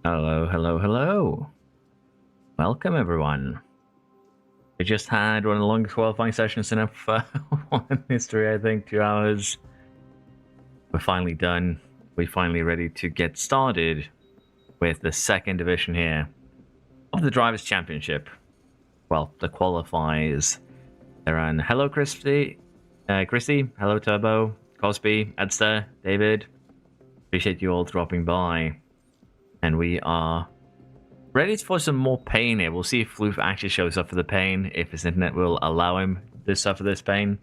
Hello, hello, hello. Welcome, everyone. We just had one of the longest qualifying sessions in history, I think, 2 hours. We're finally done. We're finally ready to get started with the second division here of the Drivers' Championship. Well, the qualifiers. They're on. Hello, Christy. Hello, Turbo. Cosby. Edster. David. Appreciate you all dropping by. And we are ready for some more pain here. We'll see if Floof actually shows up for the pain, if his internet will allow him to suffer this pain.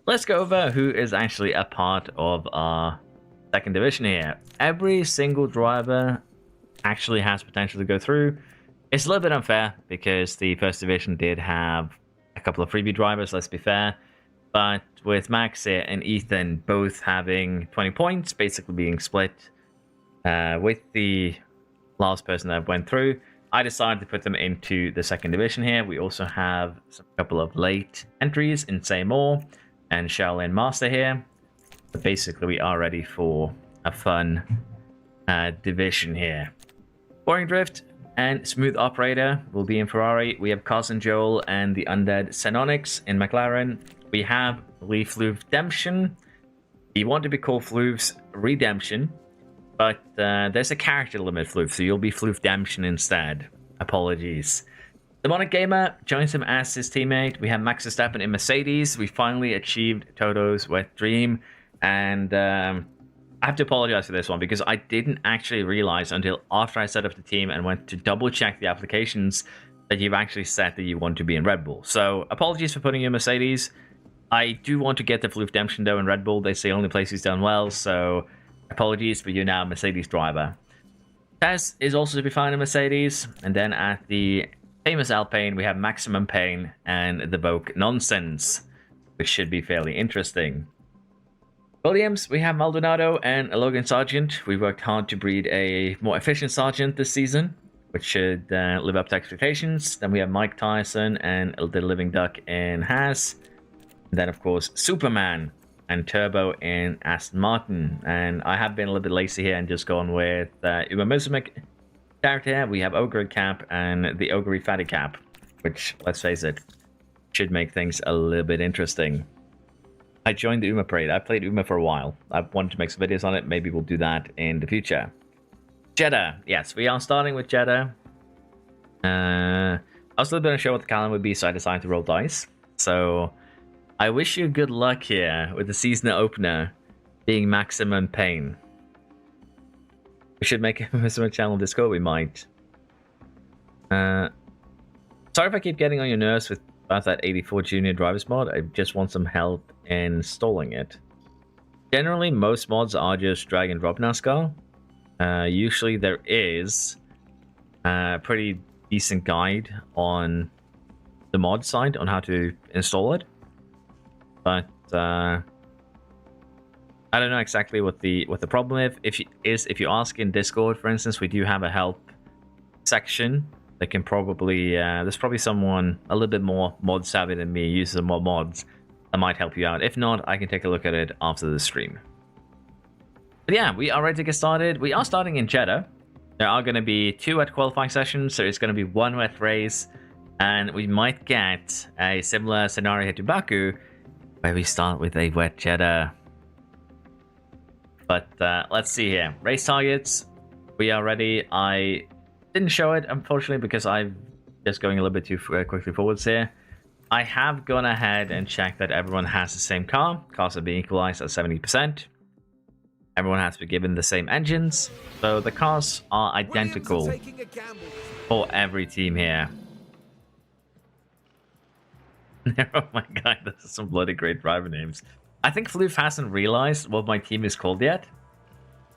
Let's go over who is actually a part of our second division here. Every single driver actually has potential to go through. It's a little bit unfair because the first division did have a couple of freebie drivers, let's be fair. But with Max here and Ethan both having 20 points, basically being split, with the last person that went through, I decided to put them into the second division here. We also have a couple of late entries in Seymour and Shaolin Master here. But basically, we are ready for a fun division here. Boring Drift and Smooth Operator will be in Ferrari. We have Carson Joel and the Undead Xenonics in McLaren. We have Lee Floof Redemption. We want to be called Floof's Redemption. But there's a character limit, Floof, so you'll be Floof Redemption instead. Apologies. Demonic Gamer joins him as his teammate. We have Max Verstappen in Mercedes. We finally achieved Toto's wet dream. And I have to apologize for this one because I didn't actually realize until after I set up the team and went to double check the applications that you've actually said that you want to be in Red Bull. So apologies for putting you in Mercedes. I do want to get the Floof Redemption though in Red Bull. They say only place he's done well, so apologies, but you're now a Mercedes driver. Taz is also to be found in Mercedes. And then at the famous Alpine, we have Maximum Pain and the Vogue Nonsense, which should be fairly interesting. Williams, we have Maldonado and a Logan Sargent. We worked hard to breed a more efficient Sargent this season, which should live up to expectations. Then we have Mike Tyson and the Living Duck in Haas. And then, of course, Superman and Turbo in Aston Martin. And I have been a little bit lazy here and just gone with Uma Musumic character here. We have Ogre Cap and the Ogre Fatty Cap, which, let's face it, should make things a little bit interesting. I joined the Uma parade. I played Uma for a while. I wanted to make some videos on it. Maybe we'll do that in the future. Jeddah. Yes, we are starting with Jeddah. I was a little bit unsure what the calendar would be, so I decided to roll dice. So I wish you good luck here with the season opener being Maximum Pain. We should make a Maximum channel Discord, we might. Sorry if I keep getting on your nerves with about that 84 Junior Drivers mod. I just want some help installing it. Generally, most mods are just drag and drop NASCAR. Usually there is a pretty decent guide on the mod side on how to install it. But I don't know exactly what the problem is. If you ask in Discord, for instance, we do have a help section that can probably there's probably someone a little bit more mod savvy than me, uses more mods, that might help you out. If not, I can take a look at it after the stream. But yeah, we are ready to get started. We are starting in Jeddah. There are going to be 2 wet qualifying sessions, so it's going to be 1 wet race, and we might get a similar scenario here to Baku, where we start with a wet Jeddah. But let's see here. Race targets. We are ready. I didn't show it, unfortunately, because I'm just going a little bit too quickly forwards here. I have gone ahead and checked that everyone has the same car. Cars are being equalized at 70%. Everyone has been given the same engines. So the cars are identical for every team here. Oh my god, this is some bloody great driver names. I think Floof hasn't realized what my team is called yet,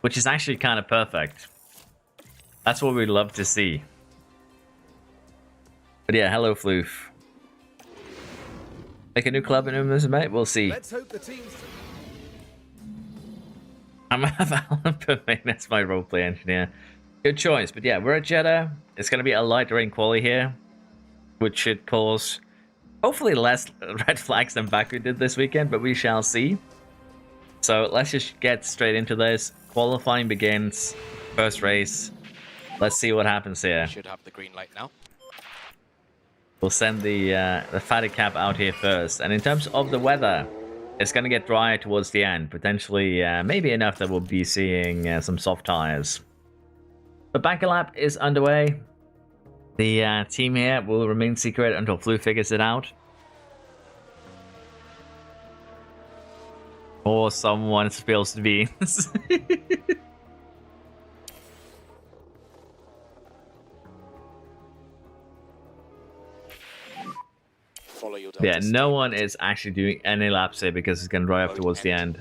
which is actually kind of perfect. That's what we love to see. But yeah, hello Floof. Make a new club in Umas, mate? We'll see. Let's hope the teams... I'm gonna have Alan Permain as my roleplay engineer. Good choice, but yeah, we're at Jeddah. It's gonna be a light rain quali here, which should cause hopefully less red flags than Baku did this weekend, but we shall see. So let's just get straight into this. Qualifying begins. First race. Let's see what happens here. Should have the green light now. We'll send the fatty cap out here first. And in terms of the weather, it's going to get drier towards the end. Potentially, maybe enough that we'll be seeing some soft tires. The banker lap is underway. The team here will remain secret until Flu figures it out. Or someone spills the beans. Follow your Yeah, no one is actually doing any laps here because it's going to dry up towards the end.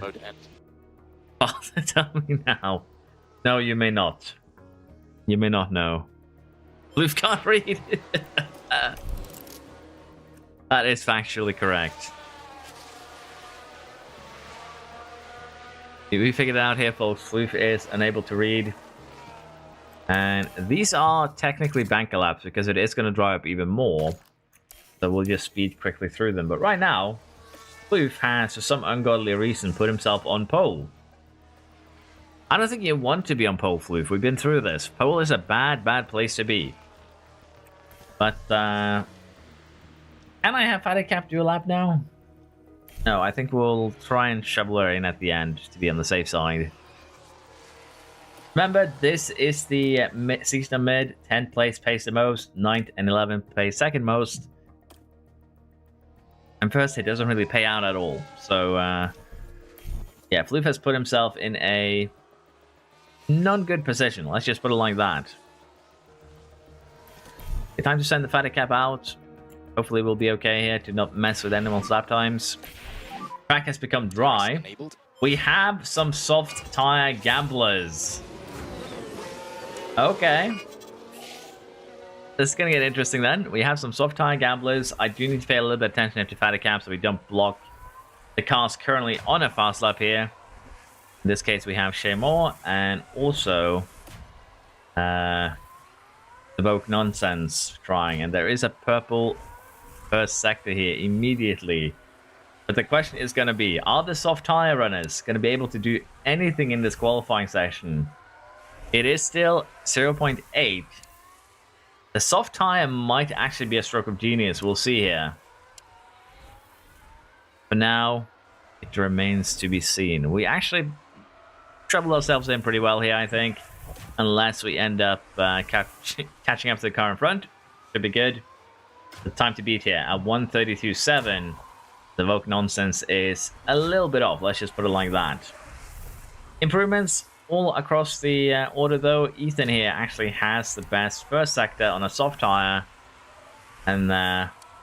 Oh, tell me now. No, you may not. You may not know. Blue can't read. That is factually correct. We figured it out here, folks. Floof is unable to read. And these are technically banker laps because it is going to dry up even more. So we'll just speed quickly through them. But right now, Floof has, for some ungodly reason, put himself on pole. I don't think you want to be on pole, Floof. We've been through this. Pole is a bad, bad place to be. But, can I have Fatty Cap do a lap now? No, I think we'll try and shovel her in at the end to be on the safe side. Remember, this is the seasonal mid. 10th place pays the most. 9th and 11th pays second most. And first, it doesn't really pay out at all. So, yeah, Floof has put himself in a non-good position. Let's just put it like that. It's time to send the Fatty Cap out. Hopefully we'll be okay here to not mess with anyone's lap times. Track has become dry. We have some soft tire gamblers. Okay. This is going to get interesting then. We have some soft tire gamblers. I do need to pay a little bit of attention to Fatty Cap so we don't block the cars currently on a fast lap here. In this case, we have Shay Moore and also Evoke Nonsense trying. And there is a purple first sector here immediately. But the question is going to be, are the soft tire runners going to be able to do anything in this qualifying session? It is still 0.8. The soft tire might actually be a stroke of genius. We'll see here. For now, it remains to be seen. We actually troubled ourselves in pretty well here, I think. Unless we end up catching up to the car in front. Should be good. The time to beat here at 1:32.7. The Evoke Nonsense is a little bit off. Let's just put it like that. Improvements all across the order, though. Ethan here actually has the best first sector on a soft tire. And,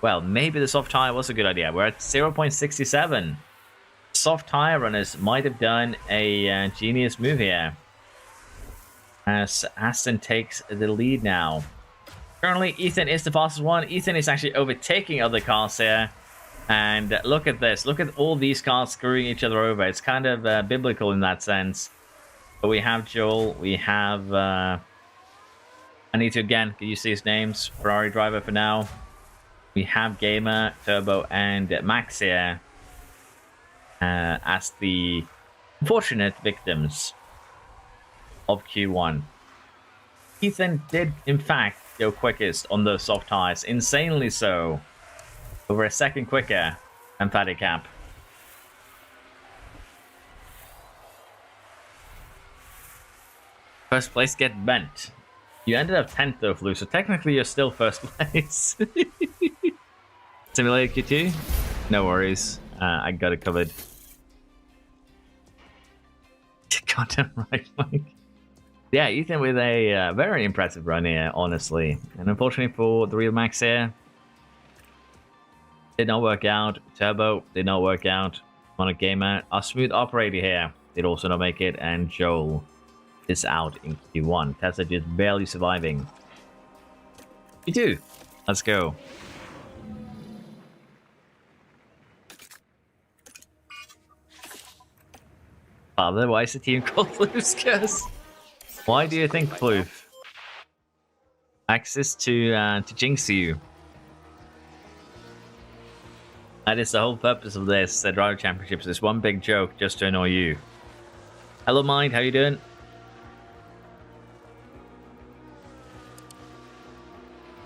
well, maybe the soft tire was a good idea. We're at 0.67. Soft tire runners might have done a genius move here. As Aston takes the lead now. Currently, Ethan is the fastest one. Ethan is actually overtaking other cars here. And look at this. Look at all these cars screwing each other over. It's kind of biblical in that sense. But we have Joel. We have... I need to, again, can you see his names? Ferrari driver for now. We have Gamer, Turbo, and Max here. As the unfortunate victims of Q1. Ethan did, in fact, go quickest on those soft tires. Insanely so. Over a second quicker than Fatty Cap. First place get bent. You ended up 10th though, Flu, so technically you're still first place. Simulator Q2? No worries. I got it covered. Goddamn right, Mike. Yeah, Ethan with a very impressive run here, honestly. And unfortunately for the real Max here, did not work out. Turbo did not work out. On a gamer, our smooth operator here did also not make it, and Joel is out in Q1. Tesla just barely surviving. Q2, let's go. Father, why is the team called Floof's Curse? Why do you think Floof? Access to jinx you. That is the whole purpose of this, the Driver Championships. It's one big joke just to annoy you. Hello, Mind. How you doing?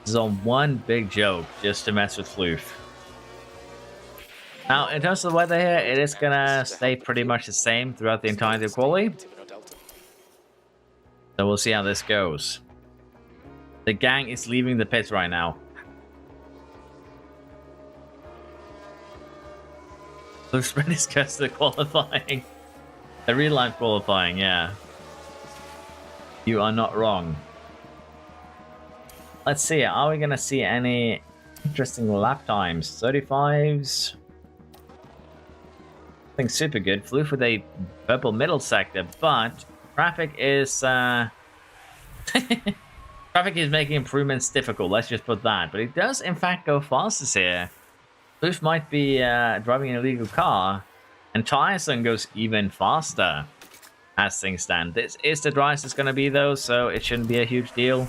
This is on one big joke just to mess with Floof. Now, in terms of the weather here, it is gonna stay pretty much the same throughout the entirety of quali. So we'll see how this goes. The gang is leaving the pits right now. Blue spread is just the qualifying. The real life qualifying, yeah. You are not wrong. Let's see, are we gonna see any interesting lap times? 35s. I think super good. Floof with a purple middle sector, but traffic is traffic is making improvements difficult, let's just put that. But it does in fact go fastest here. Floof might be driving an illegal car, and Tyson goes even faster as things stand. This is the driest it's going to be though, so it shouldn't be a huge deal.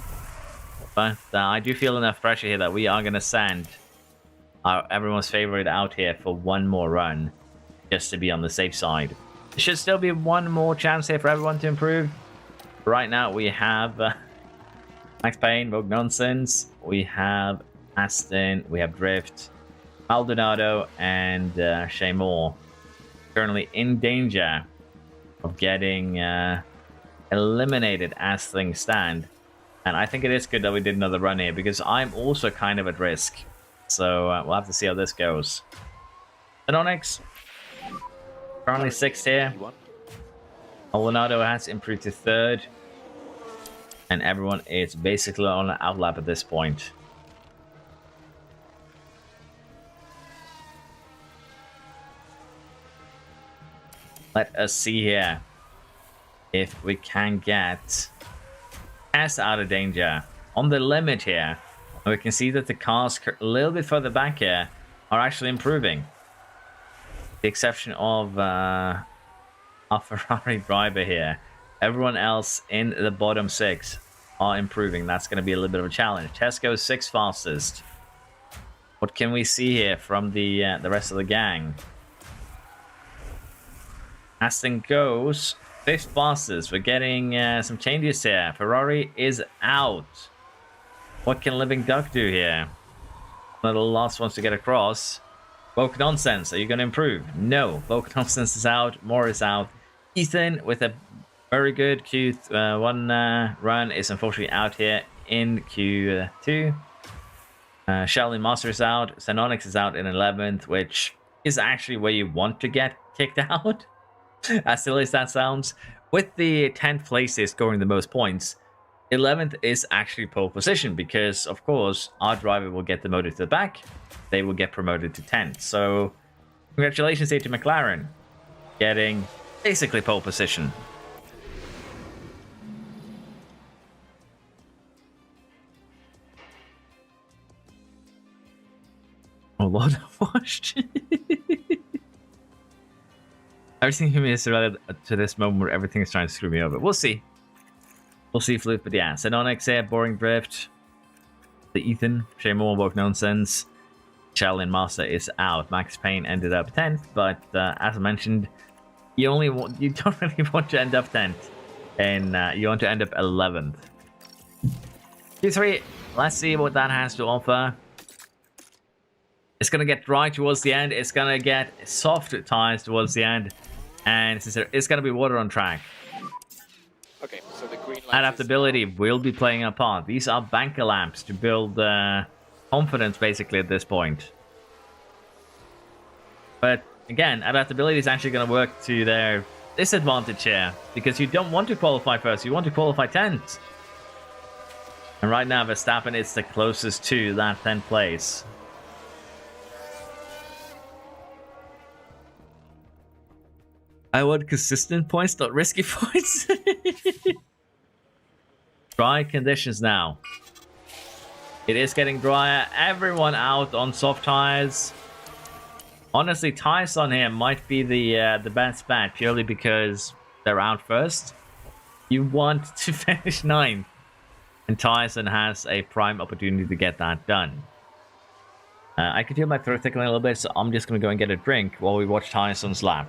But I do feel enough pressure here that we are going to send everyone's favorite out here for one more run, just to be on the safe side. There should still be one more chance here for everyone to improve. Right now we have Max Payne, Vogue Nonsense, we have Aston, we have Drift, Maldonado, and Shay Moore currently in danger of getting eliminated as things stand. And I think it is good that we did another run here, because I'm also kind of at risk. So we'll have to see how this goes. Anonix, currently 6th here. Maldonado has improved to 3rd. And everyone is basically on an outlap at this point. Let us see here if we can get Tess out of danger on the limit here. And we can see that the cars a little bit further back here are actually improving. The exception of our Ferrari driver here. Everyone else in the bottom 6 are improving. That's going to be a little bit of a challenge. Tess goes 6th fastest. What can we see here from the rest of the gang? Aston goes 5th fastest. We're getting some changes here. Ferrari is out. What can Living Duck do here? One of the last ones to get across. Woke Nonsense, are you going to improve? No. Woke Nonsense is out. Moore is out. Ethan with a very good Q1 run is unfortunately out here in Q2. Sheldon Master is out. Xenonix is out in 11th, which is actually where you want to get kicked out. As silly as that sounds, with the 10th places scoring the most points, 11th is actually pole position, because of course our driver will get demoted to the back, they will get promoted to 10th. So congratulations here to McLaren, getting basically pole position. Oh Lord, I've watched. Everything to me is related to this moment where everything is trying to screw me over. We'll see. We'll see, Flip, but yeah. Xenonix here, Boring Drift. The Ethan, Shay Moore, Woke Nonsense. Shaolin Master is out. Max Payne ended up 10th, but as I mentioned, you don't really want to end up 10th. And you want to end up 11th. Q3, let's see what that has to offer. It's going to get dry towards the end. It's going to get soft tires towards the end. And since there is going to be water on track, okay, so the green light adaptability will be playing a part. These are banker lamps to build confidence, basically, at this point. But again, adaptability is actually going to work to their disadvantage here, because you don't want to qualify first, you want to qualify 10th. And right now, Verstappen is the closest to that 10th place. I want consistent points, not risky points. Dry conditions now. It is getting drier. Everyone out on soft tires. Honestly, Tyson here might be the best bet, purely because they're out first. You want to finish 9th. And Tyson has a prime opportunity to get that done. I could feel my throat tickling a little bit, so I'm just going to go and get a drink while we watch Tyson's lap.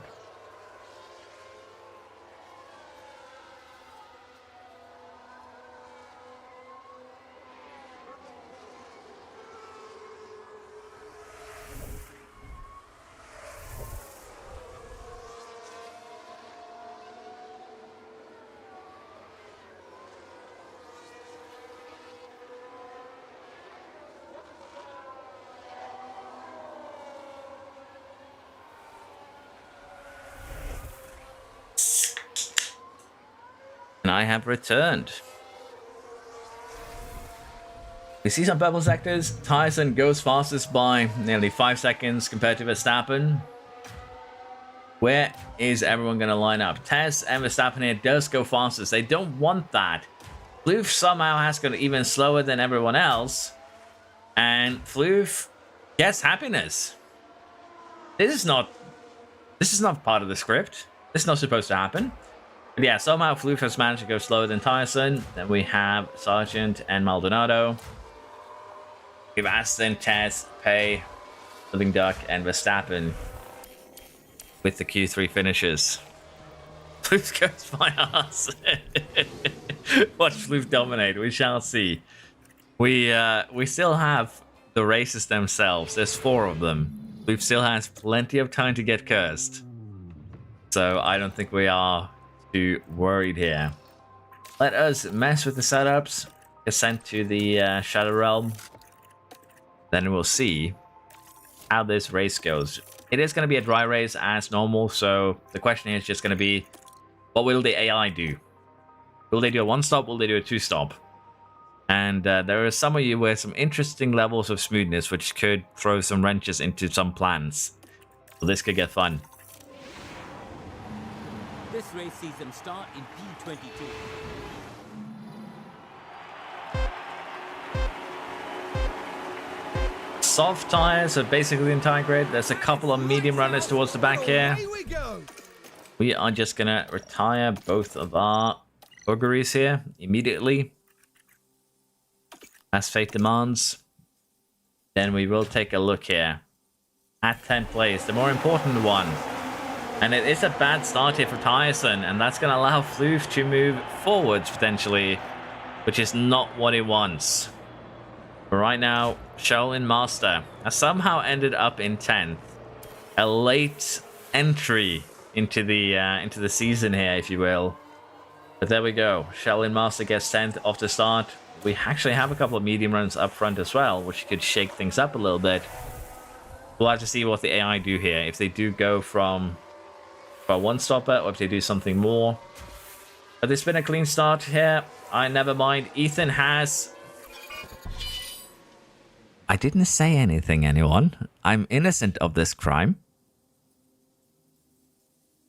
And I have returned. We see some purple sectors. Tyson goes fastest by nearly 5 seconds compared to Verstappen. Where is everyone going to line up? Tess and Verstappen here does go fastest. They don't want that. Floof somehow has got even slower than everyone else. And Floof gets happiness. This is not part of the script. This is not supposed to happen. But yeah, somehow Floof has managed to go slower than Tyson. Then we have Sargent and Maldonado. We have Aston, Tess, Pay, Living Duck, and Verstappen with the Q3 finishes. Floof goes by us. Watch Floof dominate. We shall see. We still have the races themselves. There's 4 of them. Floof still has plenty of time to get cursed. So I don't think we are too worried here. Let us mess with the setups. Get sent to the Shadow Realm. Then we'll see how this race goes. It is going to be a dry race as normal. So the question is just going to be, what will the AI do? Will they do a 1-stop? Will they do a 2-stop? And there are some of you with some interesting levels of smoothness, which could throw some wrenches into some plans. So this could get fun. This race sees them start in P22. Soft tires are basically the entire grid. There's a couple of medium runners towards the back here. We are just going to retire both of our auguries here immediately, as fate demands. Then we will take a look here at 10th place, the more important one. And it is a bad start here for Tyson, and that's going to allow Floof to move forwards potentially, which is not what he wants. But right now, Shaolin Master has somehow ended up in 10th. A late entry into the season here, if you will. But there we go. Shaolin Master gets 10th off the start. We actually have a couple of medium runs up front as well, which could shake things up a little bit. We'll have to see what the AI do here. If they do go from a 1-stopper, or if they do something more. But there's been a clean start here. Never mind. Ethan has... I didn't say anything, anyone. I'm innocent of this crime.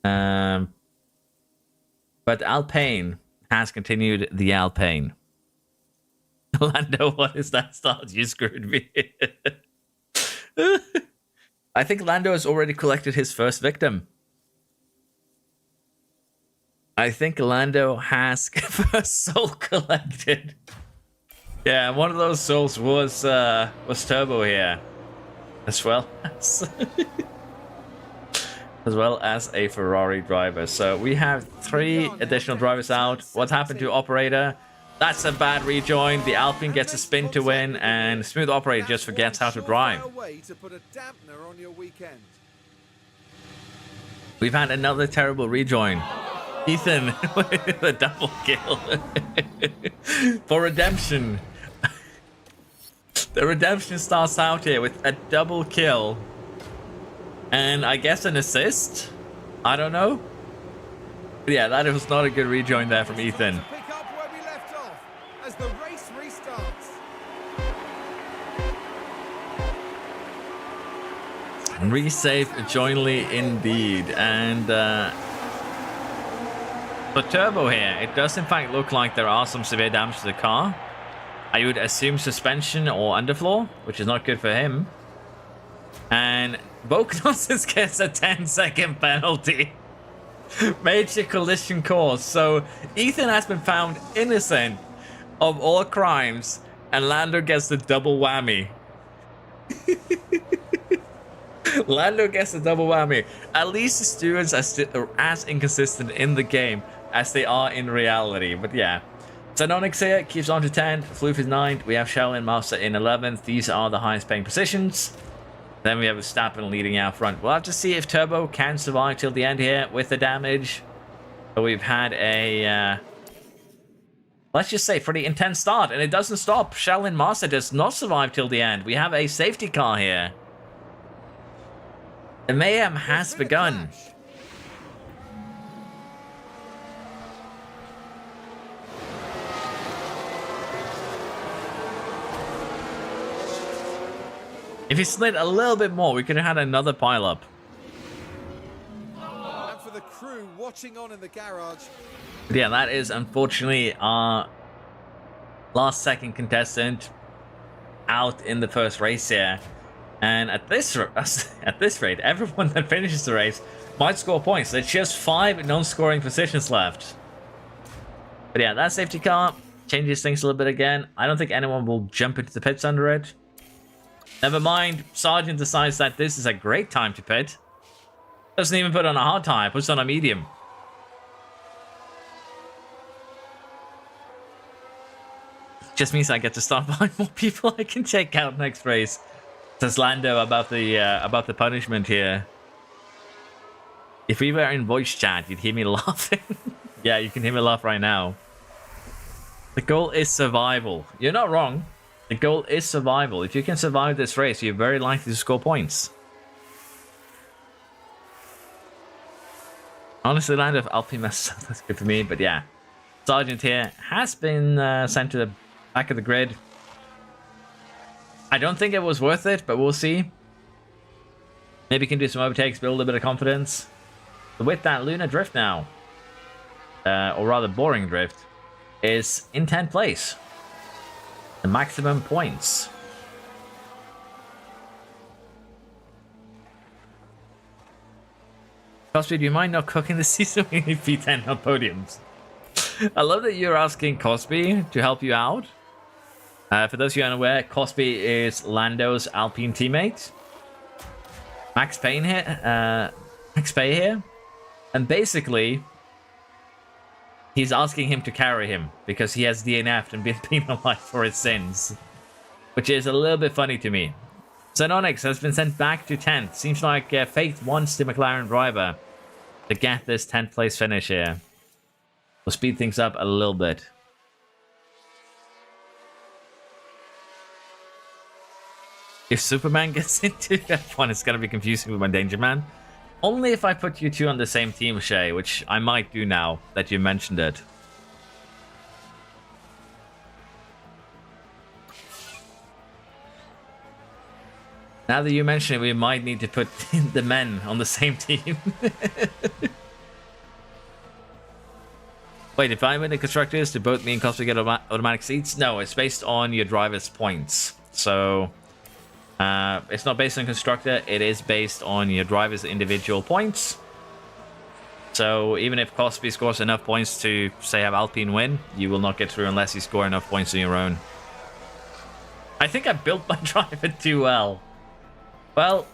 But Alpine has continued the Alpine. Lando, what is that start? You screwed me. I think Lando has already collected his first victim. I think Lando has first soul collected. Yeah, one of those souls was Turbo here, as well as a Ferrari driver. So we have 3 additional drivers out. What happened to Operator? That's a bad rejoin. The Alpine gets a spin to win, and Smooth Operator just forgets how to drive. We've had another terrible rejoin. Ethan with a double kill for redemption. The redemption starts out here with a double kill and I guess an assist. I don't know. But yeah, that was not a good rejoin there from Ethan. Pick up where we left off as the race restarts. Resave jointly indeed. And for Turbo here, it does in fact look like there are some severe damage to the car. I would assume suspension or underfloor, which is not good for him. And Boknossus gets a 10-second penalty. Major collision caused. So Ethan has been found innocent of all crimes, and Lando gets the double whammy. Lando gets the double whammy. At least the stewards are as inconsistent in the game as they are in reality. But yeah. Sanonix here keeps on to 10th. Floof is 9th. We have Shaolin Master in 11th. These are the highest paying positions. Then we have Verstappen leading out front. We'll have to see if Turbo can survive till the end here with the damage. But we've had a, let's just say, pretty intense start. And it doesn't stop. Shaolin Master does not survive till the end. We have a safety car here. The mayhem has begun. If he slid a little bit more, we could have had another pileup. And for the crew watching on in the garage, But yeah, that is unfortunately our last second contestant out in the first race here. And at this rate, everyone that finishes the race might score points. There's just 5 non-scoring positions left. But yeah, that safety car changes things a little bit again. I don't think anyone will jump into the pits under it. Never mind, Sergeant decides that this is a great time to pit. Doesn't even put on a hard tire, puts on a medium. Just means I get to start buying more people I can take out next race. Says Lando about the punishment here. If we were in voice chat, you'd hear me laughing. Yeah, you can hear me laugh right now. The goal is survival. You're not wrong. The goal is survival. If you can survive this race, you're very likely to score points. Honestly, Lando, if Alpine messes up, that's good for me. But yeah, Sergeant here has been sent to the back of the grid. I don't think it was worth it, but we'll see. Maybe can do some overtakes, build a bit of confidence. But with that, Lunar Drift now, or rather Boring Drift, is in 10th place. The maximum points. Cosby, do you mind not cooking this season? We need P10 on podiums. I love that you're asking Cosby to help you out. For those of you unaware, Cosby is Lando's Alpine teammate. Max Payne here. And basically, he's asking him to carry him because he has DNF'd and been penalized for his sins. Which is a little bit funny to me. Xenonix has been sent back to 10th. Seems like fate wants the McLaren driver to get this 10th place finish here. We'll speed things up a little bit. If Superman gets into F1, it's going to be confusing with my Danger Man. Only if I put you two on the same team, Shay, which I might do now that you mentioned it. Now that you mention it, we might need to put the men on the same team. Wait, if I win the constructors, do both me and Cosby get automatic seats? No, it's based on your driver's points. So, it's not based on constructor, it is based on your driver's individual points. So, even if Cosby scores enough points to, say, have Alpine win, you will not get through unless you score enough points on your own. I think I built my driver too well. Well,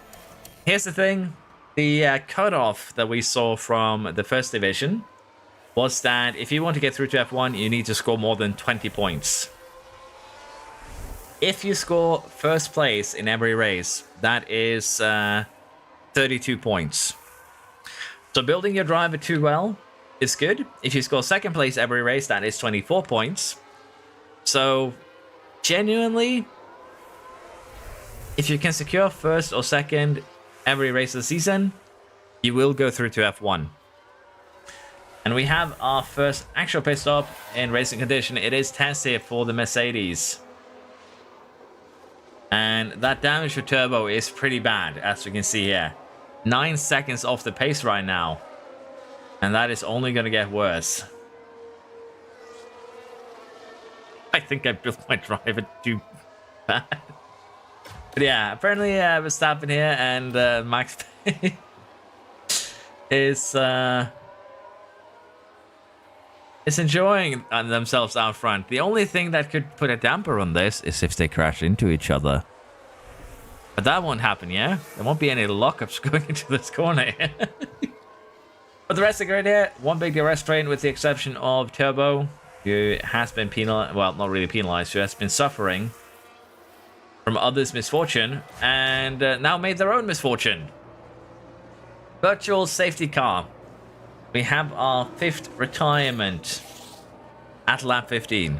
here's the thing. The cutoff that we saw from the first division was that if you want to get through to F1, you need to score more than 20 points. If you score first place in every race, that is 32 points. So building your driver too well is good. If you score second place every race, that is 24 points. So, genuinely, if you can secure first or second every race of the season, you will go through to F1. And we have our first actual pit stop in racing condition. It is Tess here for the Mercedes. And that damage for turbo is pretty bad, as we can see here. 9 seconds off the pace right now. And that is only going to get worse. I think I built my driver too bad. But yeah, apparently Verstappen here and Max is enjoying themselves out front. The only thing that could put a damper on this is if they crash into each other. But that won't happen, yeah? There won't be any lockups going into this corner. But the rest of the grid here, one big DRS train with the exception of Turbo, who has been penalized, well, not really penalized, who has been suffering from others' misfortune and now made their own misfortune. Virtual safety car. We have our 5th retirement at lap 15.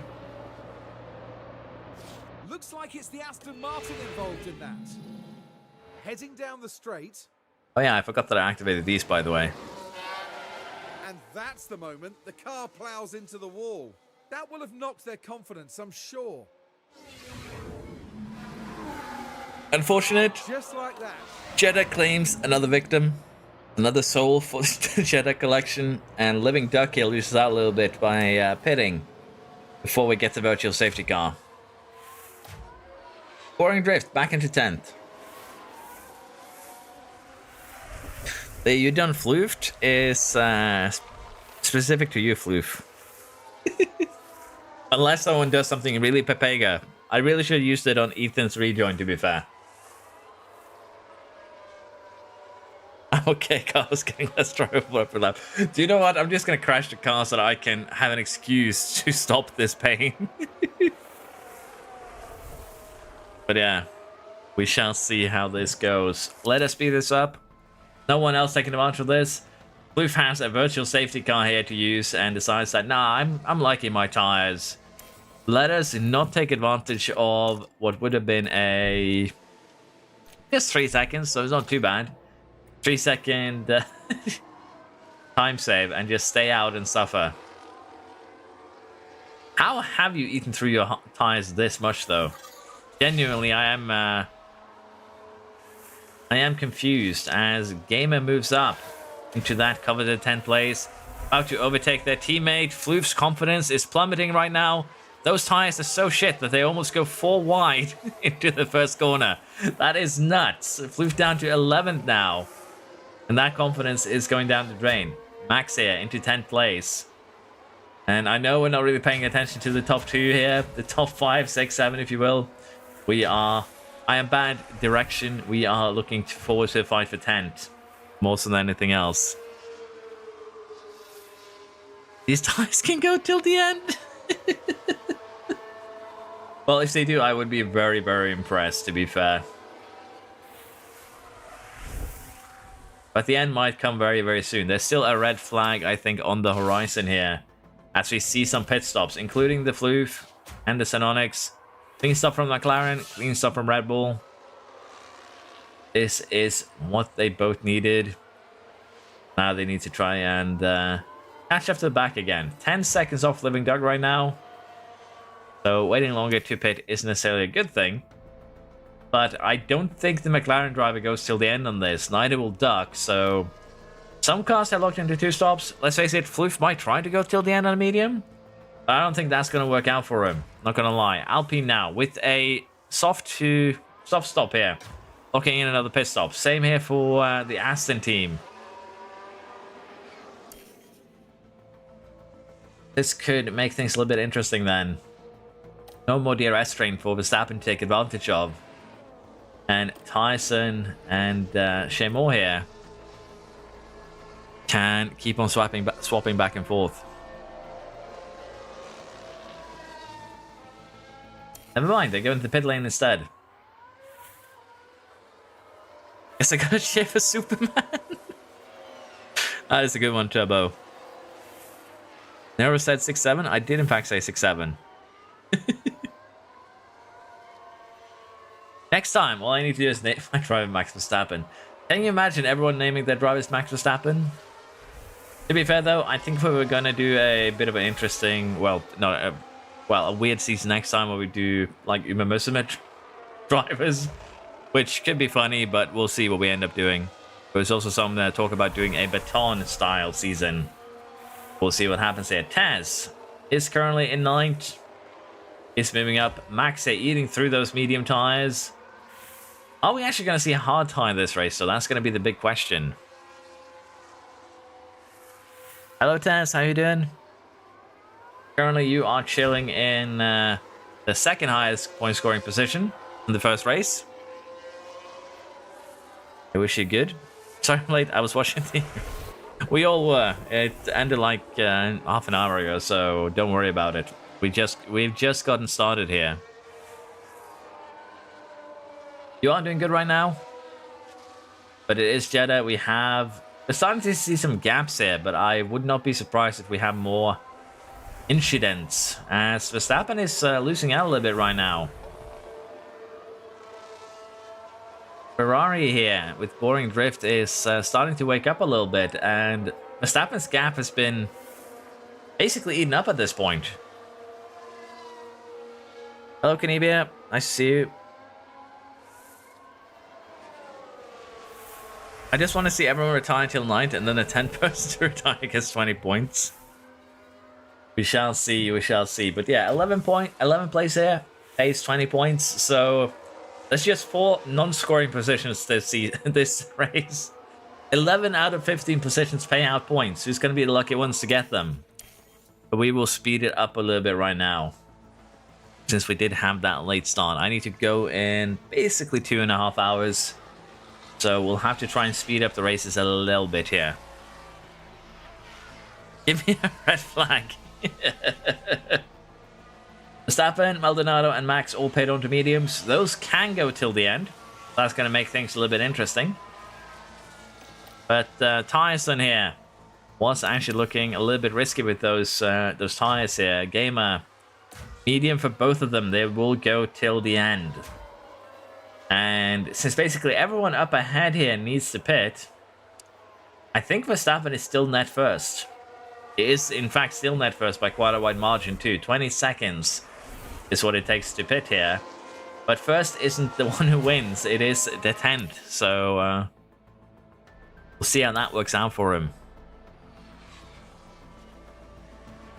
looks like it's the Aston Martin involved in that. Heading down the straight. Oh yeah, I forgot that I activated these, by the way. And that's the moment the car plows into the wall. That will have knocked their confidence, I'm sure. Unfortunate. Just like that. Jeddah claims another victim. Another soul for the Jeddah collection. And Living Duck here loses out a little bit by pitting before we get the virtual safety car. Boring Drift back into 10th. The You Done Floofed is specific to you, Floof. Unless someone does something really Pepega. I really should have used it on Ethan's rejoin, to be fair. Okay, car's getting less drivable per lap. Do you know what? I'm just going to crash the car so that I can have an excuse to stop this pain. But yeah, we shall see how this goes. Let us speed this up. No one else taking advantage of this. Floof has a virtual safety car here to use and decides that, nah, I'm liking my tires. Let us not take advantage of what would have been a... just 3 seconds, so it's not too bad. 3-second time save and just stay out and suffer. How have you eaten through your tires this much, though? Genuinely, I am confused as Gamer moves up into that coveted 10th place, about to overtake their teammate. Floof's confidence is plummeting right now. Those tires are so shit that they almost go 4 wide into the first corner. That is nuts. Floof down to 11th now. And that confidence is going down the drain. Max here into 10th place. And I know we're not really paying attention to the top 2 here. The top 5, 6, 7, if you will. I am bad direction. We are looking forward to a fight for 10th. More so than anything else. These tires can go till the end. Well, if they do, I would be very, very impressed, to be fair. But the end might come very, very soon. There's still a red flag, I think, on the horizon here. As we see some pit stops, including the Floof and the Xenonics. Clean stop from McLaren, clean stop from Red Bull. This is what they both needed. Now they need to try and catch up to the back again. 10 seconds off Living Dog right now. So waiting longer to pit isn't necessarily a good thing. But I don't think the McLaren driver goes till the end on this. Neither will Duck, so... some cars have locked into 2 stops. Let's face it, Floof might try to go till the end on a medium. But I don't think that's going to work out for him. Not going to lie. Alpine now with a soft stop here. Locking in another pit stop. Same here for the Aston team. This could make things a little bit interesting then. No more DRS train for Verstappen to take advantage of. And Tyson and Shea Moore here can keep on swapping back and forth. Never mind, they go into the pit lane instead. Guess I gotta cheer for Superman. That is a good one, Turbo. Never said 6-7. I did in fact say 6-7. Next time, all I need to do is name my driver Max Verstappen. Can you imagine everyone naming their drivers Max Verstappen? To be fair though, I think we were gonna do a bit of an interesting, well, no, a weird season next time where we do like Uma Musume drivers, which could be funny, but we'll see what we end up doing. There's also some that talk about doing a baton style season. We'll see what happens here. Taz is currently in 9th. Is moving up. Max here eating through those medium tires. Are we actually going to see a hard tire this race? So that's going to be the big question. Hello Taz, how you doing? Currently you are chilling in the second highest point scoring position in the first race. I wish you good. Sorry I'm late, I was watching the... We all were. It ended like half an hour ago, so don't worry about it. We've just gotten started here. You are doing good right now. But it is Jeddah. We're starting to see some gaps here, but I would not be surprised if we have more incidents, as Verstappen is losing out a little bit right now. Ferrari here with Boring Drift is starting to wake up a little bit, and Verstappen's gap has been basically eaten up at this point. Hello, Canibia. Nice to see you. I just want to see everyone retire till 9th and then a 10th person to retire gets 20 points. We shall see, we shall see. But yeah, 11 place here, pays 20 points. So that's just 4 non-scoring positions this race. 11 out of 15 positions pay out points. Who's going to be the lucky ones to get them? But we will speed it up a little bit right now, since we did have that late start. I need to go in basically 2.5 hours. So we'll have to try and speed up the races a little bit here. Give me a red flag. Verstappen, Maldonado, and Max all paid on to mediums. Those can go till the end. That's going to make things a little bit interesting. But Tyson here was actually looking a little bit risky with those tires here. Gamer, medium for both of them. They will go till the end. And since basically everyone up ahead here needs to pit, I think Verstappen is still net first. It is, in fact, still net first by quite a wide margin too. 20 seconds is what it takes to pit here. But first isn't the one who wins. It is the 10th. So we'll see how that works out for him.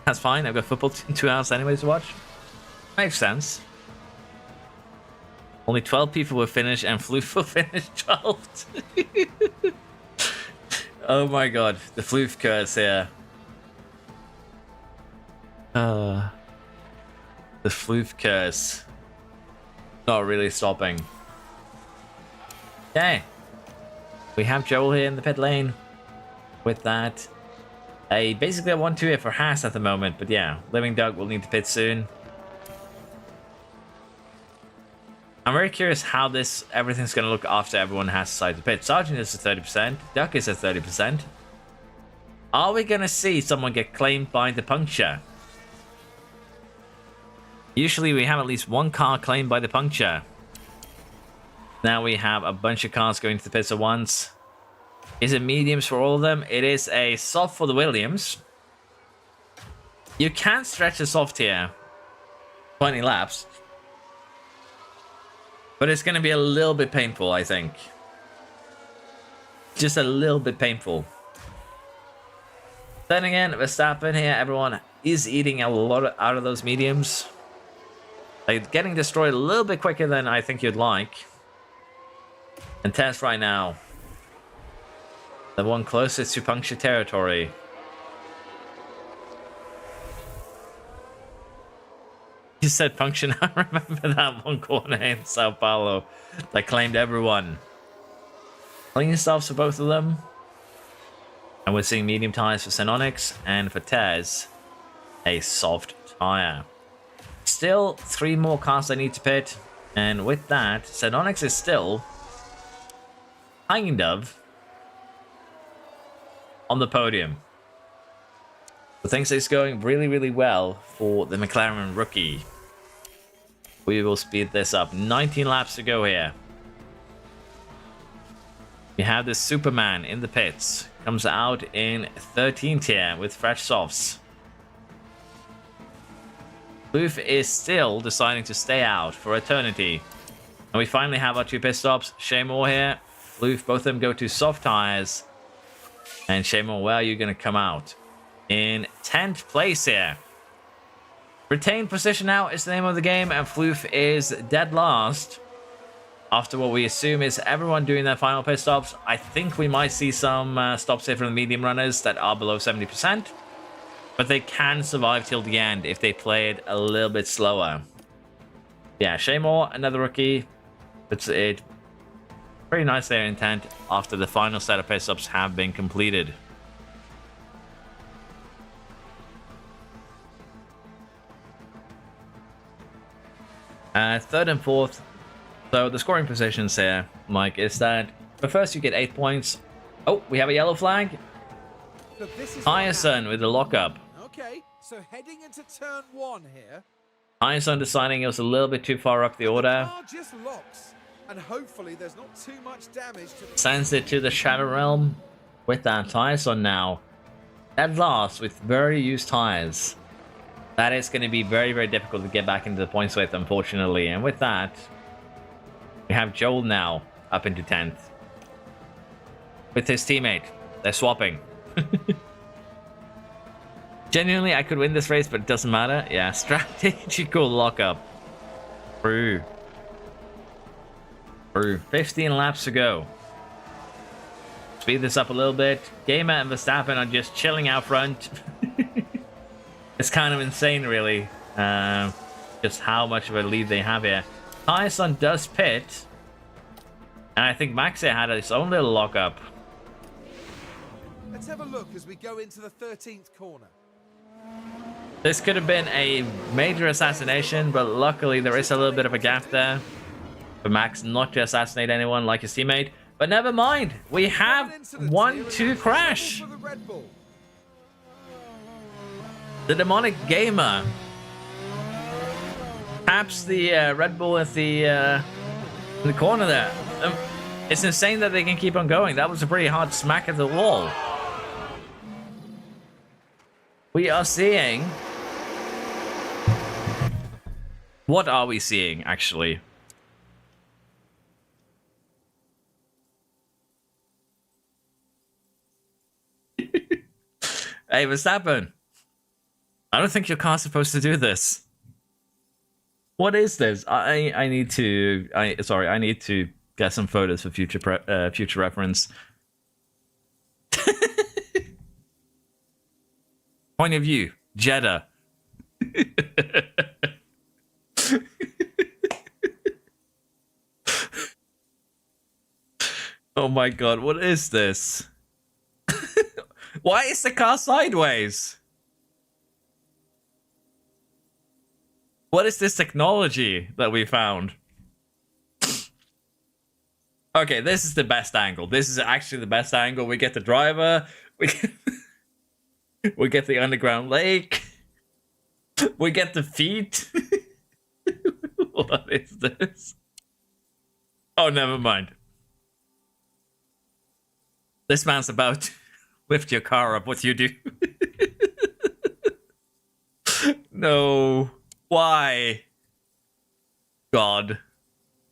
That's fine. I've got football in 2 hours anyways to watch. Makes sense. Only 12 people will finish and Floof will finish 12th. Oh my god. The Floof curse here. The Floof curse. Not really stopping. Okay. We have Joel here in the pit lane. With that. Basically a 1-2 here for Haas at the moment. But yeah, Living Doug will need to pit soon. I'm very curious how everything's going to look after everyone has decided to pit. Sargent is at 30%. Duck is at 30%. Are we going to see someone get claimed by the puncture? Usually we have at least one car claimed by the puncture. Now we have a bunch of cars going to the pits at once. Is it mediums for all of them? It is a soft for the Williams. You can stretch the soft here 20 laps. But it's going to be a little bit painful, I think. Just a little bit painful. Then again, Verstappen here, everyone is eating a lot out of those mediums. Like, getting destroyed a little bit quicker than I think you'd like. And Tess right now. The one closest to puncture territory. You said puncture. I remember that one corner in Sao Paulo that claimed everyone. Clean stops for both of them. And we're seeing medium tires for Xenonix, and for Tez, a soft tire. Still 3 more cars I need to pit. And with that, Xenonix is still kind of on the podium. So things is going really, really well for the McLaren rookie. We will speed this up. 19 laps to go here. We have this Superman in the pits. Comes out in 13th here with fresh softs. Loof is still deciding to stay out for eternity. And we finally have our 2 pit stops. Seymour here. Loof, both of them go to soft tires. And Seymour, where are you going to come out? In 10th place here. Retained position now is the name of the game, and Floof is dead last. After what we assume is everyone doing their final pit stops. I think we might see some stops here from the medium runners that are below 70%. But they can survive till the end if they play it a little bit slower. Yeah, Seymour, another rookie. It's it. Pretty nice there in 10th after the final set of pit stops have been completed. Third and fourth. So the scoring positions here, Mike, is that but first you get 8 points. Oh, we have a yellow flag. Look, this is Tyson with the lockup. Okay, so heading into turn 1 here. Tyson deciding it was a little bit too far up the order. Car just locks, and hopefully there's not too much damage to the... Sends it to the Shadow Realm with that Tyson now. At last, with very used tires. That is going to be very, very difficult to get back into the points with, unfortunately. And with that, we have Joel now up into 10th. with his teammate. They're swapping. Genuinely, I could win this race, but it doesn't matter. Yeah, strategical lockup. True. 15 laps to go. Speed this up a little bit. Gamer and Verstappen are just chilling out front. It's kind of insane, really. Just how much of a lead they have here. Tyson does pit. And I think Max here had his own little lockup. Let's have a look as we go into the 13th corner. This could have been a major assassination, but luckily there is a little bit of a gap there for Max not to assassinate anyone like his teammate. But never mind, we have 1-2 crash. The demonic gamer taps the Red Bull at the in the corner there. It's insane that they can keep on going. That was a pretty hard smack at the wall. We are seeing... What are we seeing, actually? Hey, Verstappen. I don't think your car's supposed to do this. What is this? I need to... I need to get some photos for future reference. Point of view, Jeddah. Oh my god, what is this? Why is the car sideways? What is this technology that we found? Okay, this is the best angle. This is actually the best angle. We get the driver. We get the underground lake. We get the feet. What is this? Oh, never mind. This man's about to lift your car up. What do you do? No. Why? God.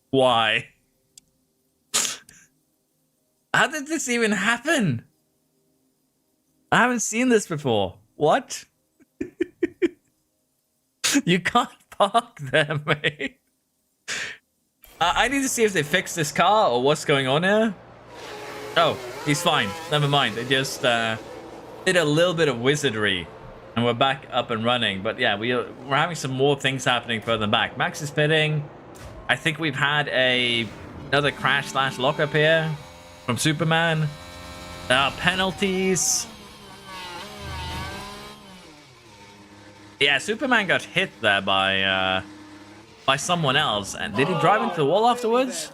Why? How did this even happen? I haven't seen this before. What? You can't park there, mate. I need to see if they fixed this car or what's going on here. Oh, he's fine. Never mind. They just did a little bit of wizardry. And we're back up and running. But yeah, we're having some more things happening further back. Max is pitting. I think we've had another crash / lockup here from Superman. Penalties. Yeah, Superman got hit there by someone else. And did he drive into the wall afterwards?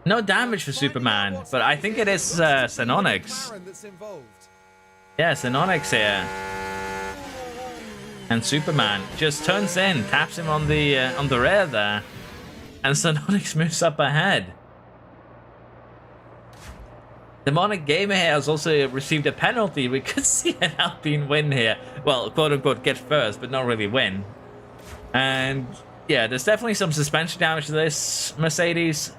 No damage for Superman, but I think it is Xenonix. Yeah, Xenonix here. And Superman just turns in, taps him on the rear there. And Xenonix moves up ahead. Demonic Gamer here has also received a penalty. We could see an Alpine win here. Well, quote unquote, get first, but not really win. And yeah, there's definitely some suspension damage to this Mercedes.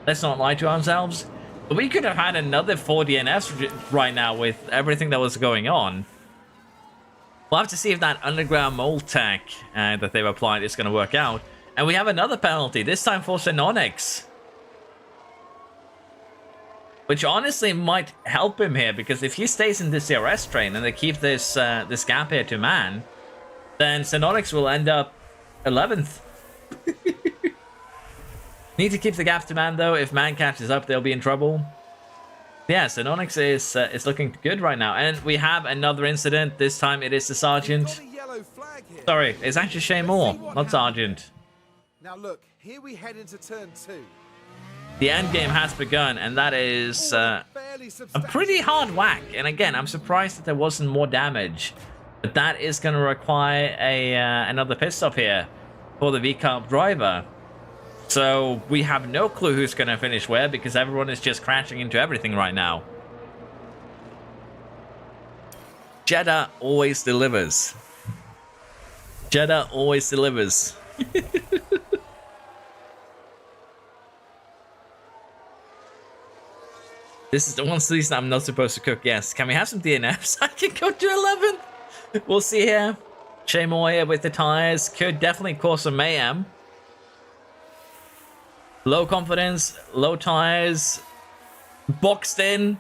Let's not lie to ourselves. But we could have had another 4 DNFs right now with everything that was going on. We'll have to see if that underground mold tech that they've applied is going to work out. And we have another penalty, this time for Xenonix. Which honestly might help him here, because if he stays in this CRS train and they keep this this gap here to man, then Xenonix will end up 11th. Need to keep the gap to man though. If man catches up, they'll be in trouble. Yeah, Xenonix is looking good right now. And we have another incident. This time it is the Sergeant. Sorry, it's actually Shay Moore, not Sergeant. Now look, here we head into turn 2. The end game has begun, and that is a pretty hard whack. And again, I'm surprised that there wasn't more damage. But that is going to require another pit stop here for the VCARB driver. So we have no clue who's going to finish where, because everyone is just crashing into everything right now. Jeddah always delivers. Jeddah always delivers. This is the one season I'm not supposed to cook. Yes. Can we have some DNFs? I can go to 11th. We'll see here. Shea Moya with the tires could definitely cause some mayhem. Low confidence, low tires, boxed in.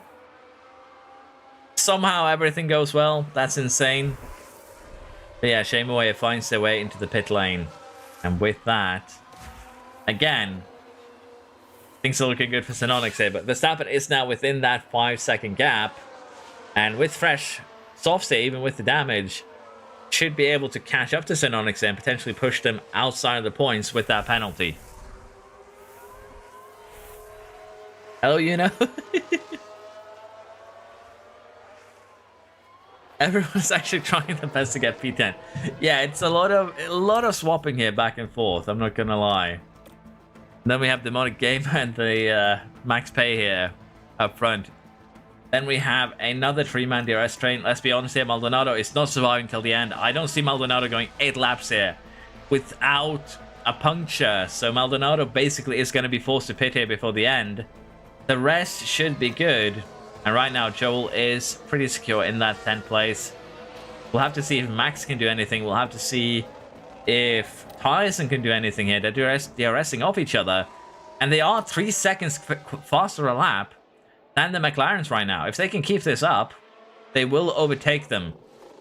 Somehow everything goes well. That's insane. But yeah, Shea Moya finds their way into the pit lane. And with that, again, things are looking good for Synonix here, but Verstappen is now within that 5-second gap. And with fresh softs here, even with the damage, should be able to catch up to Synonix and potentially push them outside of the points with that penalty. Hello, you know? Everyone's actually trying their best to get P10. Yeah, it's a lot of swapping here back and forth, I'm not gonna lie. Then we have Demonic Gamer and the Max Pay here up front. Then we have another 3-man DRS train. Let's be honest here, Maldonado is not surviving till the end. I don't see Maldonado going 8 laps here without a puncture. So Maldonado basically is going to be forced to pit here before the end. The rest should be good. And right now, Joel is pretty secure in that 10th place. We'll have to see if Max can do anything. We'll have to see if Tyson can do anything here. They're DRSing off each other. And they are 3 seconds faster a lap than the McLarens right now. If they can keep this up, they will overtake them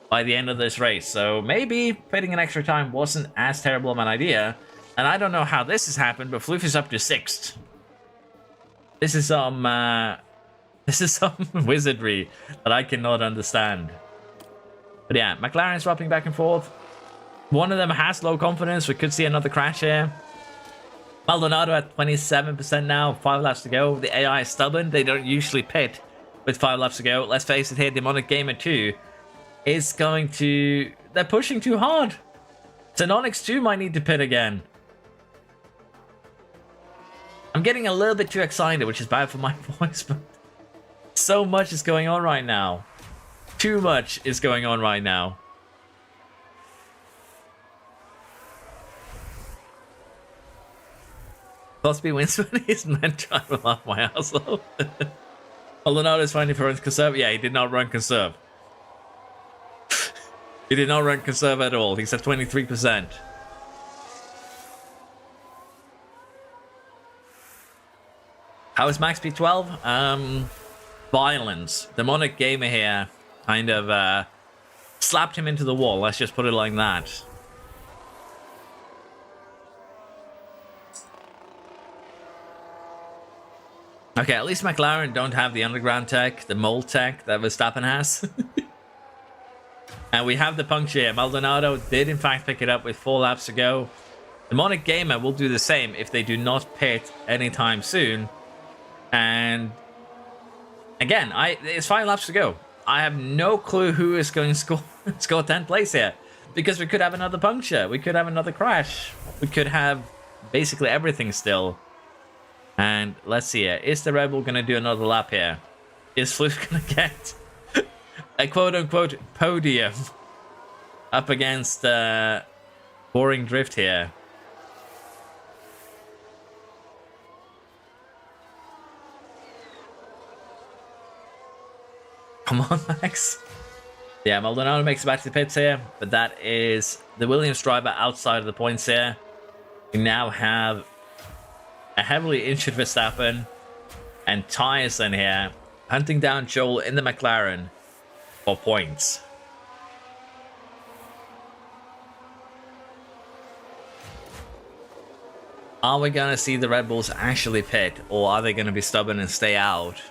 by the end of this race. So maybe pitting an extra time wasn't as terrible of an idea. And I don't know how this has happened, but Floof is up to 6th. This is some wizardry that I cannot understand. But yeah, McLaren's swapping back and forth. One of them has low confidence. We could see another crash here. Maldonado at 27% now, 5 laps to go. The AI is stubborn. They don't usually pit with 5 laps to go. Let's face it here, Demonic Gamer 2 is going to... They're pushing too hard. Synonix 2 might need to pit again. I'm getting a little bit too excited, which is bad for my voice, but so much is going on right now. Too much is going on right now. Cosby wins when he's meant to. I will laugh my ass off. Maldonado is finally for conserve. Yeah, he did not run conserve. He did not run conserve at all. He's at 23%. How is Max P12? Violence. Demonic Gamer here kind of slapped him into the wall. Let's just put it like that. Okay, at least McLaren don't have the underground tech, the mold tech that Verstappen has. And we have the puncture here. Maldonado did in fact pick it up with 4 laps to go. Demonic Gamer will do the same if they do not pit anytime soon. And again, it's 5 laps to go. I have no clue who is going to score 10th place here. Because we could have another puncture. We could have another crash. We could have basically everything still. And let's see here. Is the Red Bull going to do another lap here? Is Floof going to get a quote-unquote podium up against Boring Drift here? Come on, Max. Yeah, Maldonado makes it back to the pits here. But that is the Williams driver outside of the points here. We now have a heavily injured Verstappen and Tyson here hunting down Joel in the McLaren for points. Are we going to see the Red Bulls actually pit, or are they going to be stubborn and stay out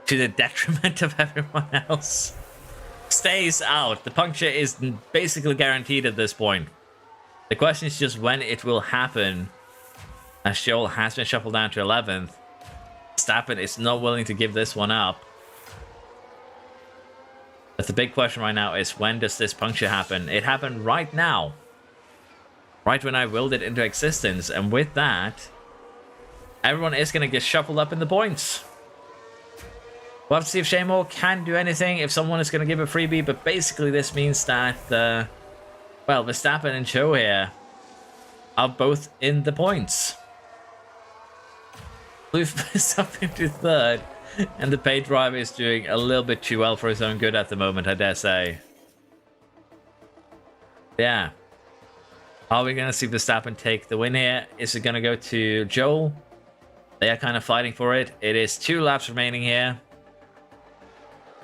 to the detriment of everyone else? Stays out. The puncture is basically guaranteed at this point. The question is just when it will happen. As Joel has been shuffled down to 11th. Verstappen is not willing to give this one up. But the big question right now is, when does this puncture happen? It happened right now. Right when I willed it into existence. And with that, everyone is going to get shuffled up in the points. We'll have to see if Shane can do anything, if someone is going to give a freebie. But basically this means that, well, Verstappen and Joe here are both in the points. Floof is up into third, and the paint driver is doing a little bit too well for his own good at the moment, I dare say. Yeah. Are we going to see Verstappen take the win here? Is it going to go to Joel? They are kind of fighting for it. It is 2 laps remaining here.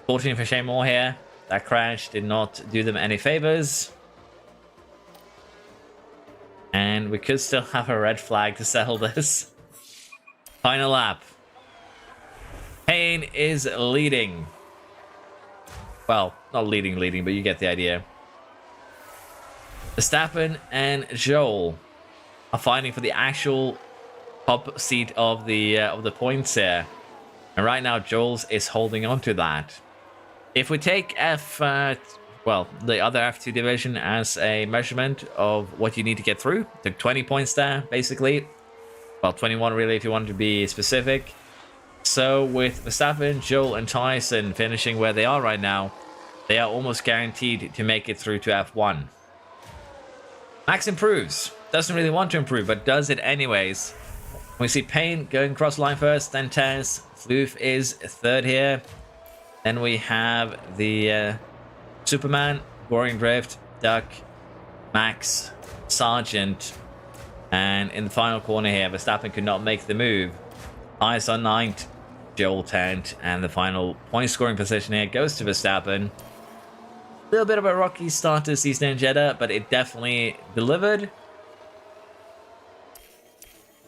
14 for Shane Moore here. That crash did not do them any favors. And we could still have a red flag to settle this. Final lap. Payne is leading. Well, not leading, but you get the idea. Verstappen and Joel are fighting for the actual top seat of the points here. And right now, Joel's is holding on to that. If we take the other F2 division as a measurement of what you need to get through, took 20 points there, basically. Well, 21 really, if you want to be specific. So with Verstappen, Joel, and Tyson finishing where they are right now, they are almost guaranteed to make it through to F1. Max improves. Doesn't really want to improve, but does it anyways. We see Payne going cross line first, then Tez. Floof is third here. Then we have the Superman, Boring Drift, Duck, Max, Sergeant. And in the final corner here, Verstappen could not make the move. Eyes on 9th, Joel 10th, and the final point scoring position here goes to Verstappen. A little bit of a rocky start to the season in Jeddah, but it definitely delivered.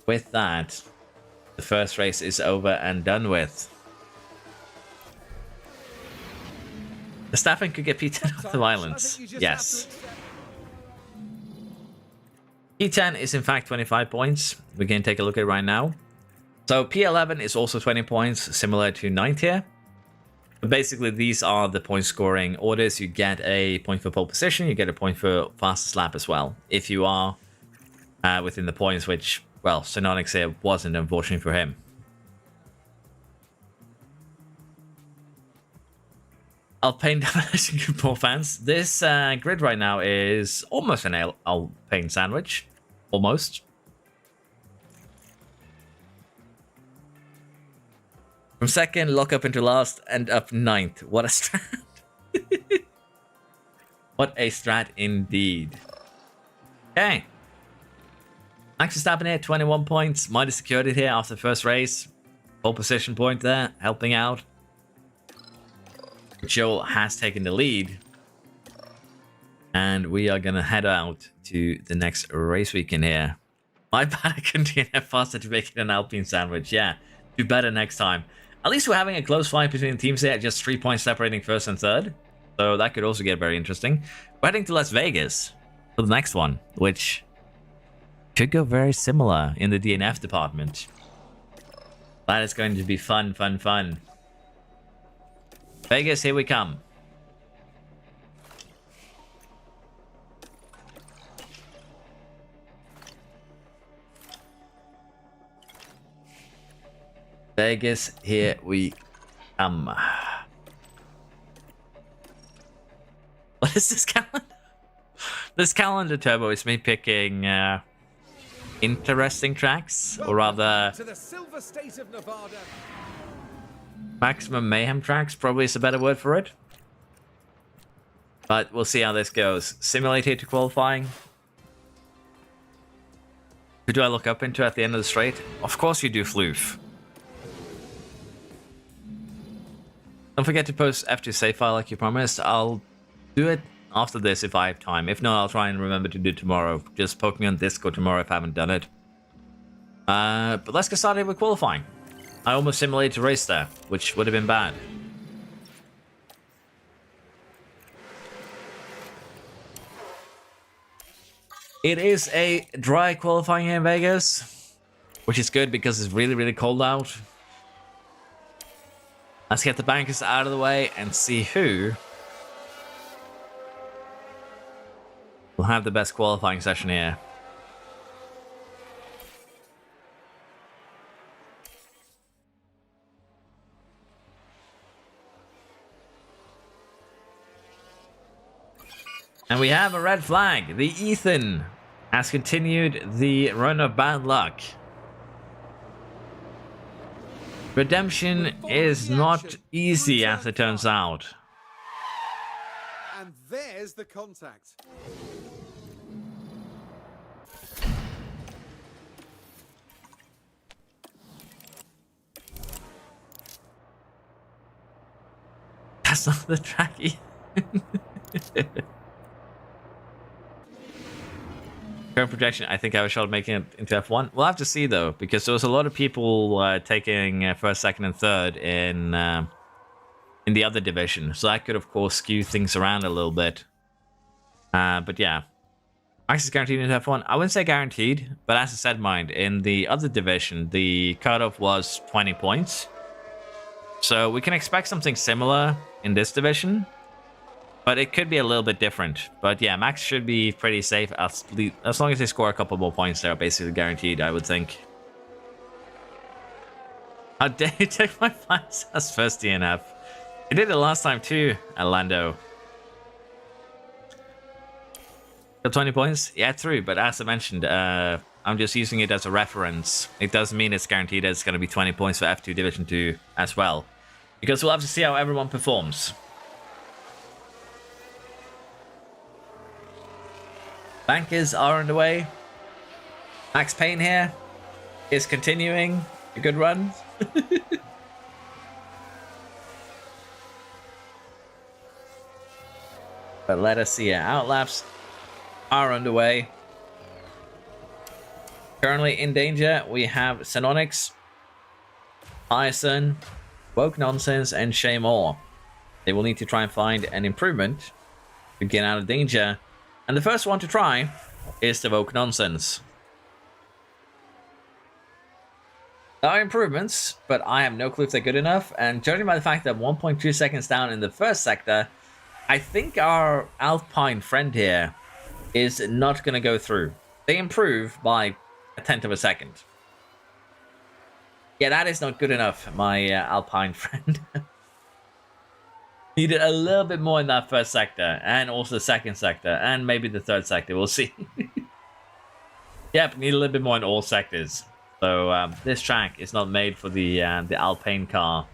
With that, the first race is over and done with. Verstappen could get P10 off the violence. Yes. P10 is in fact 25 points. We can take a look at it right now. So P11 is also 20 points, similar to 9th here. But basically, these are the point scoring orders. You get a point for pole position, you get a point for fastest lap as well. If you are within the points, which, well, Sononix here wasn't, unfortunately for him. Alpine Demolition Group more fans. This grid right now is almost an Alpine sandwich. Almost. From second, lock up into last, and up 9th. What a strat. What a strat indeed. Okay. Max Verstappen here, 21 points. Might have secured it here after the first race. Pole position point there, helping out. Joel has taken the lead. And we are going to head out to the next race weekend here. My bad, I couldn't get enough faster to make it an Alpine sandwich. Yeah, do better next time. At least we're having a close fight between the teams here, just 3 points separating first and third. So that could also get very interesting. We're heading to Las Vegas for the next one, which could go very similar in the DNF department. That is going to be fun, fun, fun. Vegas, here we come. Vegas, here we come. What is this calendar? This calendar turbo is me picking interesting tracks, or rather to the silver state of Nevada. Maximum mayhem tracks, probably is a better word for it. But we'll see how this goes. Simulated to qualifying. Who do I look up into at the end of the straight? Of course you do, Floof. Don't forget to post F2 save file like you promised. I'll do it after this if I have time. If not, I'll try and remember to do it tomorrow. Just poke me on Discord tomorrow if I haven't done it. But let's get started with qualifying. I almost simulated a race there, which would have been bad. It is a dry qualifying here in Vegas, which is good because it's really, really cold out. Let's get the bankers out of the way and see who will have the best qualifying session here. And we have a red flag. The Ethan has continued the run of bad luck. Redemption is not easy as it turns out. And there's the contact. That's not the track. Current projection, I think I have a shot of making it into F1. We'll have to see though, because there was a lot of people taking first, second, and third in the other division, so that could of course skew things around a little bit. But yeah, Max is guaranteed into F1. I wouldn't say guaranteed, but as I said, mind, in the other division, the cutoff was 20 points, so we can expect something similar in this division. But it could be a little bit different. But yeah, Max should be pretty safe as long as they score a couple more points. They're basically guaranteed, I would think. How dare you take my fans as first DNF? You did it last time too, Lando. Got 20 points? Yeah, true. But as I mentioned, I'm just using it as a reference. It doesn't mean it's guaranteed that it's going to be 20 points for F2 Division 2 as well. Because we'll have to see how everyone performs. Bankers are underway. Max Payne here is continuing a good run. But let us see it. Outlaps are underway. Currently in danger, we have Xenonix, Ison, Woke Nonsense, and Shay Moore. They will need to try and find an improvement to get out of danger. And the first one to try is the Woke Nonsense. There are improvements, but I have no clue if they're good enough. And judging by the fact that 1.2 seconds down in the first sector, I think our Alpine friend here is not going to go through. They improve by a tenth of a second. Yeah, that is not good enough, my Alpine friend. Needed a little bit more in that first sector, and also the second sector, and maybe the third sector. We'll see. Yep, need a little bit more in all sectors. So this track is not made for the Alpine car,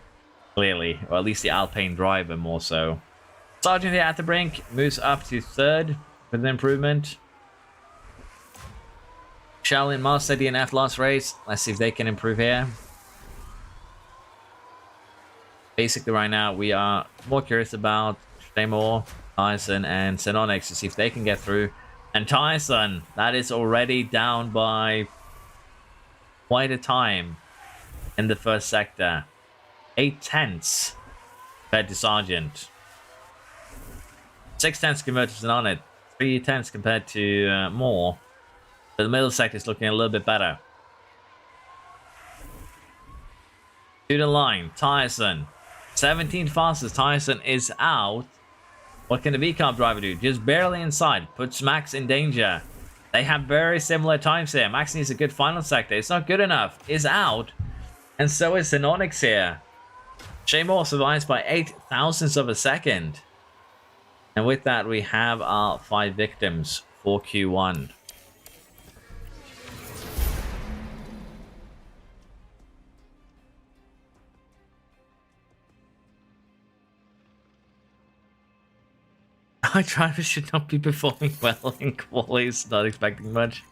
clearly, or at least the Alpine driver more so. Sergeant here at the brink moves up to third with an improvement. Shaolin Master DNF last race. Let's see if they can improve here. Basically, right now, we are more curious about Shaymore, Tyson, and Xenonix to see if they can get through. And Tyson, that is already down by quite a time in the first sector. 8 tenths compared to Sargent. 6 tenths compared to Xenonix. 3 tenths compared to Moore. But the middle sector is looking a little bit better. To the line, Tyson. 17 fastest. Tyson is out. What can the V-Carb driver do? Just barely inside. Puts Max in danger. They have very similar times here. Max needs a good final sector. It's not good enough. Is out. And so is Xenonix here. Shaymore survives by 8 thousandths of a second. And with that, we have our 5 victims for Q1. Our drivers should not be performing well in qualies, not expecting much.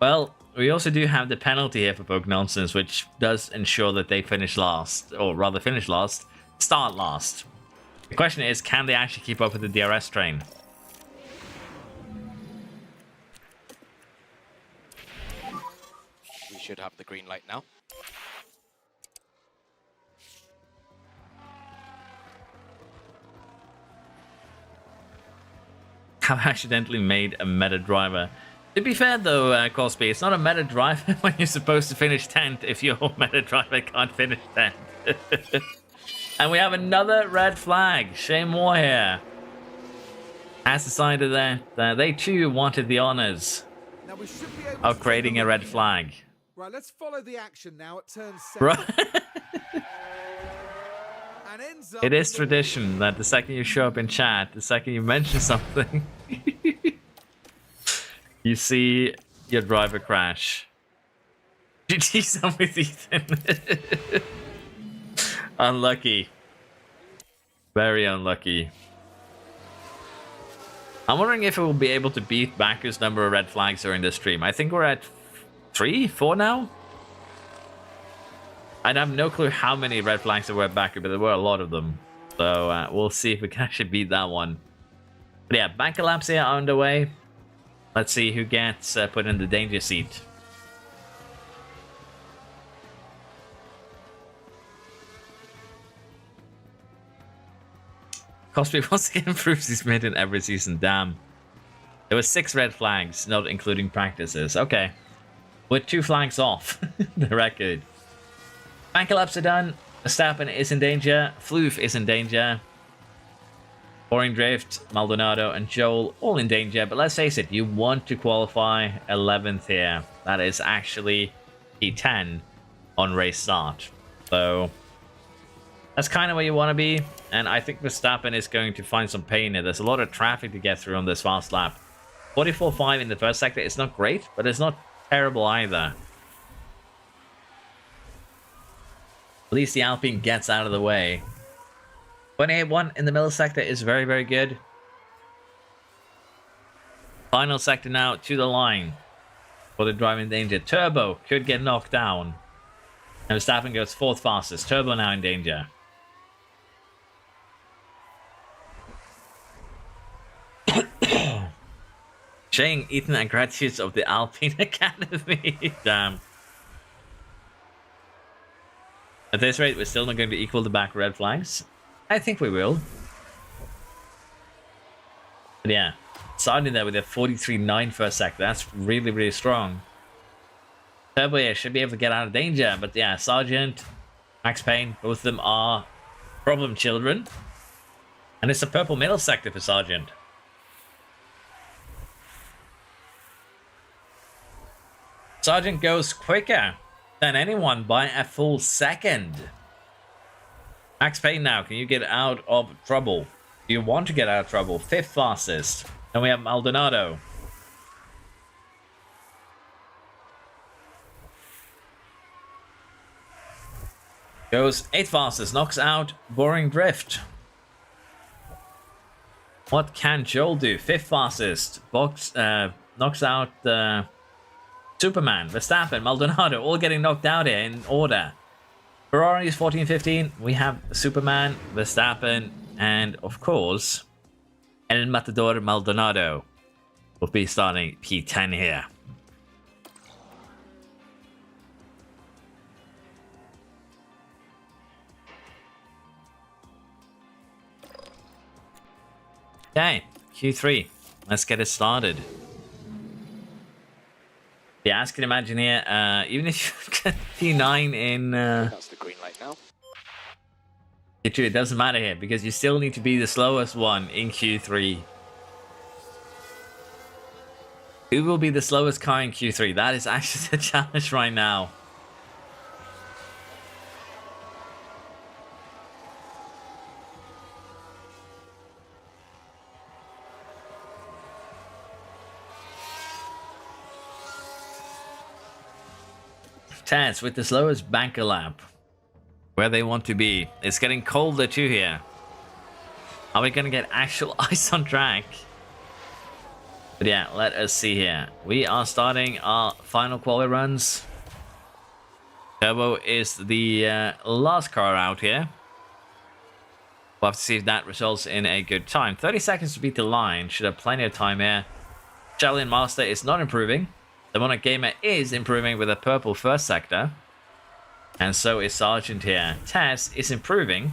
Well, we also do have the penalty here for Poke Nonsense, which does ensure that they finish last, or rather finish last, start last. The question is, can they actually keep up with the DRS train? We should have the green light now. Have accidentally made a meta driver. To be fair though, Cosby, it's not a meta driver when you're supposed to finish 10th if your meta driver can't finish 10th. And we have another red flag. Shay Moore here has decided that they too wanted the honors Now we should be able of to creating a red flag. Right, let's follow the action now at turn 7. Right. And ends up It is in the tradition that the second you show up in chat, the second you mention something, you see your driver crash. GG's on with Ethan. Unlucky. Very unlucky. I'm wondering if it will be able to beat Baku's number of red flags during this stream. I think we're at 3, 4 now? I have no clue how many red flags there were at Baku, but there were a lot of them. So we'll see if we can actually beat that one. But yeah, Baku laps here are underway. Let's see who gets put in the danger seat. Cosby once again proves he's made in every season. Damn. There were 6 red flags, not including practices. Okay. We're 2 flags off the record. Baku laps are done. Verstappen is in danger. Floof is in danger. Boring Drift, Maldonado, and Joel all in danger. But let's face it, you want to qualify 11th here. That is actually P10 on race start. So that's kind of where you want to be. And I think Verstappen is going to find some pain here. There's a lot of traffic to get through on this fast lap. 44.5 in the first sector. It's not great, but it's not terrible either. At least the Alpine gets out of the way. 28.1 in the middle sector is very, very good. Final sector now to the line for the driving danger. Turbo could get knocked down. And Verstappen goes 4th fastest. Turbo now in danger. Shane Eaton and graduates of the Alpine Academy. Damn. At this rate, we're still not going to equal the back red flags. I think we will. But yeah, starting there with a 43.9 first sector. That's really, really strong. Turbo here should be able to get out of danger. But yeah, Sargent, Max Payne, both of them are problem children. And it's a purple middle sector for Sargent. Sargent goes quicker than anyone by a full second. Max Payne now, can you get out of trouble? Do you want to get out of trouble? 5th fastest. Then we have Maldonado. Goes 8th fastest, knocks out Boring Drift. What can Joel do? 5th fastest, knocks out Superman, Verstappen, Maldonado, all getting knocked out here in order. Ferrari is 14-15. We have Superman, Verstappen, and of course, El Matador Maldonado will be starting P10 here. Okay, Q3. Let's get it started. Yeah, as you can imagine here, even if you get P9 in... That's the green light now. It doesn't matter here, because you still need to be the slowest one in Q3. Who will be the slowest car in Q3? That is actually the challenge right now. Taz with the slowest banker lap. Where they want to be. It's getting colder too here. Are we going to get actual ice on track? But yeah, let us see here. We are starting our final quali runs. Turbo is the last car out here. We'll have to see if that results in a good time. 30 seconds to beat the line. Should have plenty of time here. Shelly Master is not improving. The Monarch Gamer is improving with a purple first sector. And so is Sargent here. Taz is improving,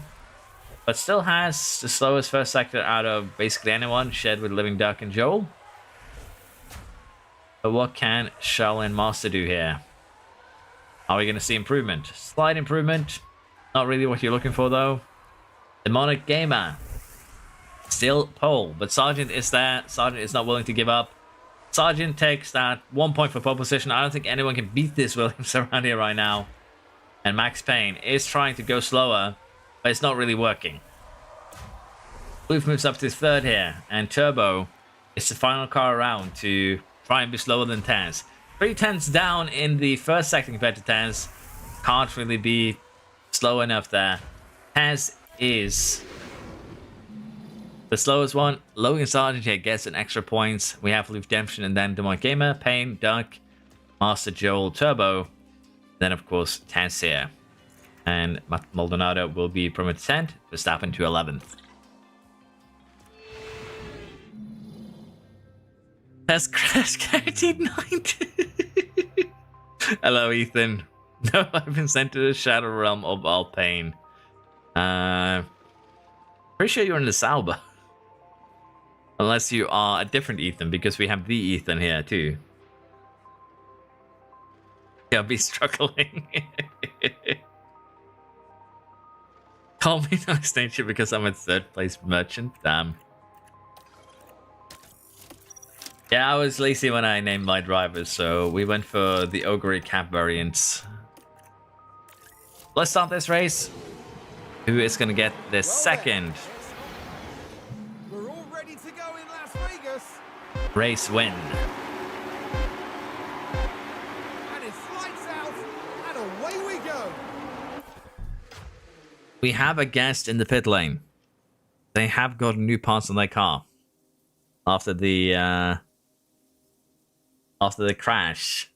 but still has the slowest first sector out of basically anyone, shared with Living Duck and Joel. But what can Shaolin Master do here? Are we going to see improvement? Slight improvement. Not really what you're looking for, though. Demonic Gamer. Still pole, but Sargent is there. Sargent is not willing to give up. Sargent takes that 1 point for pole position. I don't think anyone can beat this Williams around here right now. And Max Payne is trying to go slower, but it's not really working. Bloof moves up to 3rd here, and Turbo is the final car around to try and be slower than Taz. 3 tenths down in the first sector compared to Taz. Can't really be slow enough there. Taz is the slowest one. Logan Sargent here gets an extra points. We have Redemption and then Demonic Gamer, Pain, Duck, Master Joel, Turbo. Then, of course, Taz here. And Maldonado will be promoted to 10th, Verstappen to 11th. Taz crash guaranteed 9th. Hello, Ethan. No, I've been sent to the Shadow Realm of all pain. Pretty sure you're in the Sauber. Unless you are a different Ethan, because we have the Ethan here too. Yeah, I'll be struggling. Call me nice nature because I'm a 3rd place merchant. Damn. Yeah, I was lazy when I named my drivers, so we went for the Ogre Cap variants. Let's start this race. Who is going to get the second We're all ready to go in Las Vegas. race win? And it's lights out, and away we go. We have a guest in the pit lane. They have got new parts on their car after the crash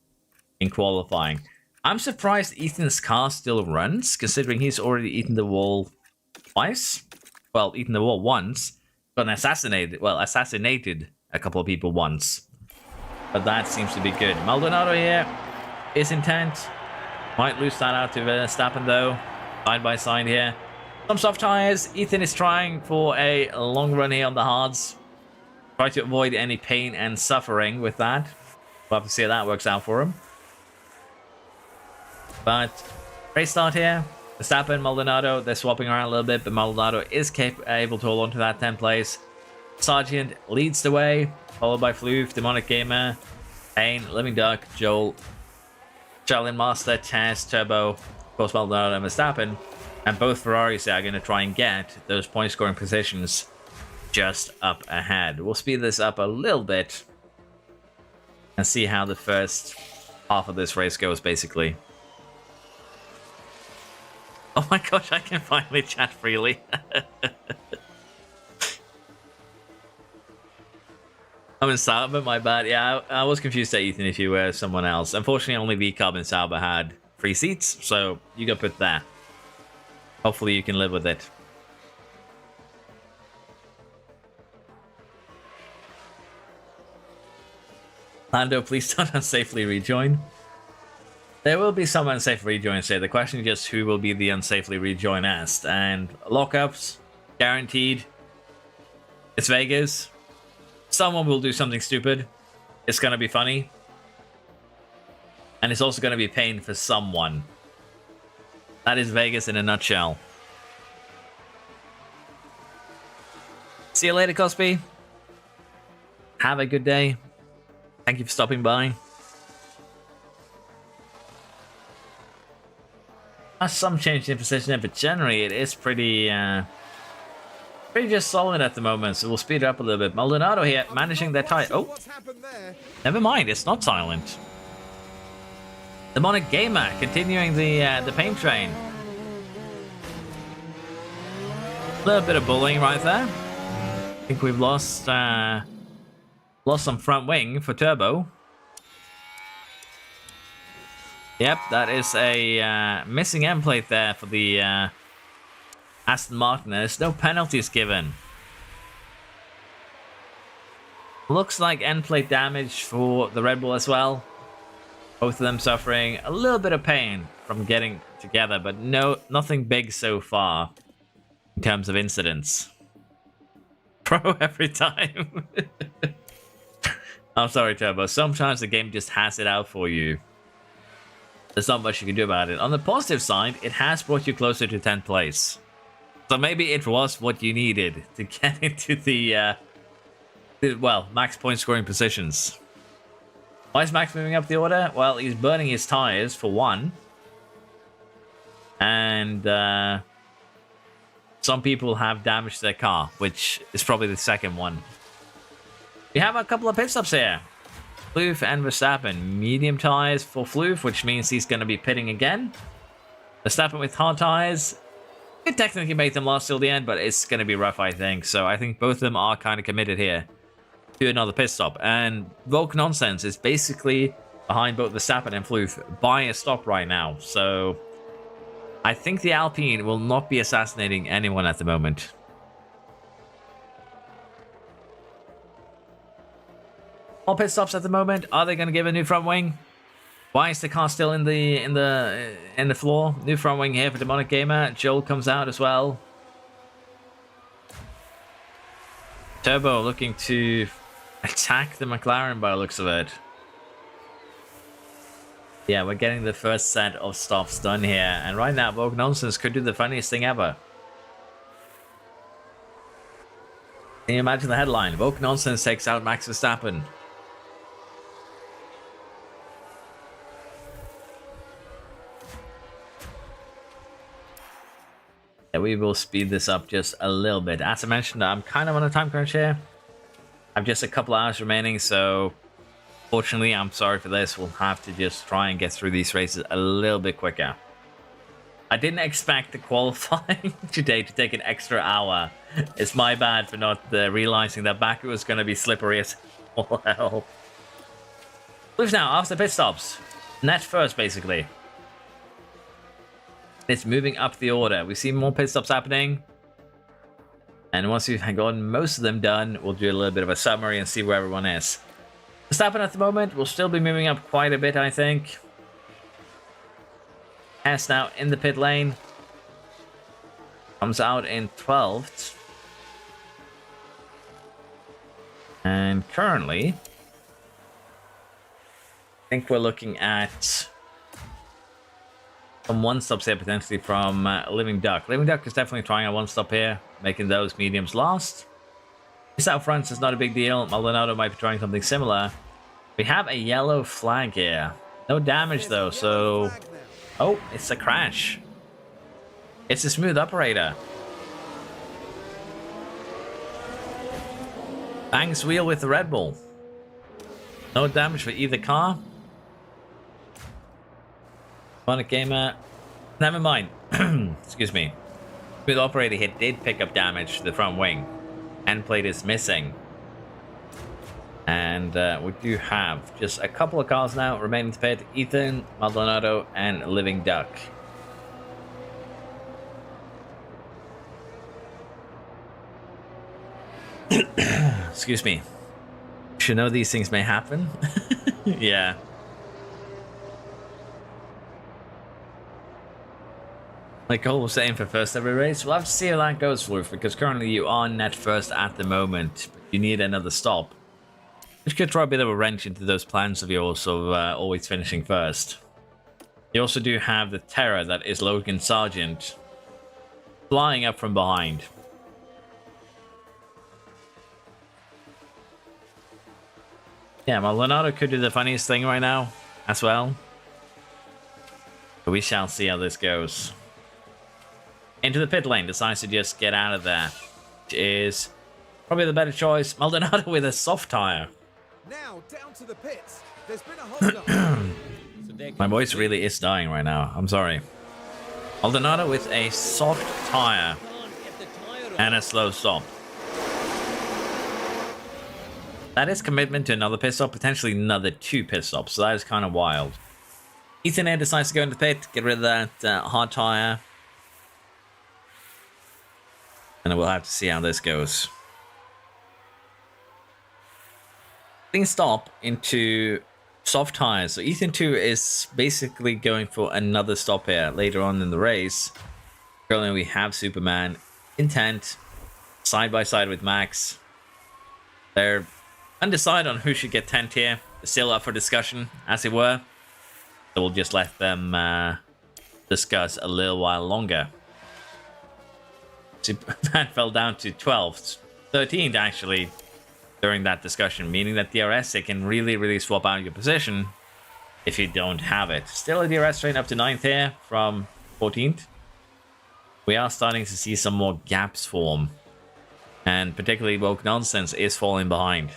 in qualifying. I'm surprised Ethan's car still runs, considering he's already eaten the wall twice. Well, eaten the wall once, but assassinated a couple of people once. But that seems to be good. Maldonado here is intent. Might lose that out to Verstappen though. Side by side here. Some soft tires. Ethan is trying for a long run here on the hards. Try to avoid any pain and suffering with that. We'll have to see how that works out for him. But race start here. Verstappen, Maldonado, they're swapping around a little bit, but Maldonado is able to hold on to that 10th place. Sargent leads the way, followed by Floof, Demonic Gamer, Pain, Living Duck, Joel, Shaolin Master, Taz, Turbo, of course Maldonado and Verstappen. And both Ferraris are going to try and get those point scoring positions just up ahead. We'll speed this up a little bit and see how the first half of this race goes, basically. Oh my gosh, I can finally chat freely. I'm in Sauber, my bad. Yeah, I was confused at Ethan if you were someone else. Unfortunately, only V-Carb in Sauber had 3 seats, so you got put there. Hopefully you can live with it. Lando, please don't unsafely rejoin. There will be some unsafe rejoins here. The question is just who will be the unsafely rejoinest. And lockups, guaranteed. It's Vegas. Someone will do something stupid. It's going to be funny. And it's also going to be pain for someone. That is Vegas in a nutshell. See you later, Cosby. Have a good day. Thank you for stopping by. Some change in position, but generally it is pretty just solid at the moment, so we'll speed it up a little bit. Maldonado here, managing their tie. Oh, never mind, it's not silent. Demonic Gamer, continuing the pain train. A little bit of bullying right there. I think we've lost some front wing for Turbo. Yep, that is a missing end plate there for the Aston Martin. There's no penalties given. Looks like end plate damage for the Red Bull as well. Both of them suffering a little bit of pain from getting together, but nothing big so far in terms of incidents. Pro every time. I'm sorry, Turbo. Sometimes the game just has it out for you. There's not much you can do about it. On the positive side, it has brought you closer to 10th place. So maybe it was what you needed to get into the max point scoring positions. Why is Max moving up the order? Well, he's burning his tires for one. And some people have damaged their car, which is probably the second one. We have a couple of pit stops here. Floof and Verstappen. Medium tires for Floof, which means he's going to be pitting again. Verstappen with hard tires. Could technically make them last till the end, but it's going to be rough, I think. So I think both of them are kind of committed here to another pit stop. And Volk Nonsense is basically behind both Verstappen and Floof by a stop right now. So I think the Alpine will not be assassinating anyone at the moment. All pit stops at the moment. Are they going to give a new front wing? Why is the car still in the floor? New front wing here for Demonic Gamer. Joel comes out as well. Turbo looking to attack the McLaren by the looks of it. Yeah, we're getting the first set of stops done here. And right now, Vogue Nonsense could do the funniest thing ever. Can you imagine the headline? Vogue Nonsense takes out Max Verstappen. Yeah, we will speed this up just a little bit. As I mentioned, I'm kind of on a time crunch here. I've just a couple hours remaining, so fortunately, I'm sorry for this. We'll have to just try and get through these races a little bit quicker. I didn't expect the qualifying today to take an extra hour. It's my bad for not realizing that Baku was going to be slippery as all hell. Look now, after pit stops. Net first, basically. It's moving up the order. We see more pit stops happening. And once we've gotten most of them done, we'll do a little bit of a summary and see where everyone is. Verstappen at the moment will still be moving up quite a bit, I think. Hess now in the pit lane. Comes out in 12th. And currently, I think we're looking at some one-stops here, potentially from Living Duck. Living Duck is definitely trying a one-stop here, making those mediums last. This out front is not a big deal. Maldonado might be trying something similar. We have a yellow flag here. No damage, though, so... Oh, it's a crash. It's a smooth operator. Bangs wheel with the Red Bull. No damage for either car. Demonic Gamer. Never mind. Excuse me. Smooth operator hit did pick up damage to the front wing. End plate is missing. And we do have just a couple of cars now remaining to pit. Ethan, Maldonado, and Living Duck. Excuse me. Should know these things may happen. Yeah. Like Cole was saying for first every race, we'll have to see how that goes, Floof, because currently you are net first at the moment. You need another stop. Which could throw a bit of a wrench into those plans of yours of always finishing first. You also do have the terror that is Logan Sargent flying up from behind. Yeah, Maldonado could do the funniest thing right now as well. But we shall see how this goes. Into the pit lane, decides to just get out of there. Which is probably the better choice. Maldonado with a soft tire. Now down to the pits. There's been a hold up. My voice really is dying right now. I'm sorry. Maldonado with a soft tire and a slow stop. That is commitment to another pit stop, potentially another 2 pit stops. So that is kind of wild. Ethan Air decides to go into the pit, get rid of that hard tire. And we'll have to see how this goes. Clean stop into soft tires. So Ethan 2 is basically going for another stop here later on in the race. Currently we have Superman intent side by side with Max. They're undecided on who should get 10th here. They're still up for discussion, as it were. So we'll just let them discuss a little while longer. Superman fell down to 12th, 13th actually, during that discussion, meaning that DRS, they can really swap out your position if you don't have it. Still a DRS train up to 9th here from 14th. We are starting to see some more gaps form, and particularly Woke Nonsense is falling behind.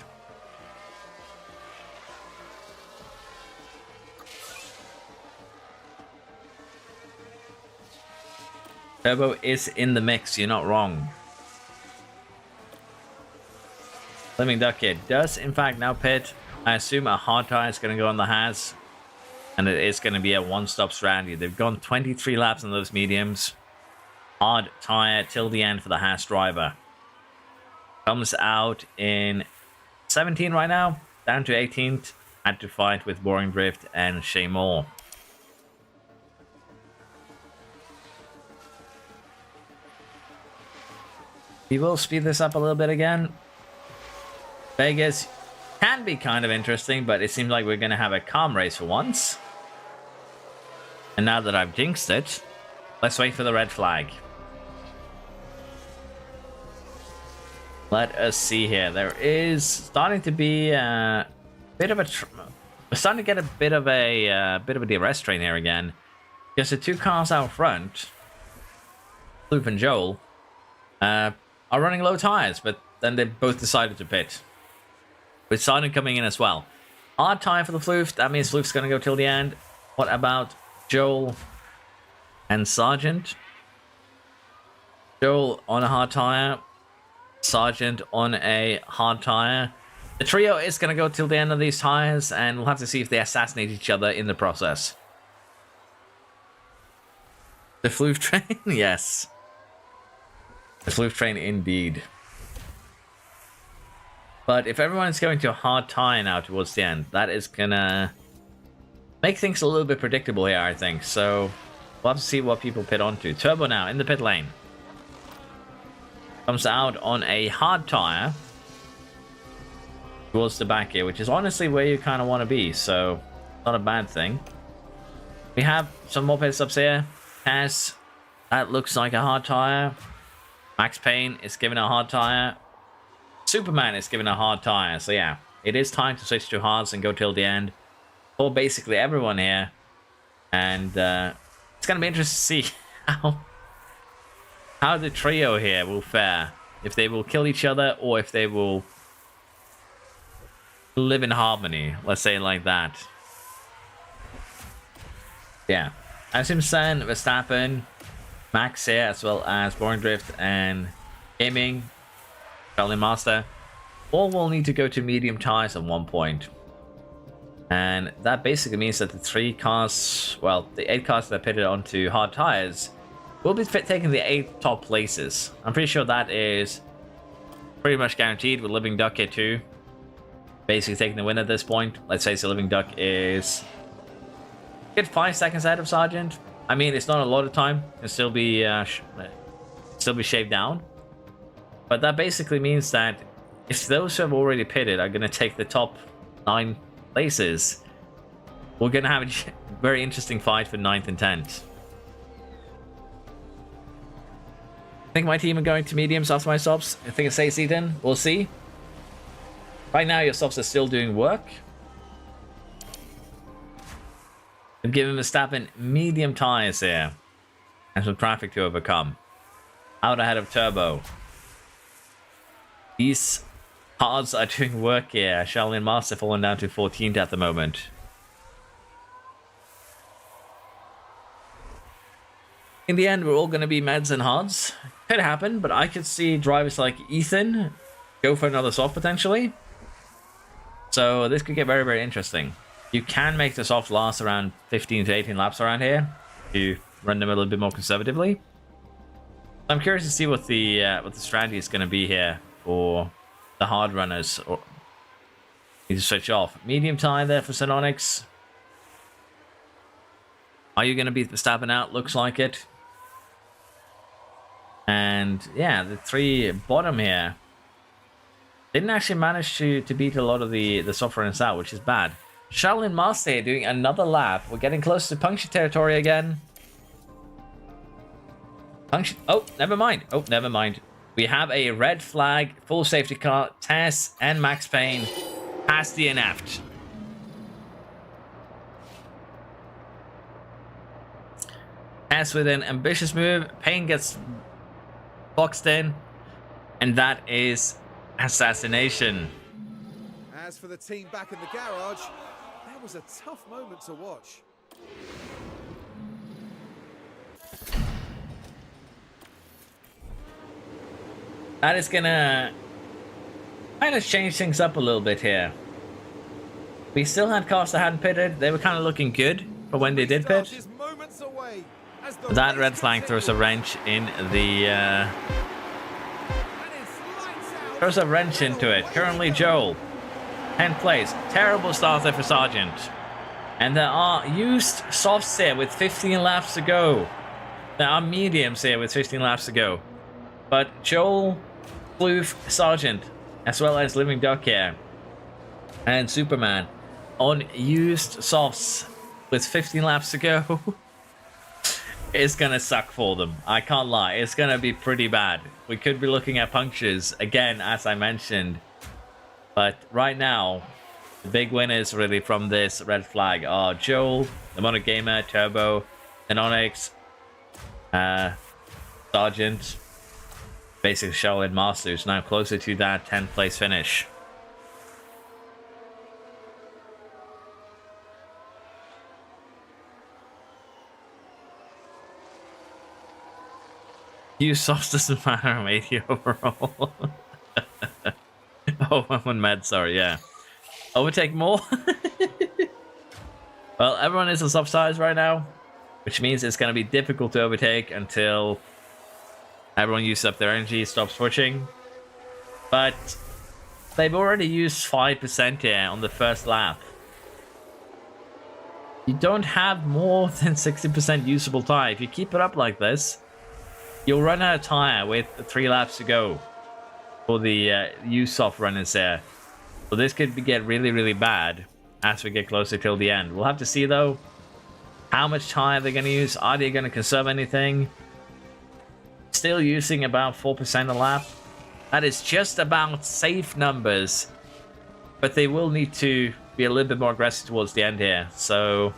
Turbo is in the mix. You're not wrong. Living Duck here does, in fact, now pit. I assume a hard tire is going to go on the Has. And it is going to be a one-stop strategy. They've gone 23 laps on those mediums. Hard tire till the end for the Haas driver. Comes out in 17 right now. Down to 18th. Had to fight with Boring Drift and Shay Moore. We will speed this up a little bit again. Vegas can be kind of interesting, but it seems like we're going to have a calm race for once. And now that I've jinxed it, let's wait for the red flag. Let us see here. There is starting to be a bit of a... We're starting to get a bit of a DRS train here again. Because the two cars out front, Loop and Joel, are running low tires, but then they both decided to pit. With Sergeant coming in as well. Hard tire for the Floof. That means Floof's going to go till the end. What about Joel and Sergeant? Joel on a hard tire. Sergeant on a hard tire. The trio is going to go till the end of these tires, and we'll have to see if they assassinate each other in the process. The Floof train? Yes. The Floof train indeed. But if everyone's going to a hard tire now towards the end, that is gonna make things a little bit predictable here, I think. So we'll have to see what people pit onto. Turbo now in the pit lane. Comes out on a hard tire towards the back here, which is honestly where you kind of want to be. So not a bad thing. We have some more pit stops here. As that looks like a hard tire. Max Payne is given a hard tire. Superman is given a hard tire. So yeah, it is time to switch to hards and go till the end for basically everyone here. And it's going to be interesting to see how the trio here will fare. If they will kill each other or if they will live in harmony. Let's say it like that. Yeah. As him saying, Verstappen, Max here, as well as Boring Drift and Gaming, Charlie Master, all will need to go to medium tires at one point. And that basically means that the 3 cars, well, the 8 cars that are pitted onto hard tires will be taking the 8 top places. I'm pretty sure that is pretty much guaranteed with Living Duck here too. Basically taking the win at this point. Let's say so Living Duck is get 5 seconds ahead of Sergeant. I mean, it's not a lot of time. It'll still be shaved down. But that basically means that if those who have already pitted are going to take the top 9 places, we're going to have a very interesting fight for 9th and 10th. I think my team are going to mediums after my stops. I think it says Ethan. We'll see. Right now, your stops are still doing work. I'm giving Verstappen medium tires here. And some traffic to overcome. Out ahead of Turbo. These hards are doing work here. Shaolin Master falling down to 14th at the moment. In the end, we're all going to be meds and hards. Could happen, but I could see drivers like Ethan go for another soft potentially. So this could get very, very interesting. You can make the soft last around 15 to 18 laps around here. You run them a little bit more conservatively. I'm curious to see what the strategy is going to be here for the hard runners. Or need to switch off. Medium tire there for Synonix. Are you going to beat Verstappen out? Looks like it. And yeah, the 3 bottom here didn't actually manage to beat a lot of the soft runners out, which is bad. Shaolin Master here doing another lap. We're getting close to puncture territory again. Oh, never mind. Oh, never mind. We have a red flag, full safety car. Tess and Max Payne has DNF'd. Tess with an ambitious move. Payne gets boxed in. And that is assassination. As for the team back in the garage, that was a tough moment to watch. That is gonna kind of change things up a little bit here. We still had cars that hadn't pitted. They were kind of looking good for when they did pit. That red flag throws a wrench in the... throws a wrench into it. Currently Joel, 10th place. Terrible start there for Sargent. And there are used softs here with 15 laps to go. There are mediums here with 15 laps to go. But Joel, Floof, Sargent, as well as Living Duck here, and Superman on used softs with 15 laps to go. It's gonna suck for them. I can't lie. It's gonna be pretty bad. We could be looking at punctures again, as I mentioned. But right now, the big winners really from this red flag are Joel, the Mono Gamer, Turbo, Anonix, Sargent, basically Shaolin Masters, now closer to that 10th place finish. You softs doesn't matter, I'm 80 overall. Oh, I'm on med, sorry, yeah. Overtake more? Well, everyone is on soft size right now, which means it's going to be difficult to overtake until everyone uses up their energy, stops switching. But they've already used 5% here on the first lap. You don't have more than 60% usable tire. If you keep it up like this, you'll run out of tire with 3 laps to go for the used soft runners there. So this could get really, really bad as we get closer till the end. We'll have to see, though, how much tire they're going to use. Are they going to conserve anything? Still using about 4% a lap. That is just about safe numbers. But they will need to be a little bit more aggressive towards the end here. So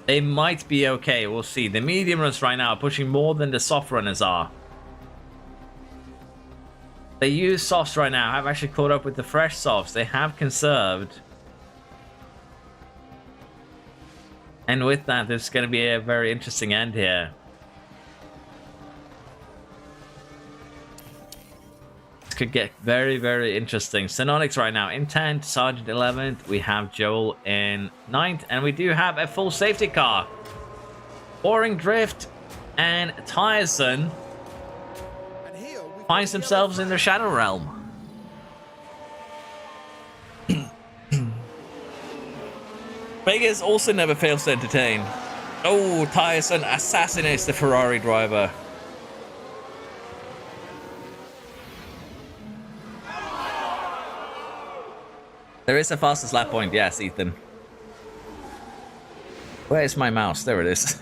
they might be okay. We'll see. The medium runners right now are pushing more than the soft runners are. They use softs right now. I've actually caught up with the fresh softs. They have conserved. And with that, there's going to be a very interesting end here. This could get very, very interesting. Synonix right now in 10th, Sergeant 11th. We have Joel in 9th. And we do have a full safety car. Boring Drift and Tyson finds themselves in the Shadow Realm. Vegas also never fails to entertain. Oh, Tyson assassinates the Ferrari driver. There is a fastest lap point, yes, Ethan. Where's my mouse? There it is.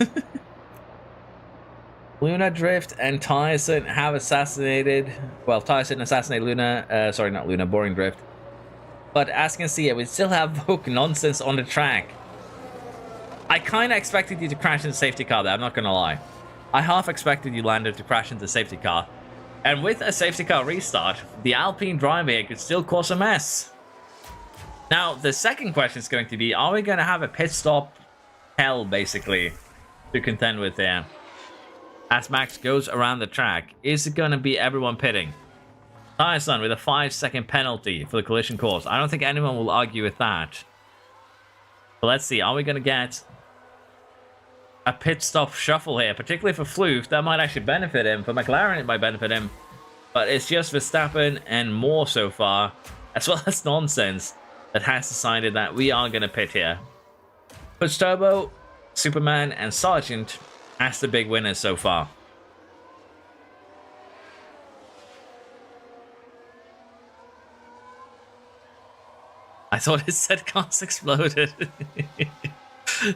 Luna Drift and Tyson have assassinated... Well, Tyson assassinated Luna... sorry, not Luna, Boring Drift. But as you can see, we still have Vogue nonsense on the track. I kind of expected you to crash in the safety car there, I'm not going to lie. I half expected you landed to crash into the safety car. And with a safety car restart, the Alpine driver here could still cause a mess. Now, the second question is going to be, are we going to have a pit stop hell, basically, to contend with there? As Max goes around the track, is it going to be everyone pitting? Tyson with a 5-second penalty for the collision cause. I don't think anyone will argue with that. But let's see, are we going to get a pit stop shuffle here? Particularly for Floof, that might actually benefit him. For McLaren, it might benefit him. But it's just Verstappen and more so far, as well as nonsense, that has decided that we are going to pit here. Puts Turbo, Superman, and Sargent as the big winners so far. I thought it said cars exploded.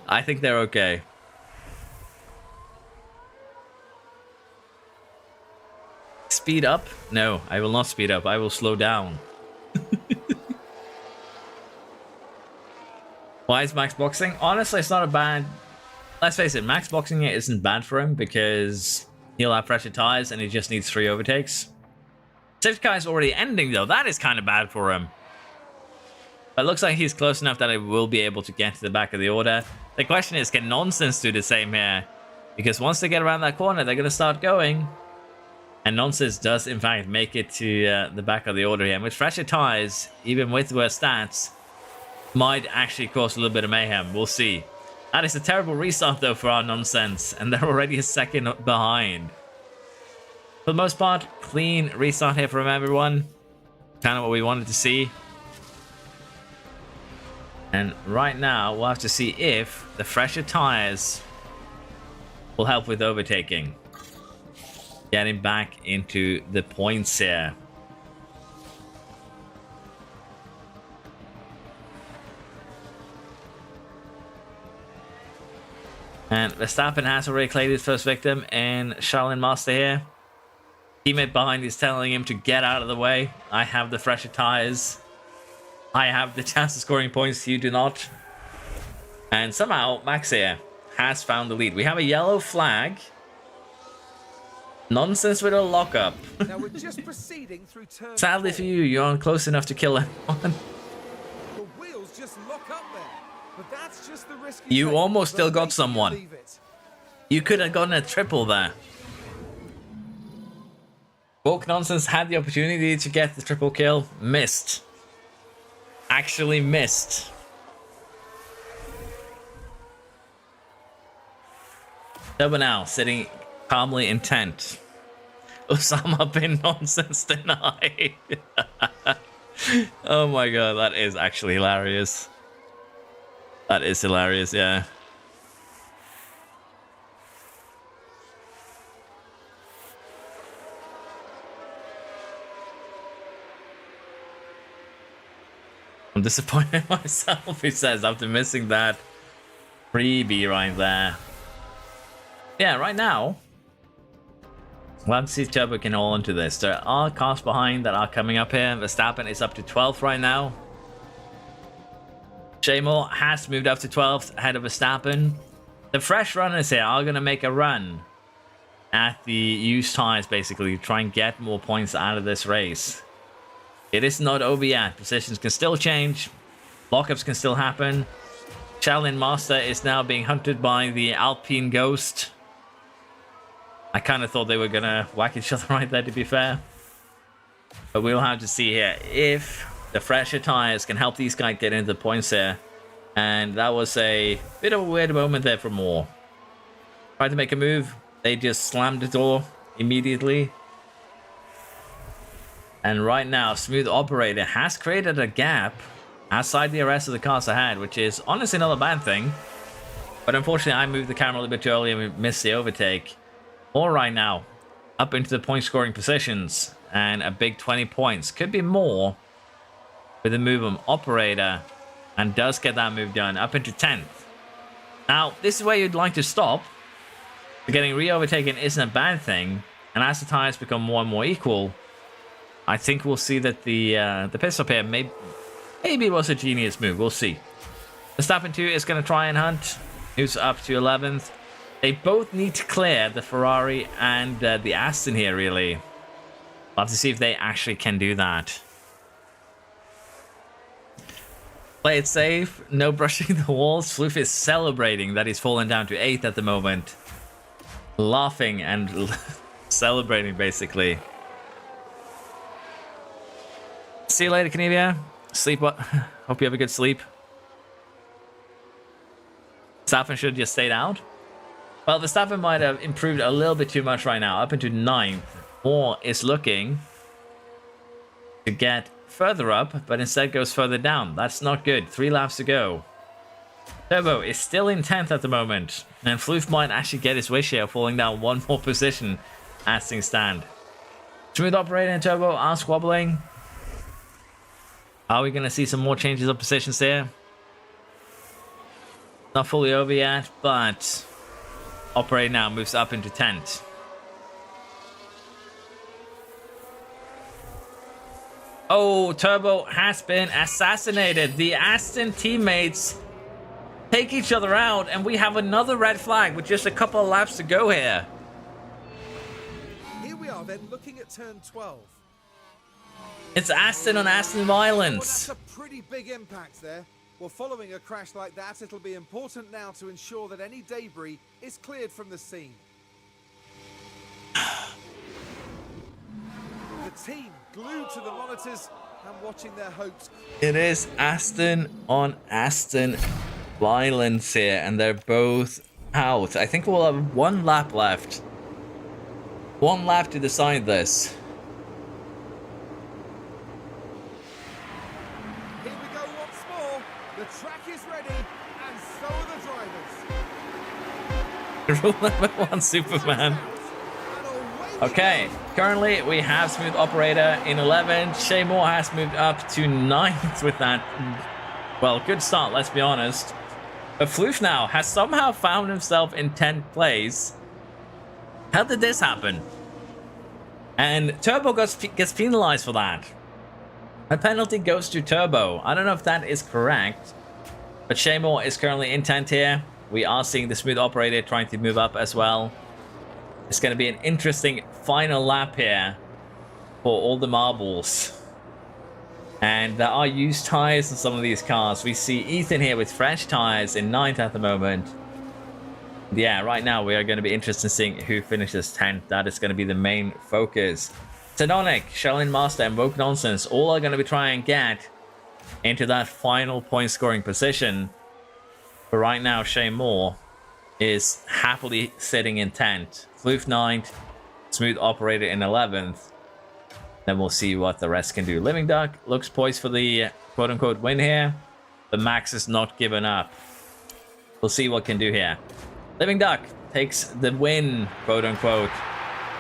I think they're okay. Speed up? No, I will not speed up. I will slow down. Why is Max boxing? Honestly, it's not a bad... Let's face it, Max boxing it isn't bad for him because he'll have fresher tires and he just needs 3 overtakes. Safety car is already ending though. That is kind of bad for him. But it looks like he's close enough that he will be able to get to the back of the order. The question is, can Nonsense do the same here? Because once they get around that corner, they're going to start going. And Nonsense does, in fact, make it to the back of the order here. And with fresher tires, even with worse stats, might actually cause a little bit of mayhem. We'll see. That is a terrible restart, though, for our Nonsense. And they're already a second behind. For the most part, clean restart here from everyone. Kind of what we wanted to see. And right now, we'll have to see if the fresher tires will help with overtaking. Getting back into the points here. And Verstappen has already claimed his first victim in Charlene Master here. Teammate behind is telling him to get out of the way. I have the fresher tires. I have the chance of scoring points, you do not. And somehow, Max here has found the lead. We have a yellow flag. Nonsense with a lockup. Now we're just proceeding through turn Sadly 4. for you aren't close enough to kill anyone. The wheels just lock up there. But that's just the risk You take, almost but still got make sure you someone. leave it. You could have gotten a triple there. Woke Nonsense had the opportunity to get the triple kill. Missed. Actually missed. Double now, sitting calmly intent. Osama bin Nonsense denied. Oh my god, that is actually hilarious. That is hilarious, yeah. I'm disappointed in myself, he says, after missing that freebie right there. Yeah, right now, let's see if Turbo can hold on to this. There are cars behind that are coming up here. Verstappen is up to 12th right now. Shamo has moved up to 12th ahead of Verstappen. The fresh runners here are going to make a run at the used tires, basically, to try and get more points out of this race. It is not over yet. Positions can still change. Lockups can still happen. Shaolin Master is now being hunted by the Alpine Ghost. I kind of thought they were going to whack each other right there, to be fair. But we'll have to see here if the fresher tires can help these guys get into the points here. And that was a bit of a weird moment there for Moore. Tried to make a move. They just slammed the door immediately. And right now, Smooth Operator has created a gap outside the rest of the cars ahead, which is honestly not a bad thing. But unfortunately, I moved the camera a little bit too early and we missed the overtake. More right now, up into the point scoring positions. And a big 20 points. Could be more with the move of Operator. And does get that move done, up into 10th. Now, this is where you'd like to stop. Getting re-overtaken isn't a bad thing. And as the tires become more and more equal, I think we'll see that the pit stop here maybe it was a genius move. We'll see. Verstappen 2 is going to try and hunt. Moves up to 11th. They both need to clear the Ferrari and the Aston here, really. We'll have to see if they actually can do that. Play it safe. No brushing the walls. Floof is celebrating that he's fallen down to 8th at the moment. Laughing and celebrating, basically. See you later, Canevia. Sleep well. Hope you have a good sleep. Verstappen should have just stayed out. Well, Verstappen might have improved a little bit too much right now. Up into 9th. Moore is looking to get further up, but instead goes further down. That's not good. 3 laps to go. Turbo is still in 10th at the moment. And Floof might actually get his wish here, falling down 1 more position as things stand. Smooth Operator and Turbo are squabbling. Are we going to see some more changes of positions there? Not fully over yet, but Operator now moves up into 10th. Oh, Turbo has been assassinated. The Aston teammates take each other out, and we have another red flag with just a couple of laps to go here. Here we are then looking at turn 12. It's Aston on Aston Well, violence. that's a pretty big impact there. Well, following a crash like that, it'll be important now to ensure that any debris is cleared from the scene. team glued to the monitors and watching their hopes. It is Aston on Aston violence here, and they're both out. I think we'll have one lap left. One lap to decide this. Here we go once more. The track is ready, and so are the drivers. Rule number 1, Superman. Okay, currently we have Smooth Operator in 11. Shay Moore has moved up to 9th with that. Well, good start, let's be honest. But Floof now has somehow found himself in 10th place. How did this happen? And Turbo gets penalized for that. A penalty goes to Turbo. I don't know if that is correct. But Shay Moore is currently in 10th here. We are seeing the Smooth Operator trying to move up as well. It's going to be an interesting final lap here for all the marbles. And there are used tires in some of these cars. We see Ethan here with fresh tires in 9th at the moment. Yeah, right now we are going to be interested in seeing who finishes 10th. That is going to be the main focus. Tedonic, Shaolin Master, and Woke Nonsense all are going to be trying to get into that final point scoring position. But right now, Shay Moore is happily sitting in 10th. Floof 9th, Smooth Operator in 11th. Then we'll see what the rest can do. Living Duck looks poised for the quote-unquote win here. But Max is not giving up. We'll see what can do here. Living Duck takes the win, quote-unquote.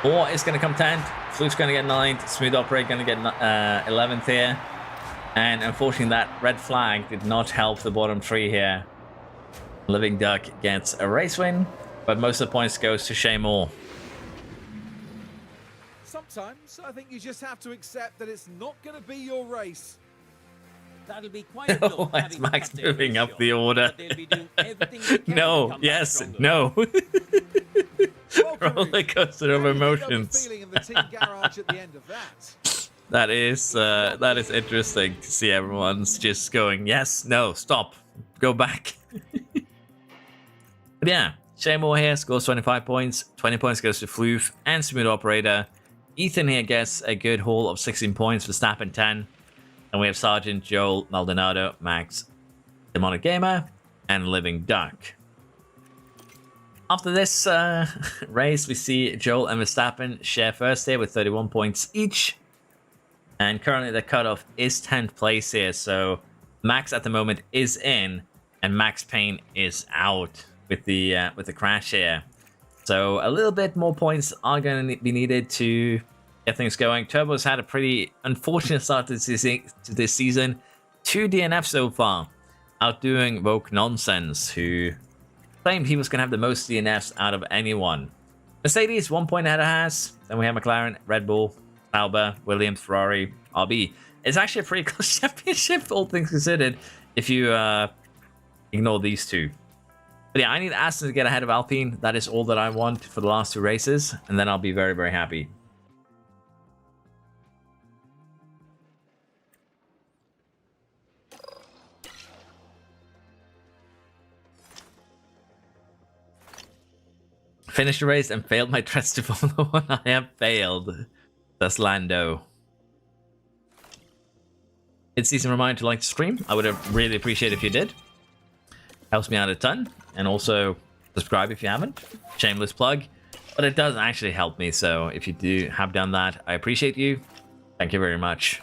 Moore is going to come 10th. Floof's going to get 9th. Smooth Operator going to get 11th here. And unfortunately, that red flag did not help the bottom 3 here. Living Duck gets a race win, but most of the points goes to Shay Moore. Sometimes I think you just have to accept that it's not going to be your race. That'll be quite a blow. Why is Max moving up the order? No, yes, no. Roller coaster of emotions. That is interesting to see everyone's just going, yes, no, stop, go back. But yeah, Shay Moore here scores 25 points. 20 points goes to Floof and Smooth Operator. Ethan here gets a good haul of 16 points for Verstappen 10. And we have Sergeant, Joel, Maldonado, Max, Demonic Gamer, and Living Duck. After this race, we see Joel and Verstappen share first here with 31 points each. And currently the cutoff is 10th place here. So Max at the moment is in, and Max Payne is out with the crash here. So a little bit more points are going to be needed to get things going. Turbo's had a pretty unfortunate start to this season. 2 DNFs so far, outdoing Woke Nonsense, who claimed he was going to have the most DNFs out of anyone. Mercedes 1 point ahead of Haas. Then we have McLaren, Red Bull, Sauber, Williams, Ferrari, RB. It's actually a pretty close championship, all things considered, if you ignore these two. But yeah, I need Aston to get ahead of Alpine. That is all that I want for the last 2 races, and then I'll be very, very happy. Finished the race and failed my test to Formula 1. I have failed. That's Lando. Mid-season reminder to like the stream. I would have really appreciate if you did. Helps me out a ton. And also subscribe if you haven't. Shameless plug. But it does actually help me. So if you have done that, I appreciate you. Thank you very much.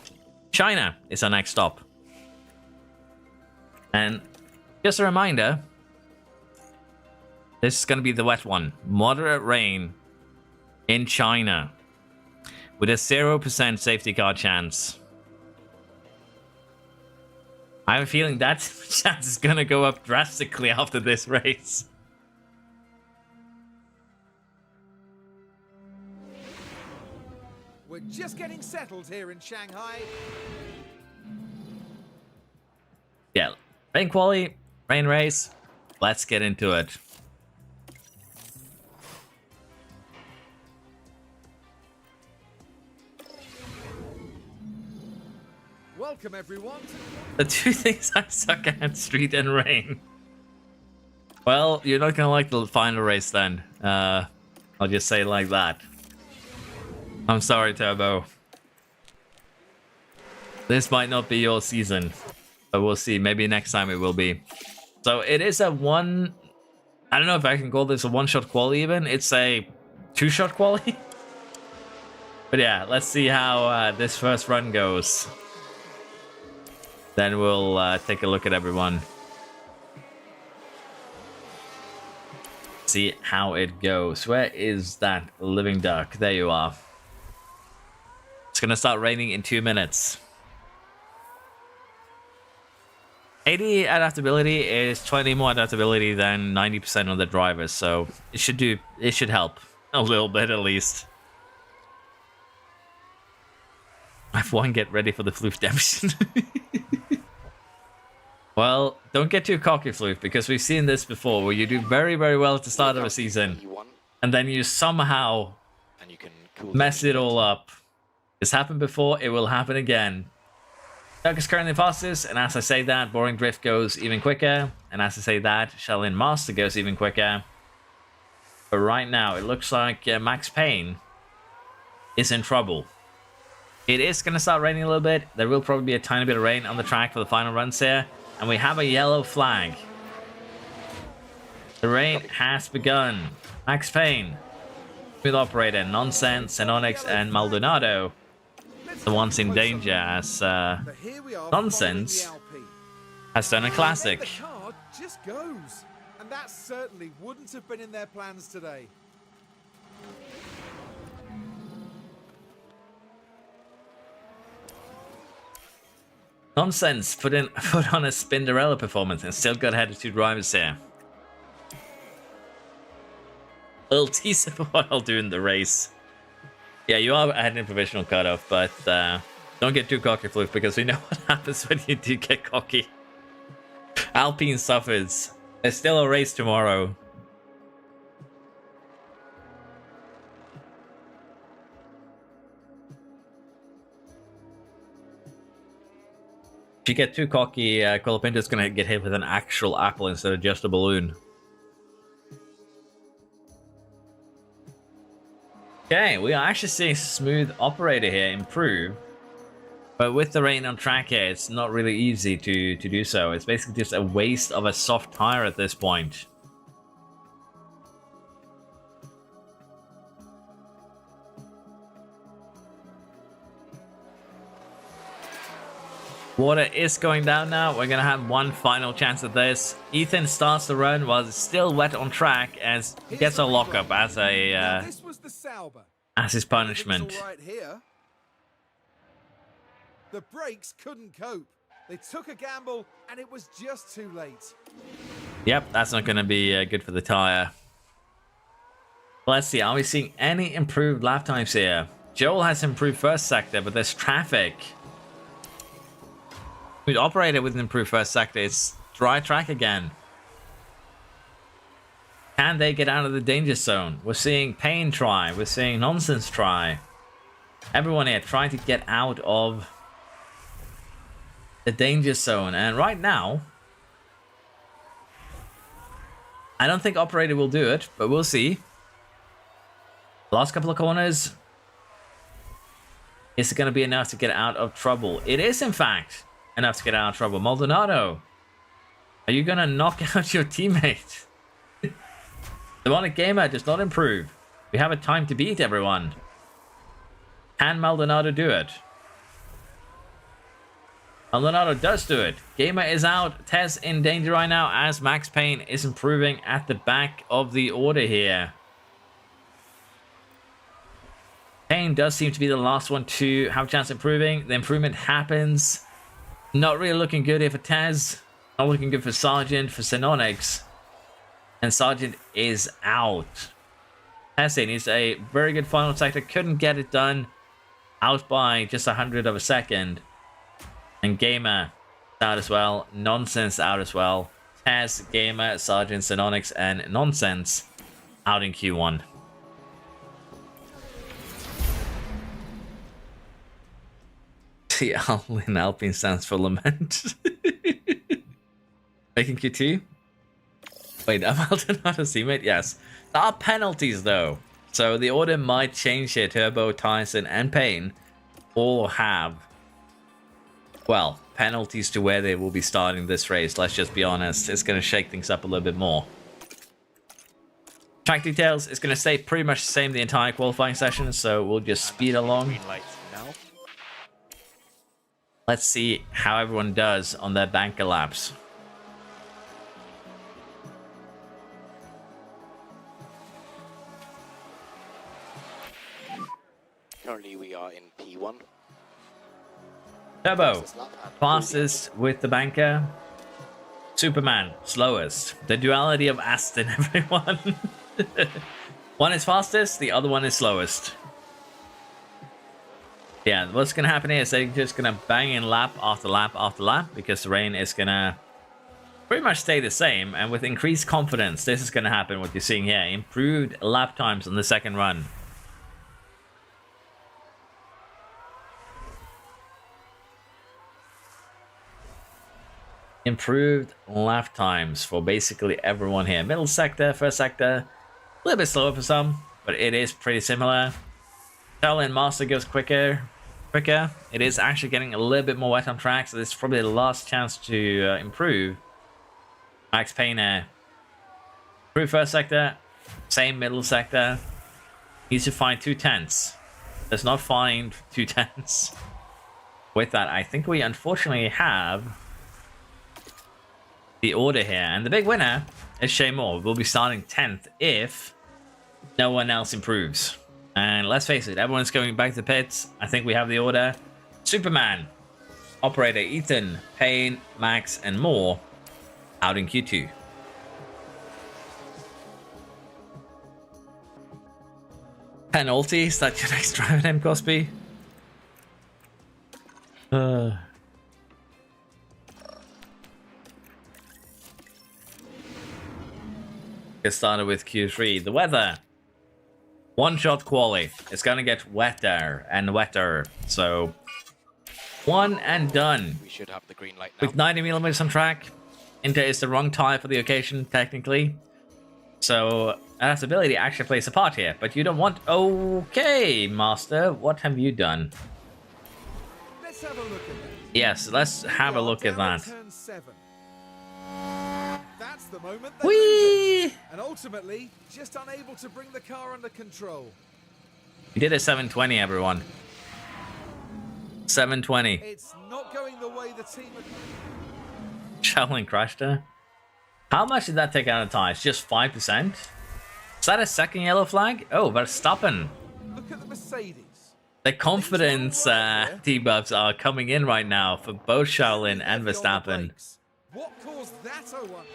China is our next stop. And just a reminder, this is going to be the wet one. Moderate rain in China with a 0% safety car chance. I have a feeling that chance is going to go up drastically after this race. We're just getting settled here in Shanghai. Yeah, rain quali, rain race. Let's get into it. Welcome everyone. The 2 things I suck at: street and rain. Well, you're not gonna like the final race then. I'll just say it like that. I'm sorry, Turbo. This might not be your season, but we'll see. Maybe next time it will be. So it is a one... I don't know if I can call this a one-shot quali even. It's a two-shot quali. But yeah, let's see how this first run goes. Then we'll take a look at everyone. See how it goes. Where is that living duck? There you are. It's gonna start raining in 2 minutes. 80 adaptability is 20 more adaptability than 90% of the drivers, so it should help a little bit at least. F1, get ready for the Floof redemption. Well, don't get too cocky, Floof, because we've seen this before where you do very, very well at the start of a season and then you somehow mess it all up. This happened before, it will happen again. Duck is currently fastest, and as I say that, Boring Drift goes even quicker, and as I say that, Shaolin Master goes even quicker. But right now, it looks like Max Payne is in trouble. It is going to start raining a little bit. There will probably be a tiny bit of rain on the track for the final runs here, and we have a yellow flag. The rain has begun. Max Payne, Smooth Operator, Nonsense, Xenonix, and Maldonado. The ones in danger as Nonsense has done a classic. The car just goes, and that certainly wouldn't have been in their plans today. Nonsense put on a Spinderella performance and still got ahead of 2 drivers here. Little teaser for what I'll do in the race. Yeah, you are ahead in provisional cutoff, but don't get too cocky, Floof, because we know what happens when you do get cocky. Alpine suffers. There's still a race tomorrow. If you get too cocky, Colapinto's gonna get hit with an actual apple instead of just a balloon. Okay, we are actually seeing Smooth Operator here improve. But with the rain on track here, it's not really easy to do so. It's basically just a waste of a soft tire at this point. Water is going down now. We're going to have one final chance at this. Ethan starts the run while it's still wet on track and gets a lockup as a as his punishment. Right here. The brakes couldn't cope. They took a gamble and it was just too late. Yep, that's not going to be good for the tire. Let's see, are we seeing any improved lap times here? Joel has improved first sector, but there's traffic. We'd operate it with an improved first sector. It's dry track again. Can they get out of the danger zone? We're seeing Payne try. We're seeing Nonsense try. Everyone here trying to get out of the danger zone. And right now, I don't think Operator will do it, but we'll see. Last couple of corners. Is it going to be enough to get out of trouble? It is, in fact, enough to get out of trouble. Maldonado, are you going to knock out your teammate? Demonic Gamer does not improve. We have a time to beat, everyone. Can Maldonado do it? Maldonado does do it. Gamer is out. Tez in danger right now as Max Payne is improving at the back of the order here. Payne does seem to be the last one to have a chance of improving. The improvement happens. Not really looking good here for Tez. Not looking good for Sergeant, for Xenonix. And Sergeant is out. Tez needs a very good final sector. Couldn't get it done. Out by just 100 of a second. And Gamer out as well. Nonsense out as well. Tez, Gamer, Sergeant, Xenonix, and Nonsense out in Q1. The in Alpine stands for lament. Making Q2? Wait, am Maldonado's teammate? Yes. There are penalties though. So the order might change here. Turbo, Tyson, and Payne all have well, penalties to where they will be starting this race. Let's just be honest. It's going to shake things up a little bit more. Track details is going to stay pretty much the same the entire qualifying session, so we'll just speed along. Green lights now. Let's see how everyone does on their banker laps. Currently we are in P1. Turbo, Fastest lap and fastest with the banker. Superman, slowest. The duality of Aston, everyone. One is fastest, the other one is slowest. Yeah, what's going to happen here is they're just going to bang in lap after lap after lap because the rain is going to pretty much stay the same. And with increased confidence, this is going to happen, what you're seeing here. Improved lap times on the second run. Improved lap times for basically everyone here. Middle sector, first sector, a little bit slower for some, but it is pretty similar. Shaolin Master goes quicker. It is actually getting a little bit more wet on track, so this is probably the last chance to improve. Max Payne, through first sector, same middle sector. Needs to find 2/10. Does not find 2/10. With that, I think we unfortunately have the order here, and the big winner is Shay Moore. We'll be starting 10th if no one else improves. And let's face it, everyone's going back to the pits. I think we have the order. Superman, Operator Ethan, Payne, Max, and Moore out in Q2. Penalty, is that your next driver name, Cosby? Get started with Q3. The weather. One-shot quali. It's gonna get wetter and wetter. So, one and done. we should have the green light now. With 90mm on track, Inter is the wrong tire for the occasion, technically. So, adaptability actually plays a part here. But you don't want... Okay, Master. What have you done? Let's have a look at that. Yes, let's have a look at Down that. turn 7. That's the moment they lose Whee! it. And ultimately, just unable to bring the car under control. We did a 720, everyone. 720. It's not going the way the team had... Shaolin crashed her. How much did that take out of tires? Just 5%? Is that a second yellow flag? Oh, Verstappen. Look at the Mercedes. The confidence debuffs are coming in right now for both Shaolin and Heavy on the Verstappen. brakes. What caused that, I wonder?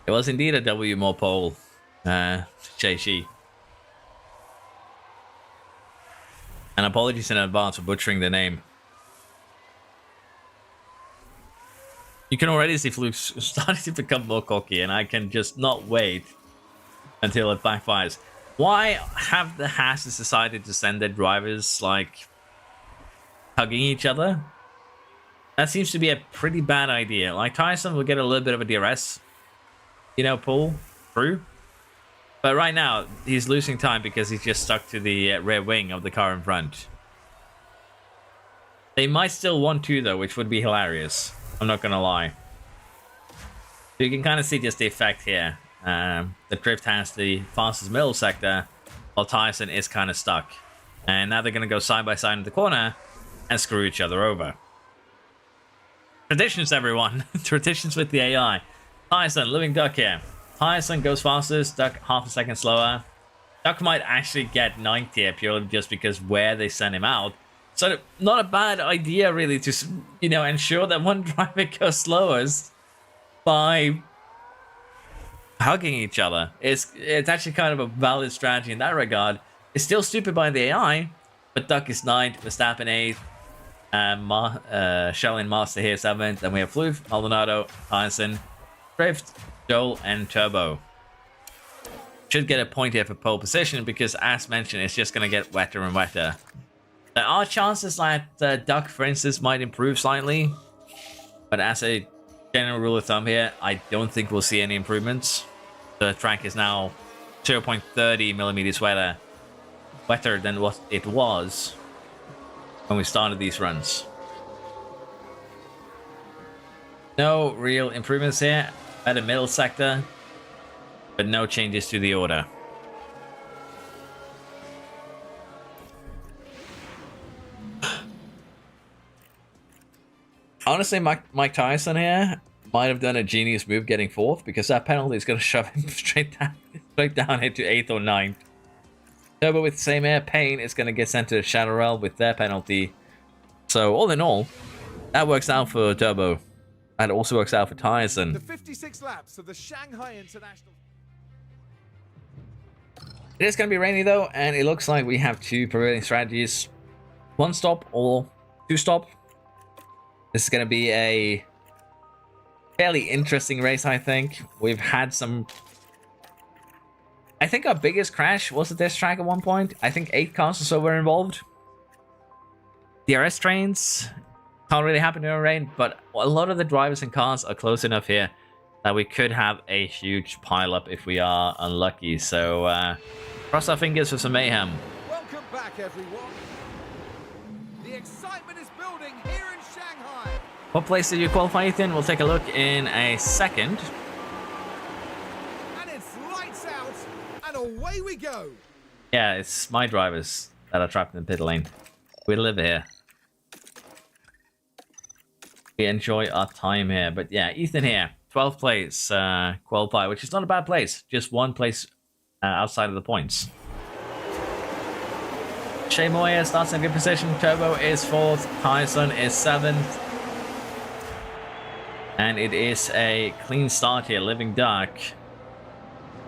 It was indeed a W more pole, JC. And apologies in advance for butchering the name. You can already see Fluke's starting to become more cocky, and I can just not wait until it backfires. Why have the Hasses decided to send their drivers, like, hugging each other? That seems to be a pretty bad idea. Like, Tyson will get a little bit of a DRS, you know, pull through. But right now, he's losing time because he's just stuck to the rear wing of the car in front. They might still want to, though, which would be hilarious. I'm not gonna lie. So you can kind of see just the effect here. The Drift has the fastest middle sector, while Tyson is kind of stuck. And now they're gonna go side by side in the corner and screw each other over. Traditions, everyone. Traditions with the AI. Tyson, Living Duck here. Tyson goes fastest, Duck half a second slower. Duck might actually get 90 here purely just because where they send him out. So not a bad idea really to, you know, ensure that one driver goes slowest by hugging each other. It's actually kind of a valid strategy in that regard. It's still stupid by the AI, but Duck is 9th, Verstappen 8th, Shaolin Master here 7th, then we have Floof, Maldonado, Tyson, Drift, Joel, and Turbo. Should get a point here for pole position because, as mentioned, it's just going to get wetter and wetter. There are chances that Duck, for instance, might improve slightly, but as a general rule of thumb here, I don't think we'll see any improvements. The track is now 0.30 millimeters wetter. wetter than what it was when we started these runs. No real improvements here. Better middle sector, but no changes to the order. Honestly, Mike Tyson here might have done a genius move getting fourth, because that penalty is going to shove him straight down into 8th or 9th. Turbo with the same air, Payne is going to get sent to the Shadow Realm with their penalty. So all in all, that works out for Turbo. And it also works out for Tyson. The 56 laps of the Shanghai International. It is going to be rainy though, and it looks like we have two prevailing strategies. One stop or two stop. This is going to be a fairly interesting race, I think. We've had some... I think our biggest crash was at this track at one point. I think 8 cars or so were involved. DRS trains can't really happen in rain, but a lot of the drivers and cars are close enough here that we could have a huge pileup if we are unlucky. So cross our fingers for some mayhem. Welcome back, everyone. The excitement is building here in Shanghai. What place did you qualify, Ethan? We'll take a look in a second. And it's lights out, and away we go. Yeah, it's my drivers that are trapped in the pit lane. We live here. We enjoy our time here. But yeah, Ethan here, 12th place qualify, which is not a bad place. Just one place outside of the points. Shea Moya starts in a good position. Turbo is 4th. Tyson is 7th. And it is a clean start here. Living Duck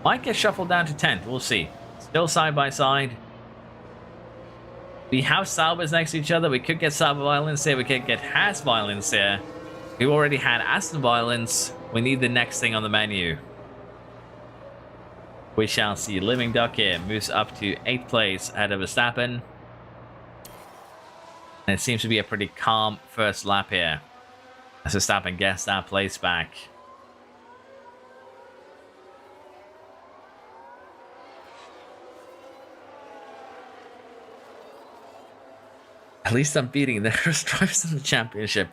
might get shuffled down to 10th. We'll see. Still side by side. We have Saubers next to each other. We could get Sauber Violence here. We could get Haas Violence here. We've already had Aston Violence. We need the next thing on the menu. We shall see. Living Duck here moves up to 8th place ahead of Verstappen. And it seems to be a pretty calm first lap here, as Verstappen gets that place back. At least I'm beating the first drivers in the championship.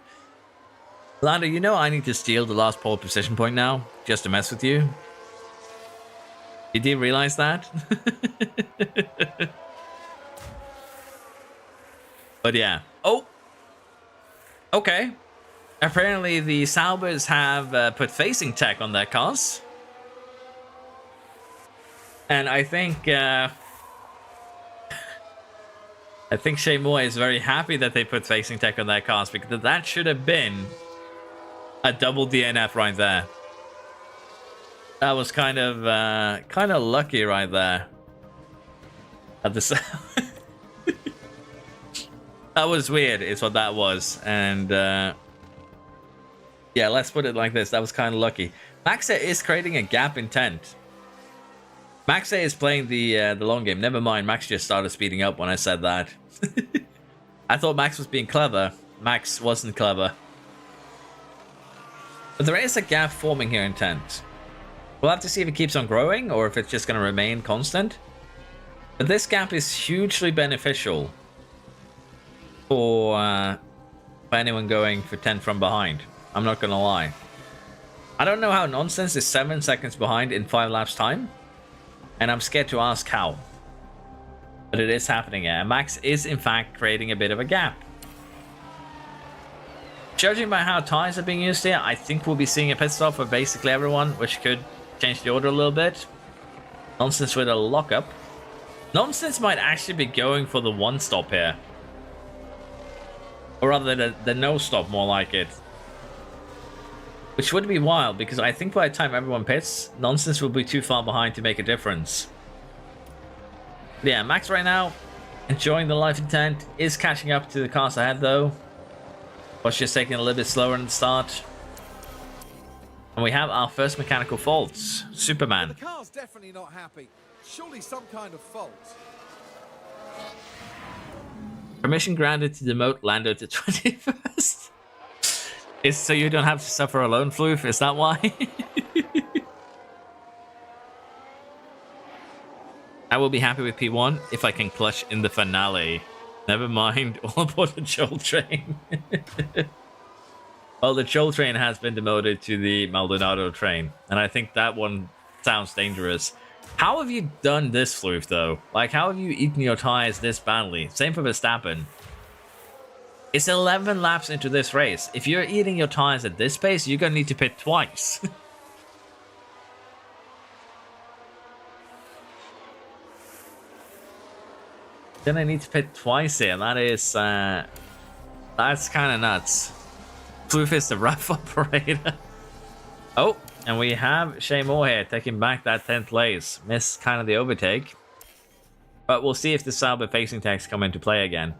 Lando, you know I need to steal the last pole position point now, just to mess with you. You did realize that? But yeah. Oh! Okay. Apparently the Saubers have put facing tech on their cars. And I think Shea Moore is very happy that they put facing tech on their cars, because that should have been a double DNF right there. That was kind of lucky right there. At the that was weird, is what that was, and yeah, let's put it like this. That was kind of lucky. Maxa is creating a gap in 10th. Maxa is playing the long game. Never mind, Max just started speeding up when I said that. I thought Max was being clever. Max wasn't clever. But there is a gap forming here in 10th. We'll have to see if it keeps on growing or if it's just going to remain constant. But this gap is hugely beneficial for anyone going for 10 from behind. I'm not going to lie. I don't know how Nonsense is 7 seconds behind in 5 laps time. And I'm scared to ask how. But it is happening here. Max is in fact creating a bit of a gap. Judging by how tires are being used here, I think we'll be seeing a pit stop for basically everyone, which could change the order a little bit. Nonsense with a lockup. Nonsense might actually be going for the 1 stop here. Or rather the no stop, more like it. Which would be wild, because I think by the time everyone pits, Nonsense will be too far behind to make a difference. But yeah, Max right now, enjoying the life intent, is catching up to the cars ahead though. Was just taking a little bit slower in the start. And we have our first mechanical faults. Superman. The car's definitely not happy. Surely some kind of fault. Permission granted to demote Lando to 21st. Is so you don't have to suffer alone, Floof? Is that why? I will be happy with P1 if I can clutch in the finale. Never mind all about the Joel train. Well, the Joel train has been demoted to the Maldonado train, and I think that one sounds dangerous. How have you done this, Floof, though? Like, how have you eaten your tires this badly? Same for Verstappen. It's 11 laps into this race. If you're eating your tires at this pace, you're going to need to pit twice. Gonna need to pit twice here. That is, that's kind of nuts. Floof is the rough operator. Oh, and we have Shay Moore here taking back that 10th place. Missed kind of the overtake. But we'll see if the Sauber facing tags come into play again.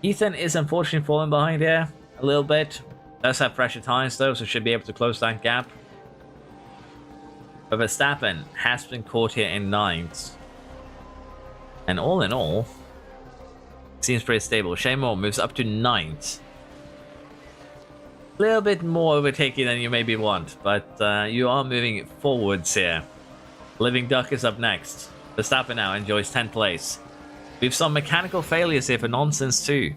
Ethan is unfortunately falling behind here a little bit. Does have fresher tires though, so should be able to close that gap. But Verstappen has been caught here in 9th. And all in all, seems pretty stable. Shay Moore moves up to 9th. A little bit more overtaking than you maybe want, but you are moving forwards here. Living Duck is up next. Verstappen now enjoys 10th place. We've some mechanical failures here for nonsense too.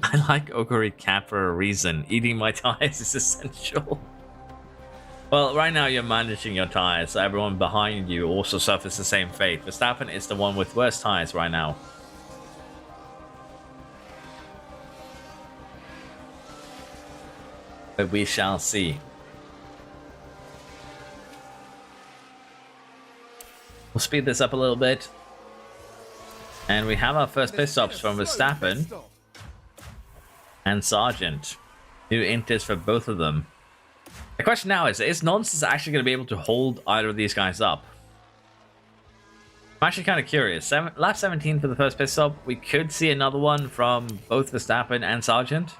I like Oguri Cap for a reason. Eating my tires is essential. Well, right now you're managing your tires, so everyone behind you also suffers the same fate. Verstappen is the one with worse tires right now. But we shall see. We'll speed this up a little bit. And we have our first pit stops from Verstappen and Sargent. New inters for both of them. The question now is Nonsense actually going to be able to hold either of these guys up? I'm actually kind of curious. Lap 17 for the first pit stop. We could see another one from both Verstappen and Sargent.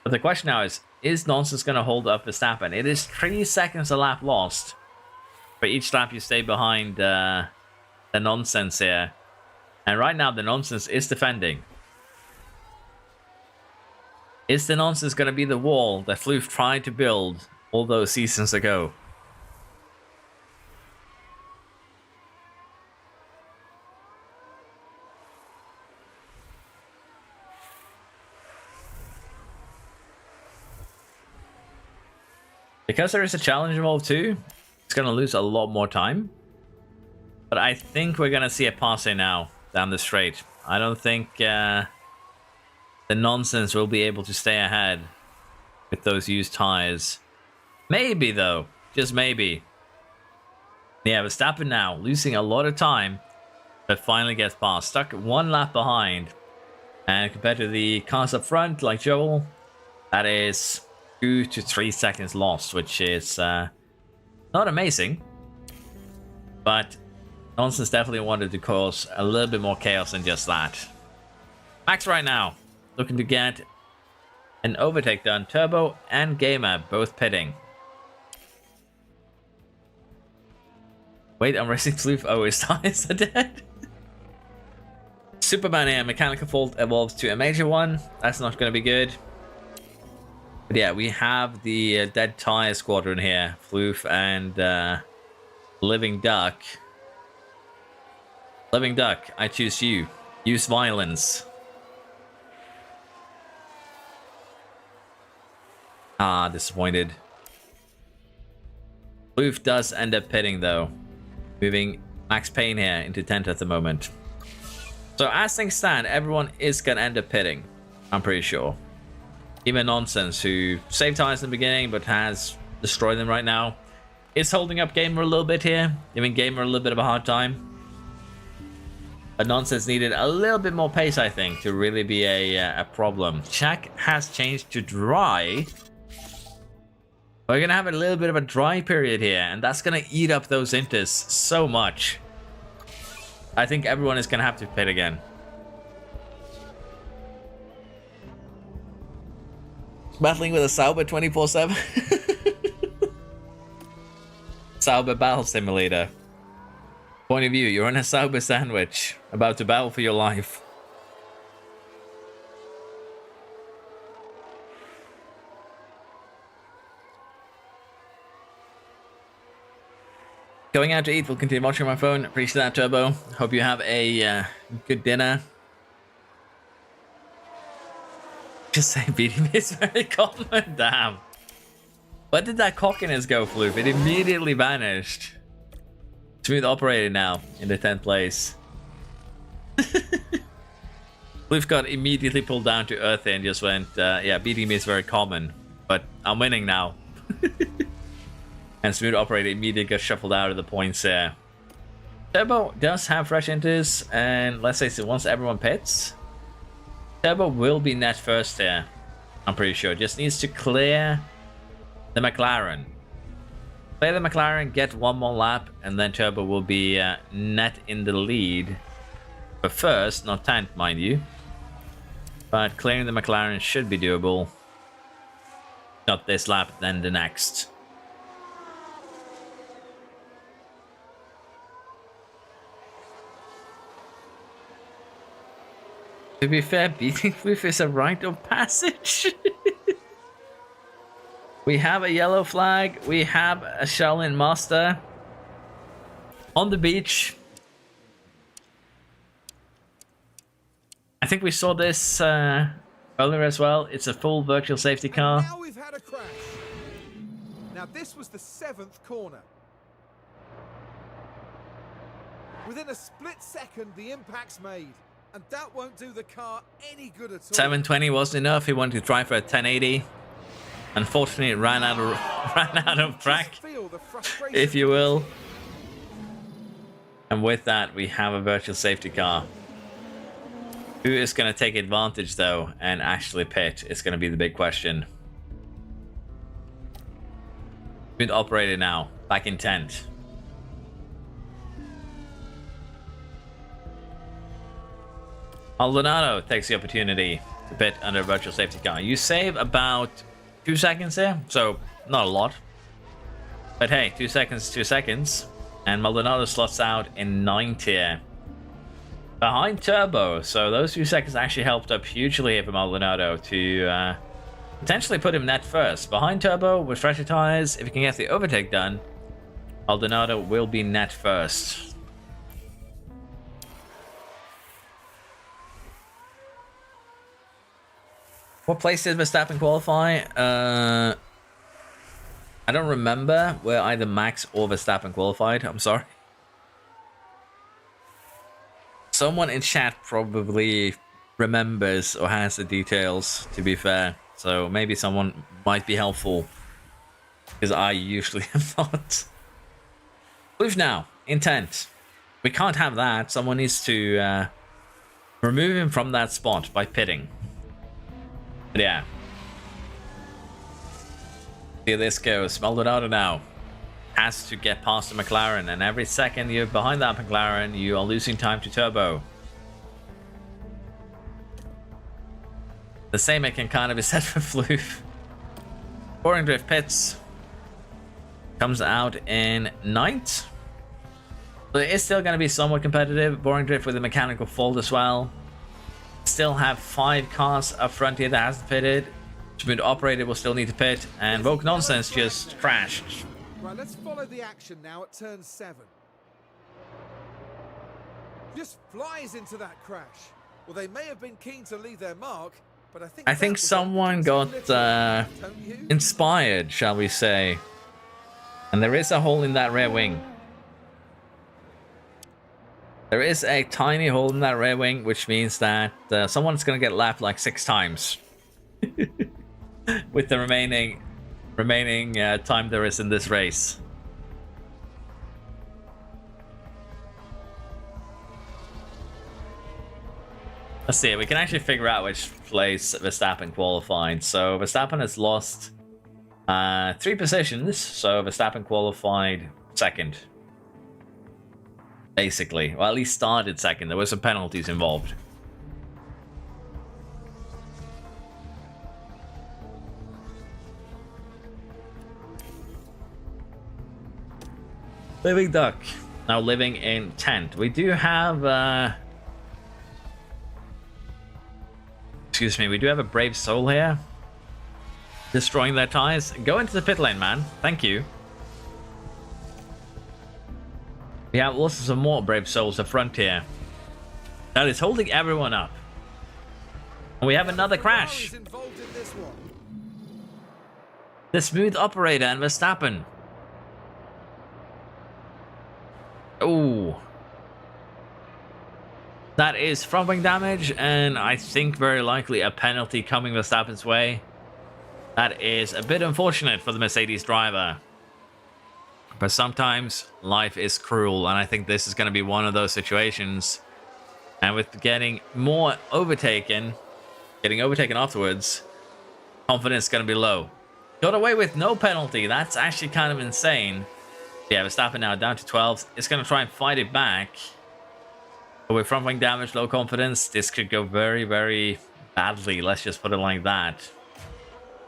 But the question now is Nonsense going to hold up Verstappen? It is 3 seconds a lap lost. For each lap you stay behind the Nonsense here. And right now the Nonsense is defending. Is the Nonsense going to be the wall that Floof tried to build all those seasons ago? Because there is a challenge involved too, it's going to lose a lot more time. But I think we're going to see a passing now down the straight. I don't think the Nonsense will be able to stay ahead with those used tires. Maybe though, just maybe. Yeah, Verstappen now losing a lot of time, but finally gets past. Stuck 1 lap behind. And compared to the cars up front, like Joel, that is 2 to 3 seconds lost, which is not amazing. But Nonsense definitely wanted to cause a little bit more chaos than just that. Max right now looking to get an overtake done. Turbo and Gamer both pitting. Wait, I'm racing Floof. Oh, his tires are dead. Superman here. Mechanical fault evolves to a major one. That's not going to be good. But yeah, we have the dead tire squadron here. Floof and Living Duck. Living Duck, I choose you. Use violence. Ah, disappointed. Floof does end up pitting though. Moving Max Payne here into 10th at the moment. So as things stand, everyone is going to end up pitting. I'm pretty sure. Even Nonsense, who saved tires in the beginning but has destroyed them right now, is holding up Gamer a little bit here. Giving Gamer a little bit of a hard time. But Nonsense needed a little bit more pace, I think, to really be a problem. Shaq has changed to dry. We're going to have a little bit of a dry period here, and that's going to eat up those inters so much. I think everyone is going to have to pit again. Battling with a Sauber 24/7. Sauber Battle Simulator. Point of view, you're in a Sauber sandwich, about to battle for your life. Going out to eat. We'll continue watching my phone. Appreciate that, Turbo. Hope you have a good dinner. Just say beating me is very common. Damn. Where did that cockiness go, Floof? It immediately vanished. Smooth operated now in the 10th place. Floof got immediately pulled down to earth and just went, yeah, beating me is very common. But I'm winning now. And Smooth operator immediately got shuffled out of the points there. Turbo does have fresh enters, and let's say so once everyone pits, Turbo will be net first there. I'm pretty sure. Just needs to clear the McLaren. Clear the McLaren, get one more lap, and then Turbo will be net in the lead. But first, not 10th, mind you. But clearing the McLaren should be doable. Not this lap, then the next. To be fair, beating Floof is a rite of passage. We have a yellow flag. We have a Shaolin Master on the beach. I think we saw this earlier as well. It's a full virtual safety car. And now we've had a crash. Now this was the 7th corner. Within a split second, the impact's made. And that won't do the car any good at all. 720 wasn't enough. He wanted to try for a 1080. Unfortunately, it ran out of track, if you will. And with that, we have a virtual safety car. Who is going to take advantage, though, and actually pit? It's going to be the big question. Good operator now, back in 10th. Maldonado takes the opportunity to pit under a virtual safety car. You save about 2 seconds there, so not a lot. But hey, 2 seconds, 2 seconds. And Maldonado slots out in 9th here. Behind Turbo, so those 2 seconds actually helped up hugely here for Maldonado to potentially put him net first. Behind Turbo with fresher tires, if he can get the overtake done, Maldonado will be net first. What place did Verstappen qualify? I don't remember where either Max or Verstappen qualified. I'm sorry. Someone in chat probably remembers or has the details, to be fair. So maybe someone might be helpful. Because I usually am not. Move now. Intent. We can't have that. Someone needs to remove him from that spot by pitting. But yeah. See how this goes. Maldonado now has to get past the McLaren, and every second you're behind that McLaren, you are losing time to Turbo. The same it can kind of be said for Floof. Boring Drift pits. Comes out in 9th. So it is still going to be somewhat competitive. Boring Drift with a mechanical fault as well. Still have 5 cars up front here that hasn't pitted. Smooth operator will still need to pit, and Woke Nonsense just crashed. Right, let's follow the action now at turn 7. Just flies into that crash. Well, they may have been keen to leave their mark, but I think someone got inspired, shall we say. And there is a hole in that rear wing. There is a tiny hole in that rear wing, which means that someone's going to get lapped like 6 times. With the remaining time there is in this race. Let's see, we can actually figure out which place Verstappen qualified. So Verstappen has lost 3 positions, so Verstappen qualified 2nd. Basically, well, at least started 2nd. There were some penalties involved. Living Duck now living in 10th. We do have excuse me, we do have a Brave Soul here destroying their tires. Go into the pit lane, man. Thank you. We have also some more brave souls up front here. That is holding everyone up. And we have another crash. Involved in this one. The smooth operator and Verstappen. Oh. That is front wing damage, and I think very likely a penalty coming Verstappen's way. That is a bit unfortunate for the Mercedes driver. But sometimes life is cruel, and I think this is going to be one of those situations. And with getting overtaken afterwards, confidence is going to be low. Got away with no penalty. That's actually kind of insane. Yeah, Verstappen now down to 12. It's going to try and fight it back. But with front wing damage, low confidence, this could go very, very badly. Let's just put it like that.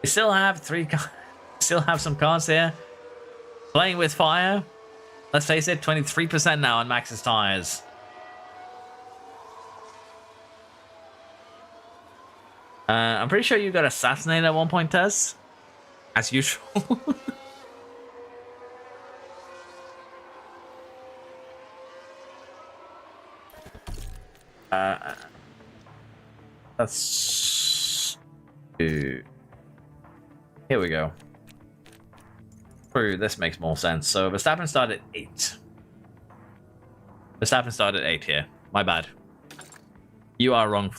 We still have some cars here. Playing with fire. Let's face it, 23% now on Max's tires. I'm pretty sure you got assassinated at one point, Tess. As usual. That's... Here we go. This makes more sense. So Verstappen started 8. Verstappen started 8 here. My bad. You are wrong.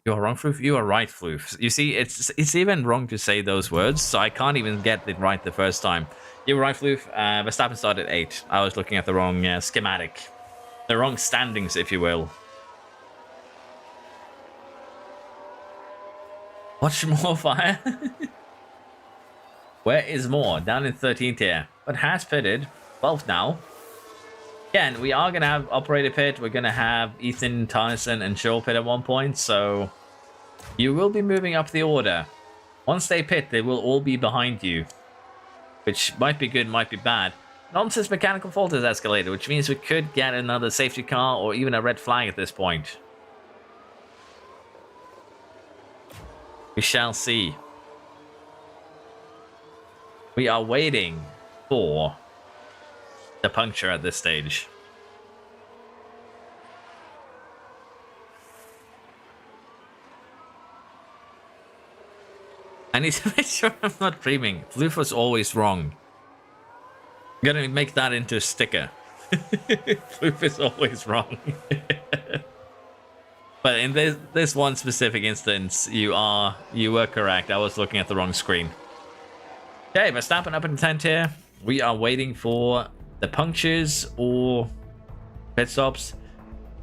You are wrong, Floof. You are right, Floof. You see, it's even wrong to say those words, so I can't even get it right the first time. You were right, Floof. Verstappen started 8. I was looking at the wrong schematic, the wrong standings, if you will. Watch more fire. Where is more? Down in 13th here, but has pitted 12th now. Again, we are going to have operator pit. We're going to have Ethan, Tyson, and Joel pit at one point. So you will be moving up the order. Once they pit, they will all be behind you. Which might be good, might be bad. Nonsense mechanical fault has escalated, which means we could get another safety car or even a red flag at this point. We shall see. We are waiting for the puncture at this stage. I need to make sure I'm not dreaming. Floof was always wrong. I'm gonna make that into a sticker. Floof is always wrong. But in this one specific instance, you were correct. I was looking at the wrong screen. Okay, Verstappen up in 10th here. We are waiting for the punctures or pit stops.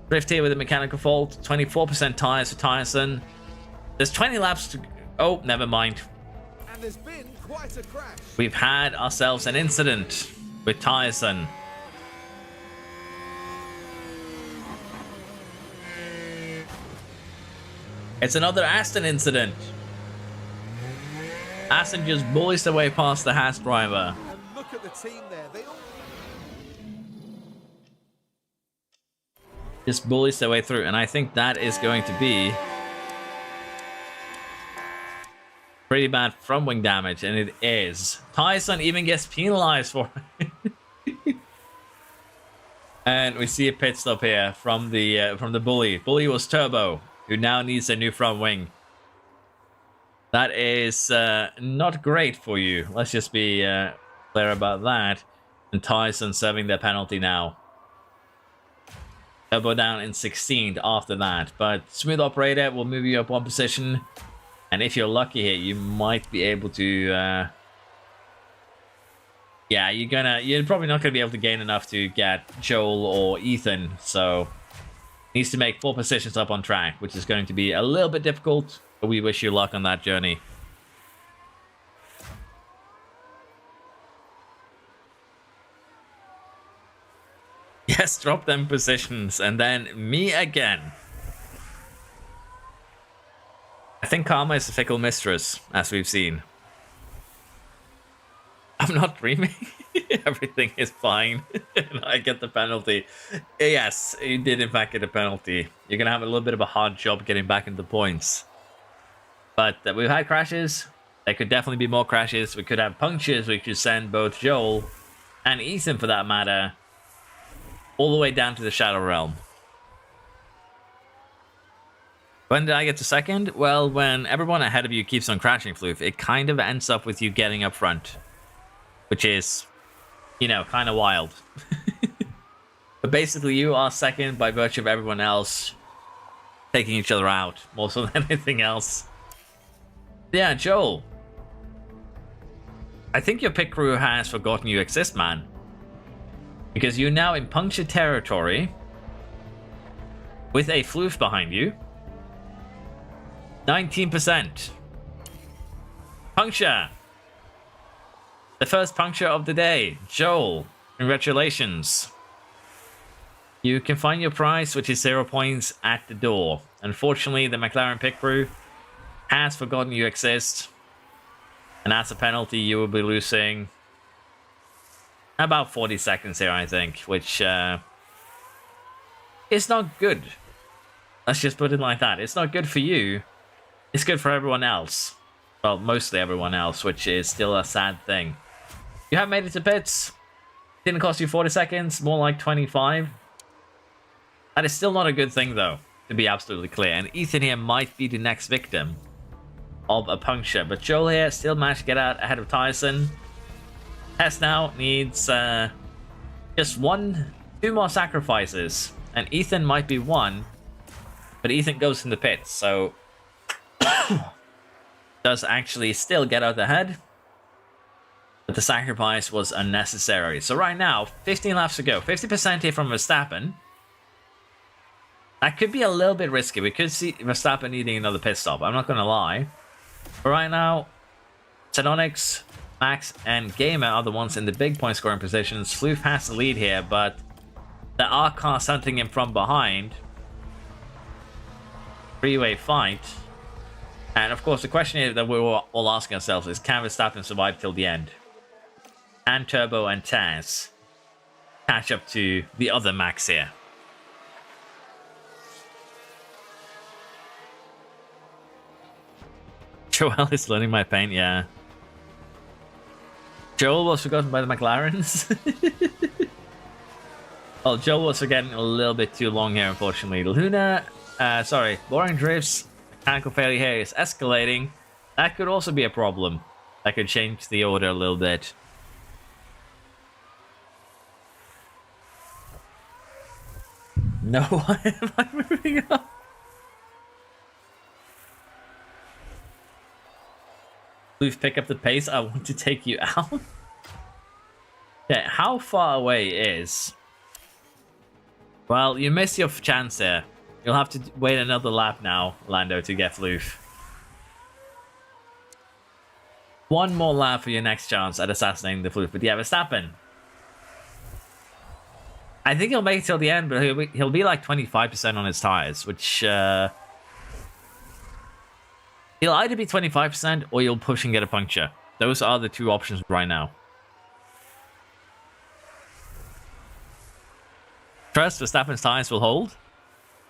Drift here with a mechanical fault. 24% tires for Tyson. There's 20 laps to... Oh, never mind. And there's been quite a crash. We've had ourselves an incident with Tyson. It's another Aston incident. Aston just bullies their way past the Haas driver. And look at the team there. They all... Just bullies their way through, and I think that is going to be pretty bad front wing damage, and it is. Tyson even gets penalized for it. And we see a pit stop here from the bully. Bully was Turbo, who now needs a new front wing. That is not great for you. Let's just be clear about that. And Tyson serving their penalty now. Turbo down in 16th after that. But Smooth Operator will move you up one position. And if you're lucky here, you might be able to... yeah, you're probably not going to be able to gain enough to get Joel or Ethan. So, needs to make 4 positions up on track, which is going to be a little bit difficult. But we wish you luck on that journey. Yes, drop them positions, and then me again. I think karma is a fickle mistress, as we've seen. I'm not dreaming. Everything is fine. And I get the penalty. Yes, you did in fact get a penalty. You're going to have a little bit of a hard job getting back into the points. But we've had crashes. There could definitely be more crashes. We could have punctures. We could send both Joel and Ethan, for that matter, all the way down to the Shadow Realm. When did I get to second? Well, when everyone ahead of you keeps on crashing, Floof, it kind of ends up with you getting up front. Which is, you know, kind of wild. But basically, you are second by virtue of everyone else taking each other out, more so than anything else. Yeah, Joel. I think your pit crew has forgotten you exist, man. Because you're now in puncture territory with a floof behind you. 19%. Puncture. The first puncture of the day. Joel, congratulations. You can find your prize, which is 0 points, at the door. Unfortunately, the McLaren pit crew has forgotten you exist. And as a penalty, you will be losing about 40 seconds here, I think, which is not good. Let's just put it like that. It's not good for you. It's good for everyone else. Well, mostly everyone else, which is still a sad thing. You have made it to pits. Didn't cost you 40 seconds, more like 25. That is still not a good thing, though, to be absolutely clear. And Ethan here might be the next victim of a puncture. But Joel here still managed to get out ahead of Tyson. Tess now needs just two more sacrifices. And Ethan might be one. But Ethan goes in the pits, so does actually still get out ahead. But the sacrifice was unnecessary. So right now, 15 laps to go. 50% here from Verstappen. That could be a little bit risky. We could see Verstappen needing another pit stop. I'm not going to lie. But right now, Sedonix, Max, and Gamer are the ones in the big point scoring positions. Floof has the lead here, but there are cars hunting him from behind. Three-way fight. And of course, the question here that we're all asking ourselves is, can Verstappen survive till the end? And Turbo and Taz catch up to the other Max here. Joel is learning my pain, yeah. Joel was forgotten by the McLarens. Well, Joel was forgetting a little bit too long here, unfortunately. Luna, boring drifts. Mechanical failure here is escalating. That could also be a problem. That could change the order a little bit. No, why am I moving up? Please pick up the pace. I want to take you out. Yeah, how far away is... Well, you missed your chance there. You'll have to wait another lap now, Lando, to get Floof. One more lap for your next chance at assassinating the Floof. But yeah, Verstappen. I think he'll make it till the end, but he'll be like 25% on his tires, which... He'll either be 25% or you'll push and get a puncture. Those are the two options right now. Trust Verstappen's tires will hold?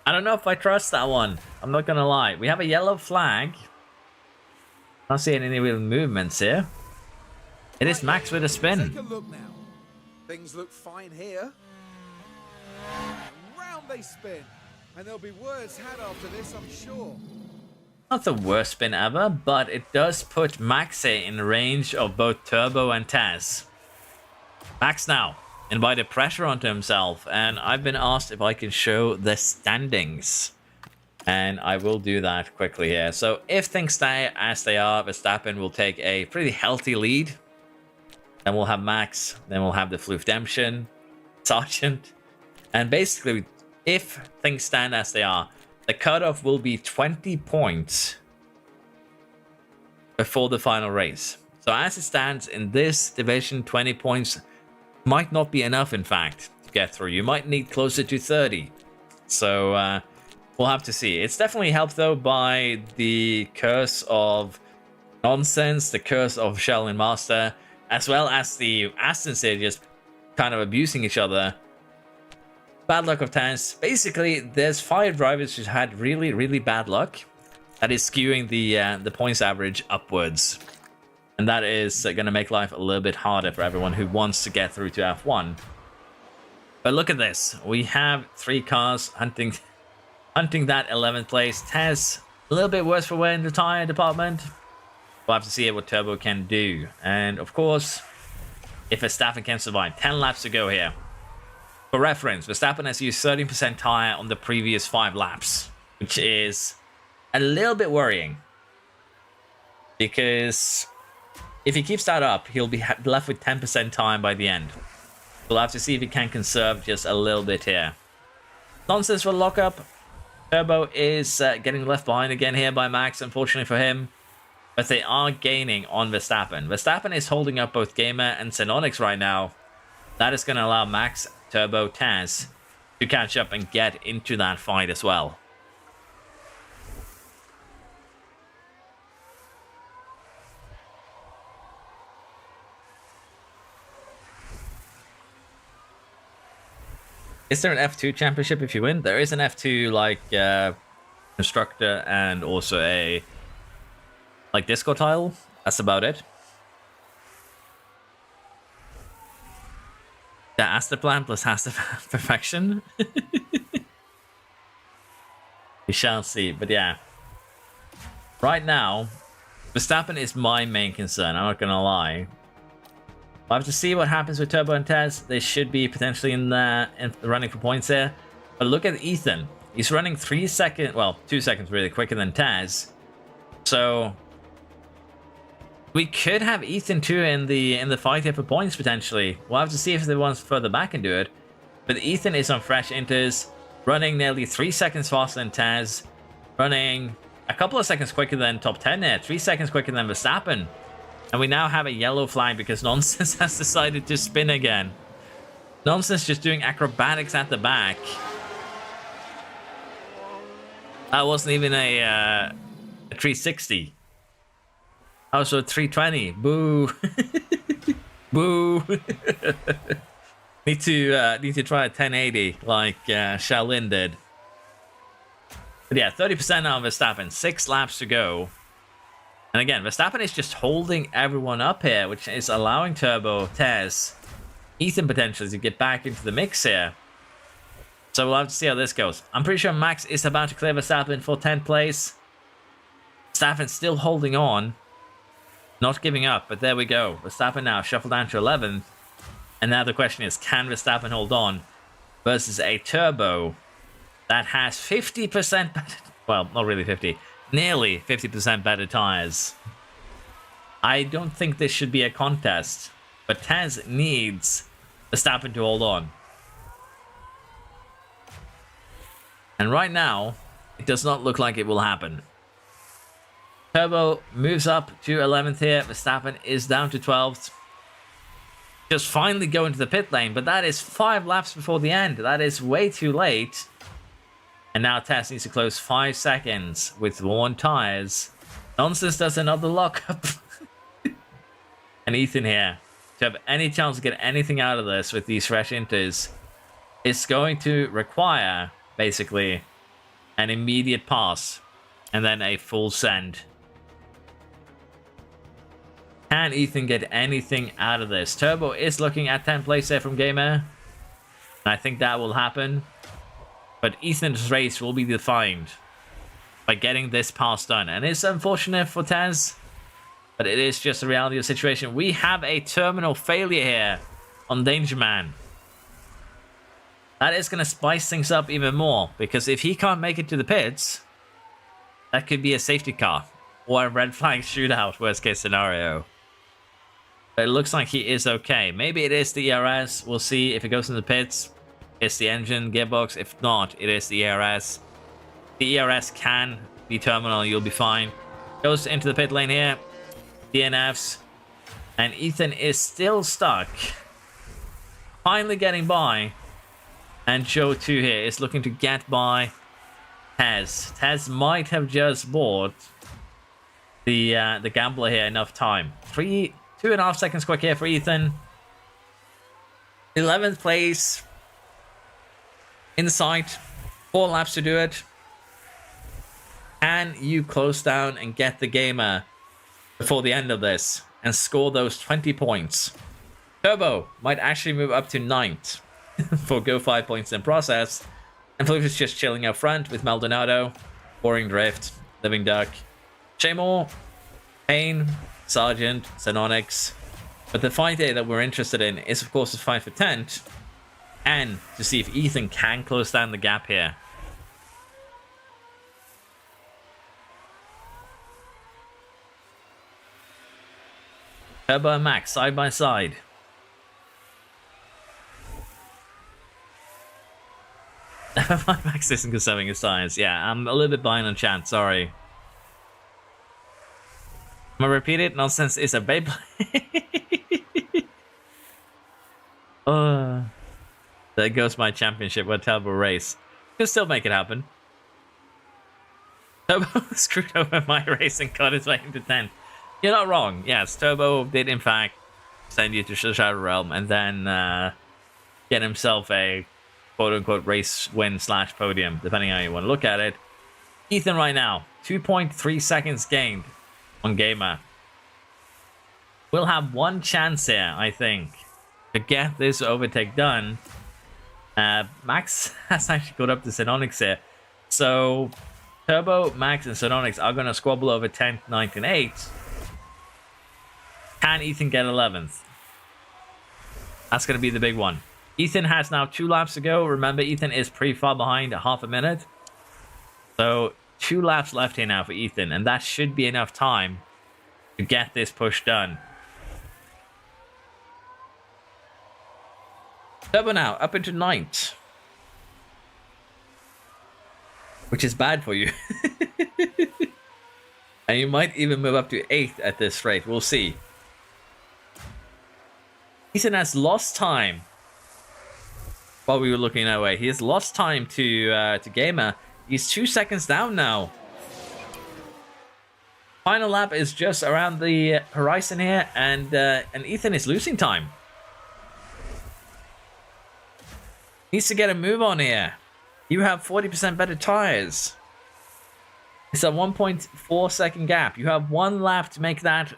I don't know if I trust that one. I'm not gonna lie. We have a yellow flag. Not seeing any real movements here. It is Max with a spin. Take a look now. Things look fine here. Round they spin. And there'll be words had after this, I'm sure. Not the worst spin ever, but it does put Max in range of both Turbo and Taz. Max now invited pressure onto himself, and I've been asked if I can show the standings. And I will do that quickly here. So if things stay as they are, Verstappen will take a pretty healthy lead. Then we'll have Max, then we'll have the Floofdemption, Sergeant. And basically, if things stand as they are, the cutoff will be 20 points before the final race. So as it stands in this division, 20 points might not be enough, in fact, to get through. You might need closer to 30. So we'll have to see. It's definitely helped, though, by the curse of nonsense, the curse of Shell and Master, as well as the Astons here just kind of abusing each other. Bad luck of Taz. Basically, there's 5 drivers who had really, really bad luck. That is skewing the points average upwards. And that is going to make life a little bit harder for everyone who wants to get through to F1. But look at this. We have 3 cars hunting that 11th place. Tez, a little bit worse for wear in the tire department. We'll have to see what Turbo can do. And of course, if Verstappen can survive. 10 laps to go here. For reference, Verstappen has used 13% tire on the previous 5 laps, which is a little bit worrying. Because if he keeps that up, he'll be left with 10% time by the end. We'll have to see if he can conserve just a little bit here. Nonsense for lockup. Turbo is getting left behind again here by Max, unfortunately for him. But they are gaining on Verstappen. Verstappen is holding up both Gamer and Xenonix right now. That is going to allow Max, Turbo, Taz to catch up and get into that fight as well. Is there an F2 championship if you win? There is an F2 like constructor and also a like disco tile. That's about it. The Astor plan plus Astor perfection. We shall see, but yeah. Right now, Verstappen is my main concern. I'm not gonna lie. We'll have to see what happens with Turbo and Tez. They should be potentially in the running for points here. But look at Ethan. He's running 2 seconds really quicker than Tez. So we could have Ethan too in the fight here for points potentially. We'll have to see if the ones further back can do it. But Ethan is on fresh inters, running nearly 3 seconds faster than Tez, running a couple of seconds quicker than top 10 there, 3 seconds quicker than Verstappen. And we now have a yellow flag because Nonsense has decided to spin again. Nonsense just doing acrobatics at the back. That wasn't even a 360. That was a 320. Boo. Boo. need to try a 1080 like Shaolin did. But yeah, 30% now of Verstappen. 6 laps to go. And again, Verstappen is just holding everyone up here, which is allowing Turbo, Tez, Ethan potentially to get back into the mix here. So we'll have to see how this goes. I'm pretty sure Max is about to clear Verstappen for 10th place. Verstappen still holding on. Not giving up, but there we go. Verstappen now shuffled down to 11th. And now the question is, can Verstappen hold on versus a Turbo that has 50% better... Well, not really 50. Nearly 50% better tires. I don't think this should be a contest, but Tez needs Verstappen to hold on. And right now, it does not look like it will happen. Turbo moves up to 11th here. Verstappen is down to 12th. Just finally go into the pit lane, but that is 5 laps before the end. That is way too late. And now Tess needs to close 5 seconds with worn tires. Nonsense does another lockup. And Ethan here, to have any chance to get anything out of this with these fresh inters, is going to require, basically, an immediate pass and then a full send. Can Ethan get anything out of this? Turbo is looking at 10th place there from Gamer. And I think that will happen. But Ethan's race will be defined by getting this pass done. And it's unfortunate for Taz, but it is just the reality of the situation. We have a terminal failure here on Danger Man. That is going to spice things up even more, because if he can't make it to the pits, that could be a safety car or a red flag shootout, worst case scenario. But it looks like he is okay. Maybe it is the ERS. We'll see if it goes in the pits. It's the engine, gearbox. If not, it is the ERS. The ERS can be terminal. You'll be fine. Goes into the pit lane here. DNFs. And Ethan is still stuck. Finally getting by. And Joe 2 here is looking to get by Tez. Tez might have just bought the gambler here enough time. 2.5 seconds quick here for Ethan. 11th place. In sight, 4 laps to do it. Can you close down and get the Gamer before the end of this and score those 20 points? Turbo might actually move up to 9th. for go 5 points in process. And Floof is just chilling up front with Maldonado, Boring Drift, Living Duck, Shaymore, Payne, Sergeant, Xenonix. But the fight here that we're interested in is, of course, the fight for 10th, and to see if Ethan can close down the gap here. Turbo and Max side by side. Max isn't conserving his tires. Yeah, I'm a little bit behind on chat, sorry. I'm gonna repeat it. Nonsense is a Beyblade. There goes my championship with Turbo race. Could still make it happen. Turbo screwed over my race and got his way into 10th. You're not wrong. Yes, Turbo did in fact send you to Shadow Realm and then get himself a quote-unquote race win / podium, depending on how you want to look at it. Ethan right now, 2.3 seconds gained on Gamer. We'll have one chance here, I think, to get this overtake done. Max has actually got up to Xenonix here. So Turbo, Max, and Xenonix are going to squabble over 10th, 9th, and 8th. Can Ethan get 11th? That's going to be the big one. Ethan has now 2 laps to go. Remember, Ethan is pretty far behind, half a minute. So 2 laps left here now for Ethan, and that should be enough time to get this push done. Turbo now up into 9th, which is bad for you. And you might even move up to 8th at this rate. We'll see. Ethan has lost time while we were looking that way. He has lost time to Gamer. He's 2 seconds down now. Final lap is just around the horizon here, and Ethan is losing time. Needs to get a move on here. You have 40% better tires. It's a 1.4 second gap. You have 1 lap to make that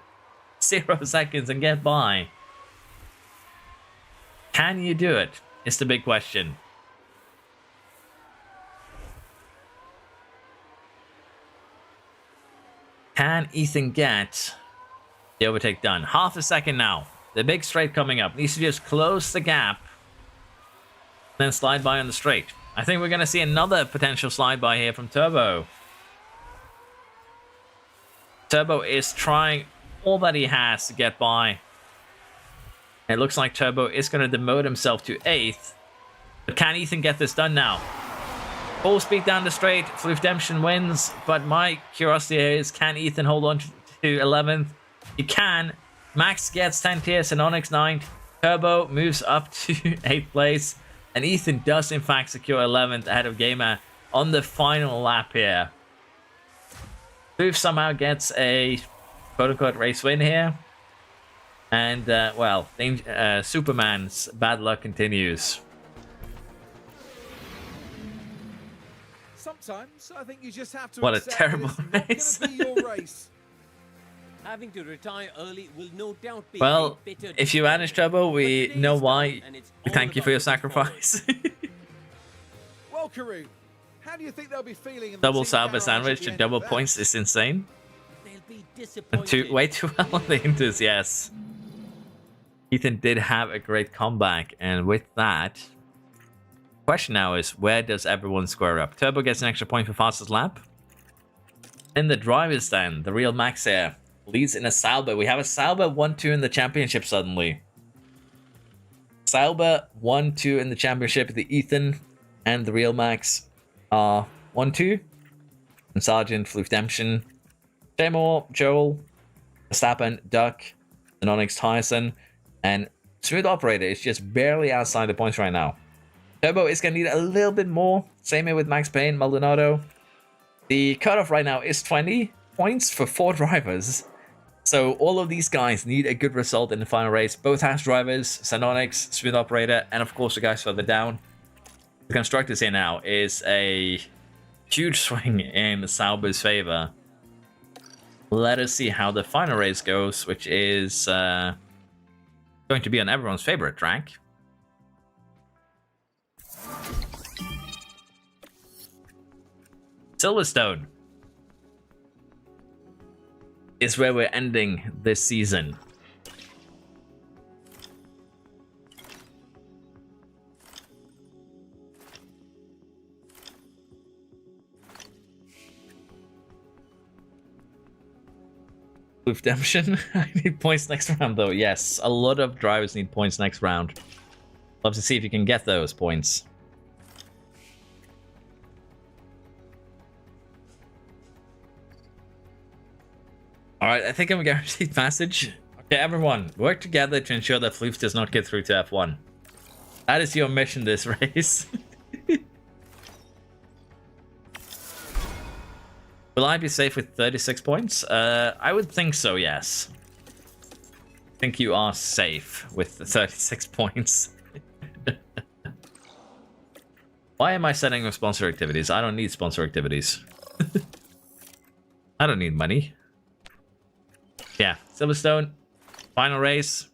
0 seconds and get by. Can you do it? Is the big question. Can Ethan get the overtake done? Half a second now. The big straight coming up. Needs to just close the gap. Then slide by on the straight. I think we're going to see another potential slide by here from Turbo. Turbo is trying all that he has to get by. It looks like Turbo is going to demote himself to 8th. But can Ethan get this done now? Full speed down the straight. Redemption wins. But my curiosity is, can Ethan hold on to 11th? He can. Max gets 10th here. Xenonix 9th. Turbo moves up to 8th place. And Ethan does in fact secure 11th ahead of Gamer on the final lap here. Booth somehow gets a quote-unquote race win here. And, well, Superman's bad luck continues. Sometimes I think you just have to What a accept terrible that race. it's not gonna be your race. Having to retire early will no doubt be Well, a bitter if you manage Turbo, we But know today's why. done, and it's We all thank you for your about looking forward. sacrifice. Well, Karun, how do you think they'll be feeling in the Double team Sauber garage at sandwich the to end double of that? points is insane. They'll be And disappointed. way too well on the Inters, yes. Ethan did have a great comeback, and with that, question now is, where does everyone square up? Turbo gets an extra point for fastest lap. In the drivers stand, the real Max here leads in a Sauber. We have a Sauber 1-2 in the championship suddenly. Sauber 1-2 in the championship. The Ethan and the real Max are 1-2. And Sergeant, Redemption, Seymour, Joel, Verstappen, Duck, Xenonix, Tyson, and Smooth Operator is just barely outside the points right now. Turbo is going to need a little bit more. Same here with Max Payne, Maldonado. The cutoff right now is 20 points for 4 drivers. So all of these guys need a good result in the final race. Both Haas drivers, Xenonix, Smooth Operator, and of course the guys further down. The constructors here now is a huge swing in Sauber's favor. Let us see how the final race goes, which is going to be on everyone's favorite track. Silverstone is where we're ending this season. Redemption. I need points next round, though. Yes, a lot of drivers need points next round. Love to see if you can get those points. Alright, I think I'm a guaranteed passage. Okay, everyone, work together to ensure that Floof does not get through to F1. That is your mission this race. Will I be safe with 36 points? I would think so, yes. I think you are safe with the 36 points. Why am I setting up sponsor activities? I don't need sponsor activities. I don't need money. Yeah, Silverstone, final race.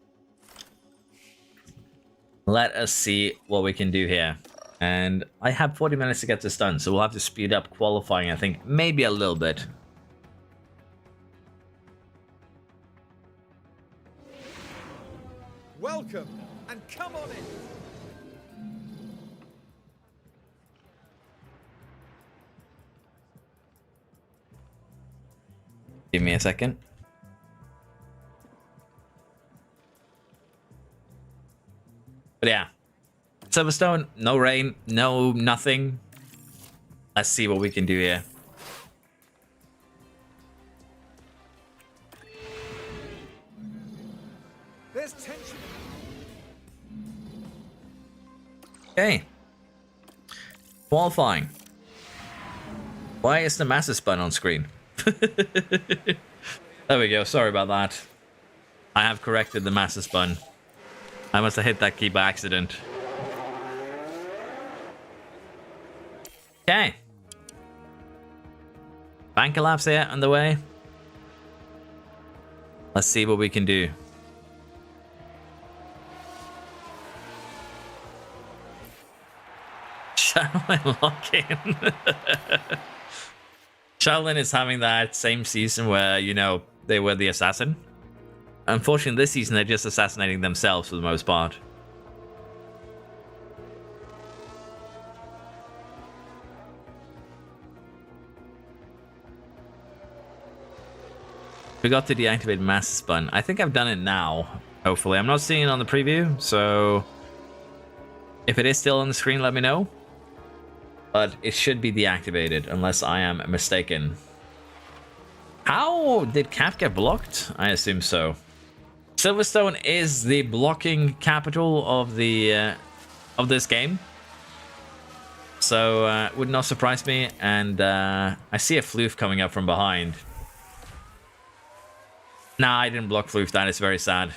Let us see what we can do here. And I have 40 minutes to get this done, so we'll have to speed up qualifying, I think, maybe a little bit. Welcome, and come on in. Give me a second. But yeah. Silverstone, no rain, no nothing. Let's see what we can do here. There's tension. Okay. Qualifying. Why is the master spun on screen? There we go. Sorry about that. I have corrected the master spun. I must have hit that key by accident. Okay. Bank collapse here on the way. Let's see what we can do. Shaolin lock-in. Shaolin is having that same season where, you know, they were the assassin. Unfortunately, this season they're just assassinating themselves for the most part. Forgot to deactivate Master Spun. I think I've done it now, hopefully. I'm not seeing it on the preview, so if it is still on the screen, let me know. But it should be deactivated, unless I am mistaken. How did Cap get blocked? I assume so. Silverstone is the blocking capital of the of this game, so would not surprise me. And I see a floof coming up from behind. Nah, I didn't block floof. That is very sad.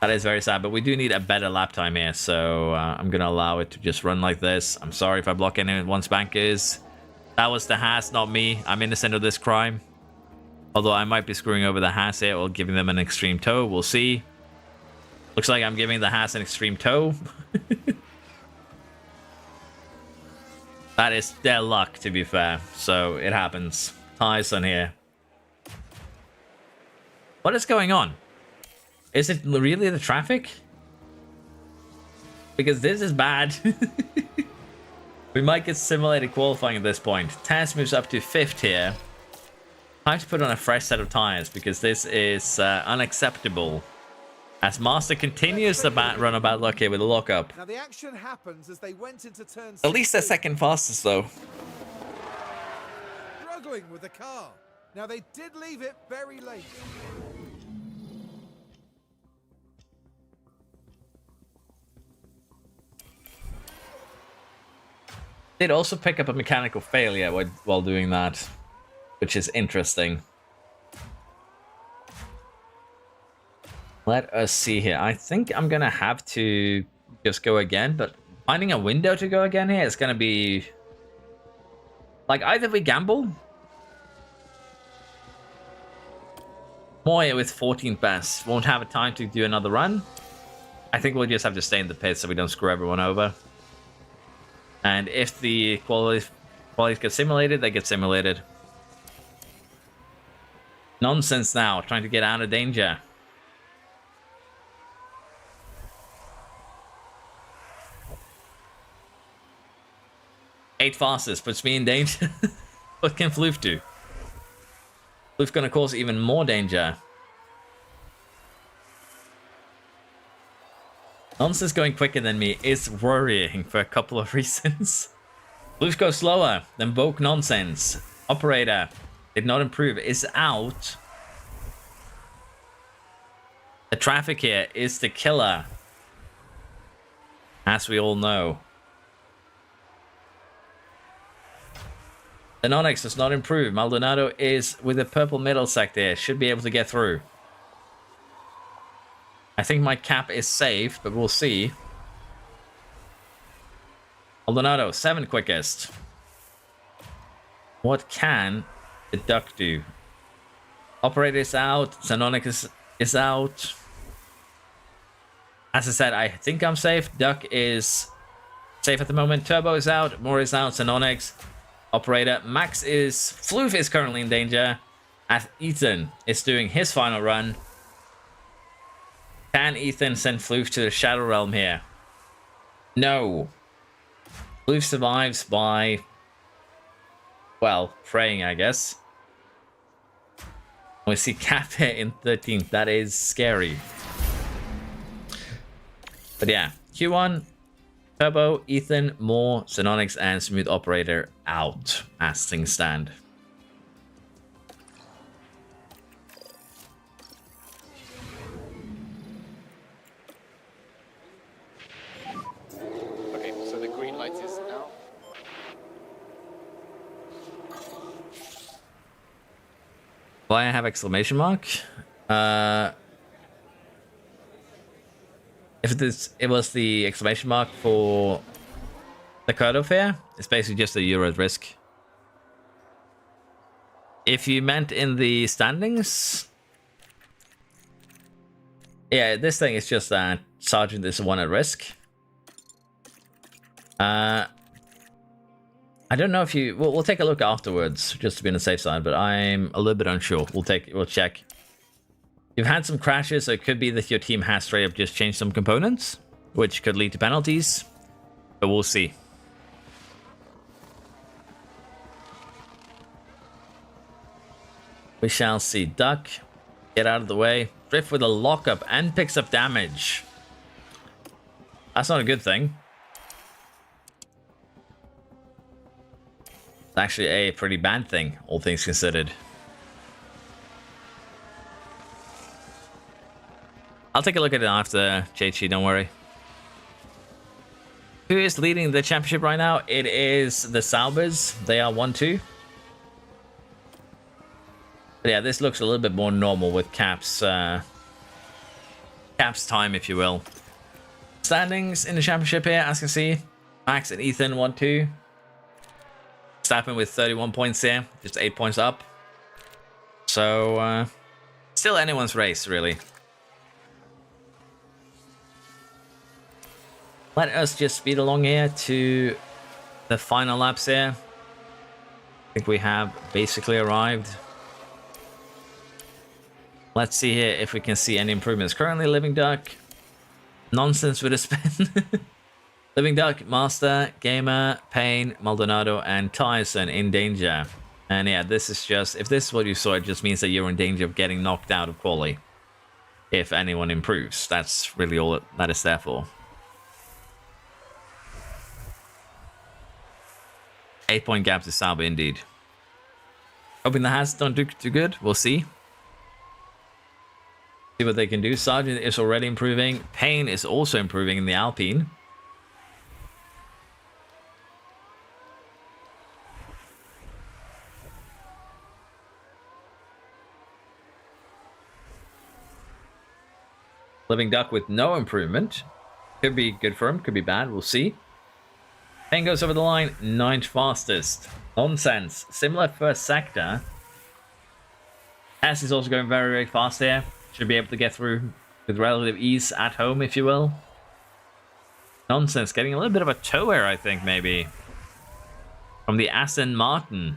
That is very sad, but we do need a better lap time here, so I'm gonna allow it to just run like this. I'm sorry if I block anyone's bankers. That was the Haas, not me. I'm innocent of this crime. Although I might be screwing over the Haas here or giving them an extreme tow. We'll see. Looks like I'm giving the Haas an extreme tow. That is their luck, to be fair. So it happens. Ties on here. What is going on? Is it really the traffic? Because this is bad. We might get simulated qualifying at this point. Taz moves up to 5th here. Time to put on a fresh set of tires because this is unacceptable. As Master continues the run of bad luck here with a lockup. Now the action happens as they went into turn At least they're 16, second fastest though. struggling with the car. Now they did leave it very late. Did also pick up a mechanical failure while doing that, which is interesting. Let us see here. I think I'm gonna have to just go again, but finding a window to go again here is gonna be like either we gamble. Moya with 14th best won't have a time to do another run. I think we'll just have to stay in the pit so we don't screw everyone over. And if the Qualities get simulated, they get simulated. Nonsense now, trying to get out of danger. Eight fastest puts me in danger. What can Floof do? Floof gonna cause even more danger. Nonsense going quicker than me is worrying for a couple of reasons. Floof goes slower than Vogue Nonsense. Operator did not improve, is out. The traffic here is the killer, as we all know. The Onyx does not improve. Maldonado is with the purple middle sector, should be able to get through. I think my cap is safe, but we'll see. Maldonado, 7 quickest. What can the duck do? Operator is out. Xenonic is out. As I said, I think I'm safe. Duck is safe at the moment. Turbo is out. Moore is out. Xenonics. Operator. Max is... Floof is currently in danger. As Ethan is doing his final run. Can Ethan send Floof to the Shadow Realm here? No. Floof survives by... well, praying, I guess. We see Cap here in 13th. That is scary. But yeah, Q1, Turbo, Ethan, Moore, Xenonics, and Smooth Operator out as things stand. Okay, so the green light is now. Why I have exclamation mark? If it was the exclamation mark for the cutoff here, it's basically just a euro at risk. If you meant in the standings, yeah, this thing is just that Sergeant is 1 at risk. I don't know if you... we'll take a look afterwards, just to be on the safe side, but I'm a little bit unsure. We'll check. You've had some crashes, so it could be that your team has straight up just changed some components, which could lead to penalties, but we'll see. We shall see. Duck, get out of the way. Drift with a lockup and picks up damage. That's not a good thing. It's actually a pretty bad thing, all things considered. I'll take a look at it after, JT, don't worry. Who is leading the championship right now? It is the Saubers. They are 1-2. But yeah, this looks a little bit more normal with Cap's time, if you will. Standings in the championship here, as you can see. Max and Ethan 1-2. Stappen with 31 points here, just 8 points up. So, still anyone's race, really. Let us just speed along here to the final laps here. I think we have basically arrived. Let's see here if we can see any improvements. Currently, Living Duck. Nonsense with a spin. Living Duck, Master, Gamer, Payne, Maldonado, and Tyson in danger. And yeah, this is just... if this is what you saw, it just means that you're in danger of getting knocked out of quali. If anyone improves. That's really all that is there for. 8-point gap to Sauber, indeed. Hoping the Hats don't do too good. We'll see. See what they can do. Sergeant is already improving. Payne is also improving in the Alpine. Living Duck with no improvement. Could be good for him, could be bad. We'll see. Payne goes over the line, 9th fastest. Nonsense. Similar first sector. S is also going very, very fast here. Should be able to get through with relative ease at home, if you will. Nonsense. Getting a little bit of a toe air, I think, maybe. from the Aston Martin.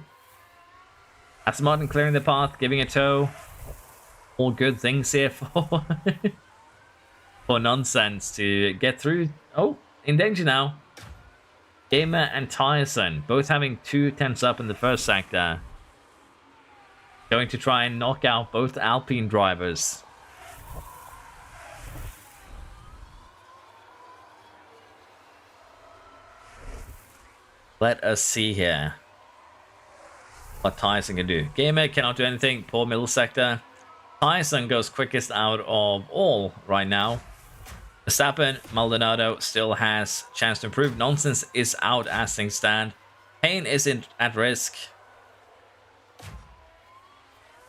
Aston Martin clearing the path, giving a tow. All good things here for, for Nonsense to get through. Oh, in danger now. Gamer and Tyson, both having 2 attempts up in the first sector. Going to try and knock out both Alpine drivers. Let us see here what Tyson can do. Gamer cannot do anything. Poor middle sector. Tyson goes quickest out of all right now. Verstappen, Maldonado still has chance to improve. Nonsense is out as things stand. Payne isn't at risk.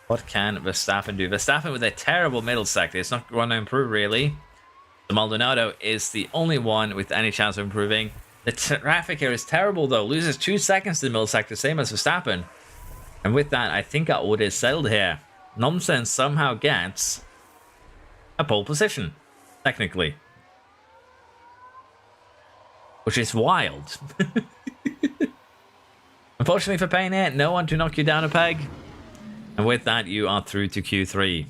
What can Verstappen do? Verstappen with a terrible middle sector. It's not going to improve really. The Maldonado is the only one with any chance of improving. The traffic here is terrible though. Loses 2 seconds to the middle sector, same as Verstappen. And with that, I think our order is settled here. Nonsense somehow gets a pole position, technically. Which is wild. Unfortunately for Payne here, no one to knock you down a peg. And with that, you are through to Q3.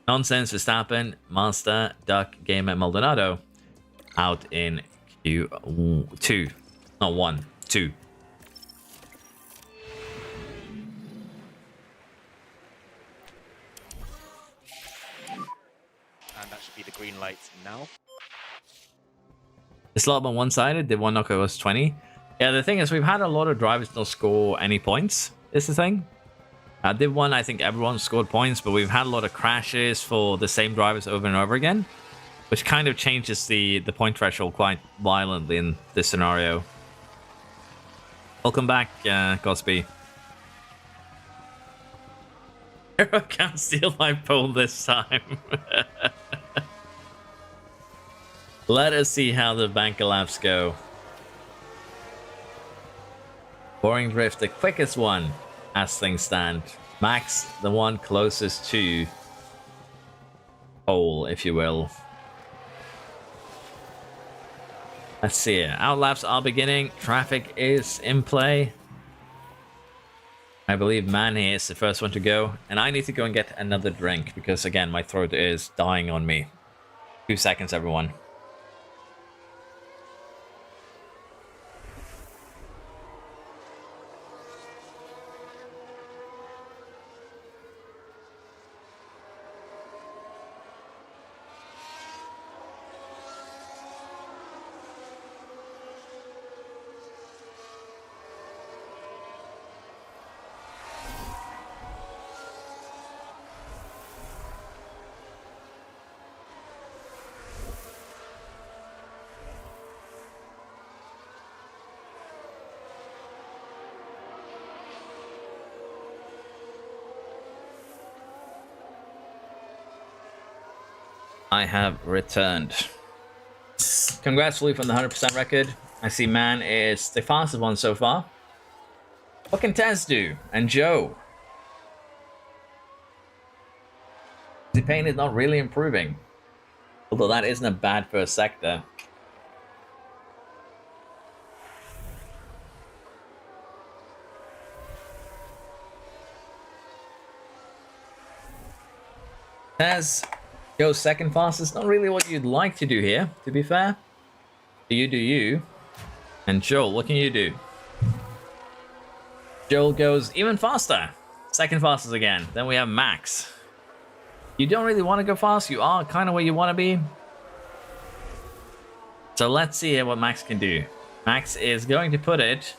Nonsense, Verstappen, Master, Duck, Gamer, Maldonado out in Q2. Not 1, 2. And that should be the green light now. It's a lot more one-sided. Did one knock us 20? Yeah, the thing is, we've had a lot of drivers not score any points. Is the thing. Did one, I think everyone scored points, but we've had a lot of crashes for the same drivers over and over again, which kind of changes the point threshold quite violently in this scenario. Welcome back, Gosby. Hero can't steal my pole this time. Let us see how the banker laps go. Boring Drift, the quickest one as things stand. Max, the one closest to pole, if you will. Let's see it. Outlaps are beginning. Traffic is in play. I believe Manny is the first one to go. And I need to go and get another drink because, again, my throat is dying on me. 2 seconds, everyone. I have returned. Congrats, Lee, on the 100% record. I see Man is the fastest one so far. What can Tez do? And Joe? The pain is not really improving. Although that isn't a bad first sector. Tez goes second fastest. Not really what you'd like to do here, to be fair. Do you. And Joel, what can you do? Joel goes even faster. Second fastest again. Then we have Max. You don't really want to go fast. You are kind of where you want to be. So let's see what Max can do. Max is going to put it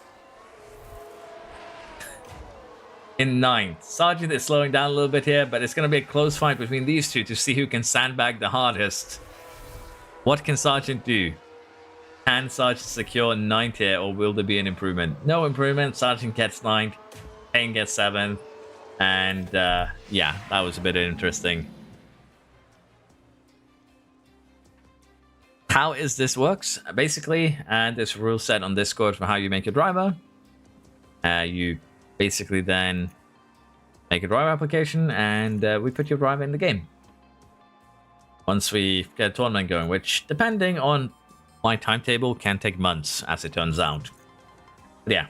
in 9th. Sargent is slowing down a little bit here, but it's going to be a close fight between these two to see who can sandbag the hardest. What can Sargent do? Can Sargent secure 9th here, or will there be an improvement? No improvement. Sargent gets 9th. Payne gets 7th. And yeah, that was a bit interesting. How is this works? Basically, there's a rule set on Discord for how you make a driver. You basically then make a driver application and we put your driver in the game. Once we get a tournament going, which depending on my timetable can take months as it turns out. But yeah,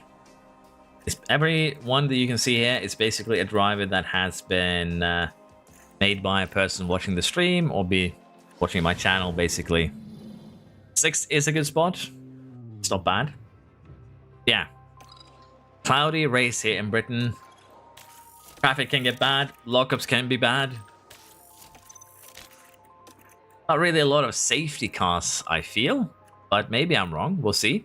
Every one that you can see here is basically a driver that has been made by a person watching the stream or be watching my channel, basically. 6 is a good spot. It's not bad. Yeah. Cloudy race here in Britain. Traffic can get bad. Lockups can be bad. Not really a lot of safety cars, I feel. But maybe I'm wrong. We'll see.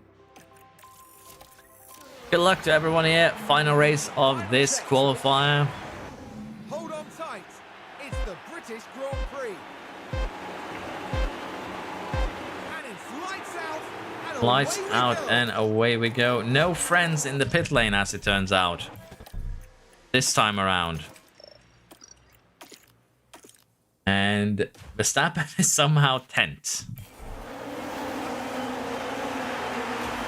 Good luck to everyone here. Final race of this qualifier. Hold on tight. It's the British Grand Prix. And it's lights out. And Lights away we out go. and away we go. No friends in the pit lane, as it turns out. This time around. And Verstappen is somehow 10th.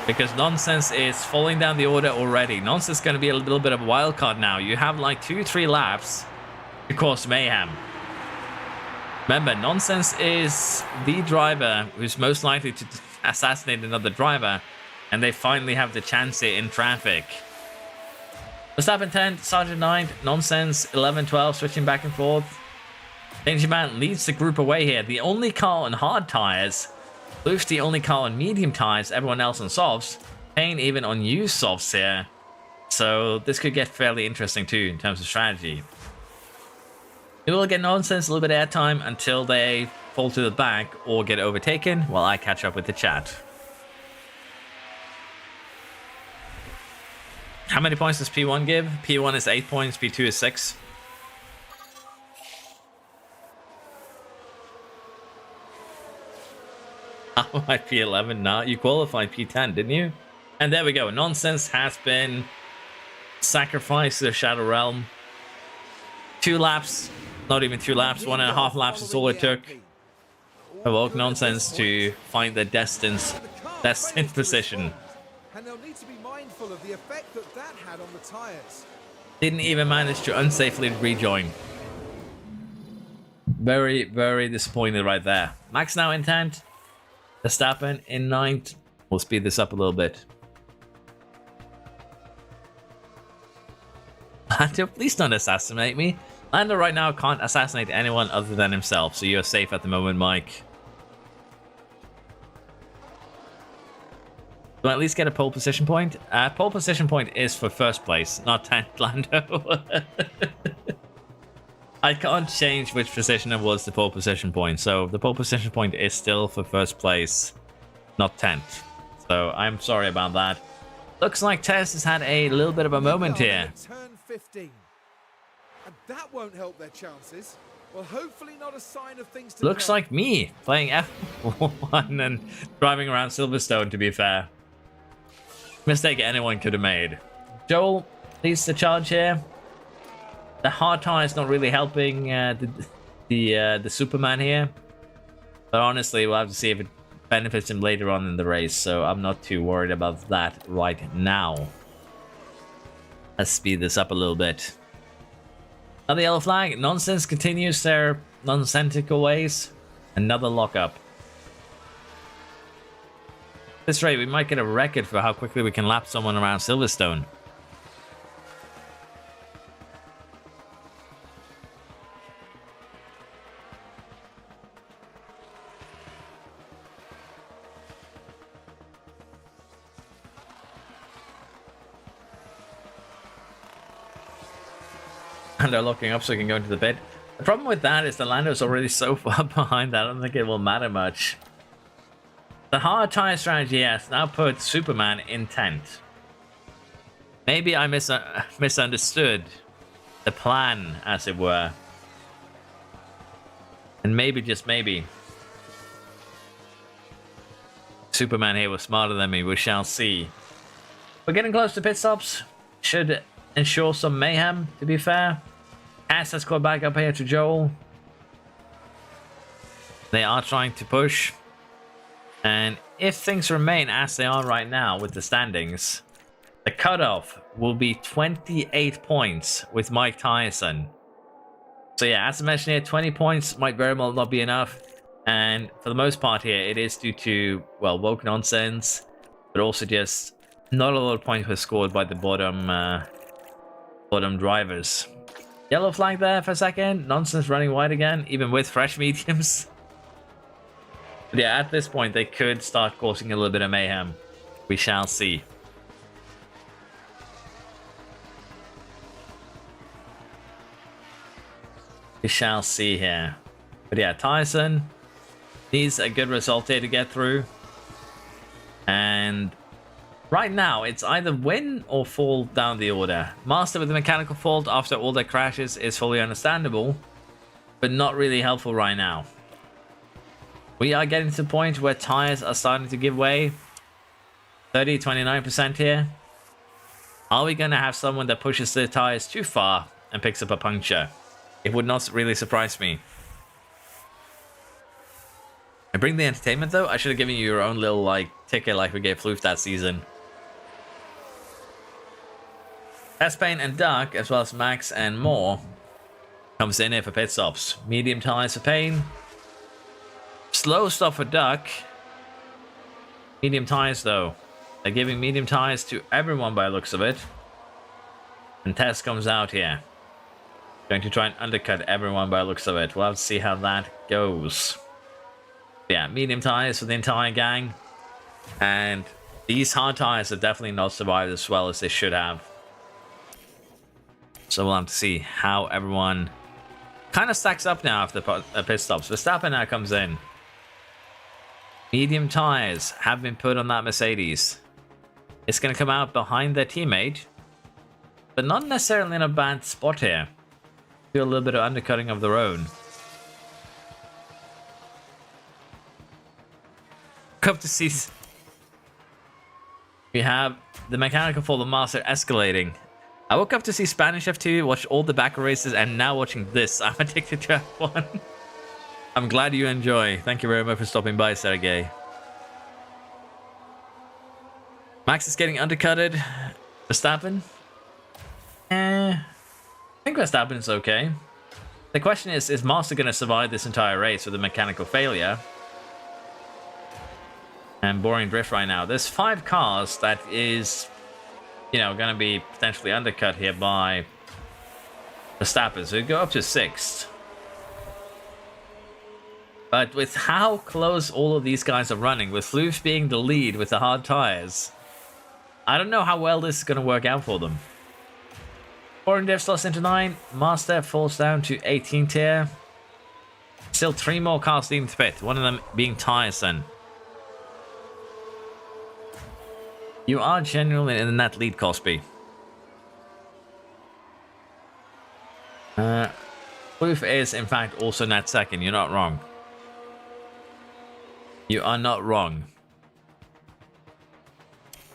Because Nonsense is falling down the order already. Nonsense is going to be a little bit of a wild card now. You have like 2-3 laps to cause mayhem. Remember, Nonsense is the driver who's most likely to assassinate another driver. And they finally have the chance here in traffic. Verstappen 10th, Sergeant 9th, Nonsense 11, 12, switching back and forth. Danger Man leads the group away here. The only car on hard tires. Luke's the only car on medium tires, everyone else on softs. Payne even on used softs here. So this could get fairly interesting too in terms of strategy. We will get Nonsense a little bit of airtime until they fall to the back or get overtaken while I catch up with the chat. How many points does P1 give? P1 is 8 points, P2 is 6. Oh, my P11 now. You qualified P10, didn't you? And there we go. Nonsense has been sacrificed to the Shadow Realm. 2 laps. Not even 2 laps. 1.5 laps is all it took. Provoke Nonsense to find their destined position. And they'll need to be mindful of the effect that that had on the tyres. Didn't even manage to unsafely rejoin. Very, very disappointed right there. Max now in 10th. Verstappen in 9th. We'll speed this up a little bit. Lando, please don't assassinate me. Lando right now can't assassinate anyone other than himself, so you're safe at the moment, Mike. Do I at least get a pole position point? Pole position point is for first place, not 10th, Lando. I can't change which position it was the pole position point, so the pole position point is still for first place, not 10th. So I'm sorry about that. Looks like Tess has had a little bit of a moment here. Turn 15. And that won't help their chances. Well, hopefully not a sign of things to Looks come. like me playing F1 and driving around Silverstone, to be fair. Mistake anyone could have made. Joel leads the charge here. The hard tire is not really helping the Superman here. But honestly, we'll have to see if it benefits him later on in the race. So I'm not too worried about that right now. Let's speed this up a little bit. Another yellow flag. Nonsense continues their nonsensical ways. Another lockup. At this rate, we might get a record for how quickly we can lap someone around Silverstone. Lando locking up so he can go into the pit. The problem with that is the Lando's already so far behind that I don't think it will matter much. The hard tire strategy has now put Superman in 10th. Maybe I misunderstood the plan, as it were. And maybe, just maybe, Superman here was smarter than me. We shall see. We're getting close to pit stops. Should ensure some mayhem, to be fair. Cass has got back up here to Joel. They are trying to push. And if things remain as they are right now with the standings, the cutoff will be 28 points with Mike Tyson. So yeah, as I mentioned here, 20 points might very well not be enough. And for the most part here, it is due to, well, woke nonsense, but also just Not a lot of points were scored by the bottom drivers. Yellow flag there for a second. Nonsense running wide again, even with fresh mediums. But yeah, at this point, they could start causing a little bit of mayhem. We shall see. We shall see here. But yeah, Tyson needs a good result here to get through. And right now, it's either win or fall down the order. Master with the mechanical fault after all their crashes is fully understandable, but not really helpful right now. We are getting to the point where tires are starting to give way. 29% here. Are we going to have someone that pushes the tires too far and picks up a puncture? It would not really surprise me. And bring the entertainment though. I should have given you your own little ticket like we gave Floof that season. S-Pain and Duck, as well as Max and more, comes in here for pit stops. Medium tires for Pain. Slow stop for Duck. Medium tires though. They're giving medium tires to everyone by the looks of it. And Tess comes out here. Going to try and undercut everyone by the looks of it. We'll have to see how that goes. Yeah, medium tires for the entire gang. And these hard tires have definitely not survived as well as they should have. So we'll have to see how everyone kind of stacks up now after pit stops. Verstappen now comes in. Medium tires have been put on that Mercedes. It's going to come out behind their teammate, but not necessarily in a bad spot here. Do a little bit of undercutting of their own. Hope to see. We have the mechanical for the master escalating. I woke up to see Spanish F2, watch all the back races, and now watching this. I'm addicted to F1. I'm glad you enjoy. Thank you very much for stopping by, Sergey. Max is getting undercutted. Verstappen? I think Verstappen is okay. The question is Master going to survive this entire race with a mechanical failure? And boring drift right now. There's 5 cars that is, going to be potentially undercut here by Verstappen. So we go up to 6th. But with how close all of these guys are running, with Floof being the lead with the hard tires, I don't know how well this is going to work out for them. Boring diff slots into 9. Master falls down to 18th here. Still 3 more cars leading to pit. One of them being Tyson. You are genuinely in that lead, Cosby. Floof is, in fact, also in that second. You're not wrong. You are not wrong.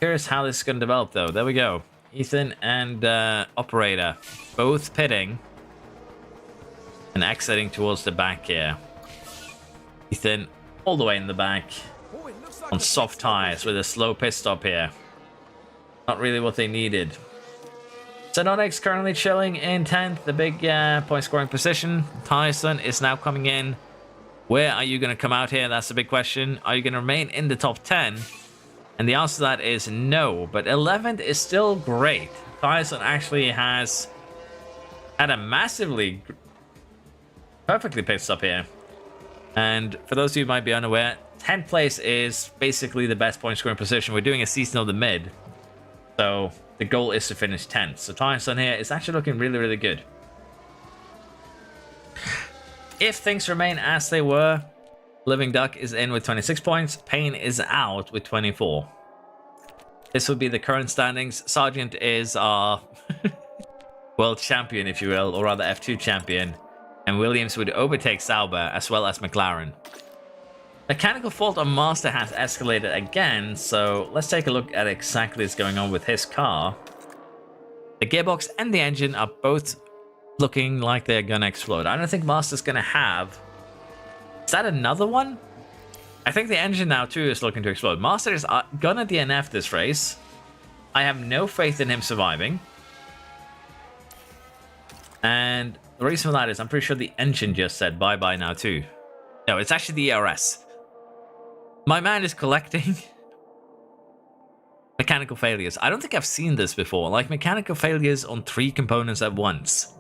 Curious how this is going to develop, though. There we go. Ethan and Operator both pitting and exiting towards the back here. Ethan all the way in the back on soft tires with a slow pit stop here. Not really what they needed. Xenonix currently chilling in 10th, the big point scoring position. Tyson is now coming in. Where are you going to come out here? That's the big question. Are you going to remain in the top 10? And the answer to that is no, but 11th is still great. Tyson actually has had a massively perfectly pit stop here. And for those of you who might be unaware, 10th place is basically the best point scoring position. We're doing a season of the mid. So the goal is to finish 10th. So Tyson here is actually looking really, really good. If things remain as they were, Living Duck is in with 26 points. Payne is out with 24. This would be the current standings. Sargent is our world champion, if you will, or rather F2 champion. And Williams would overtake Sauber as well as McLaren. Mechanical fault on Master has escalated again, so let's take a look at exactly what's going on with his car. The gearbox and the engine are both looking like they're gonna explode. I don't think Master's gonna have... Is that another one? I think the engine now too is looking to explode. Master is gonna DNF this race. I have no faith in him surviving. And the reason for that is I'm pretty sure the engine just said bye-bye now too. No, it's actually the ERS. My man is collecting Mechanical failures. I don't think I've seen this before. Like mechanical failures on 3 components at once.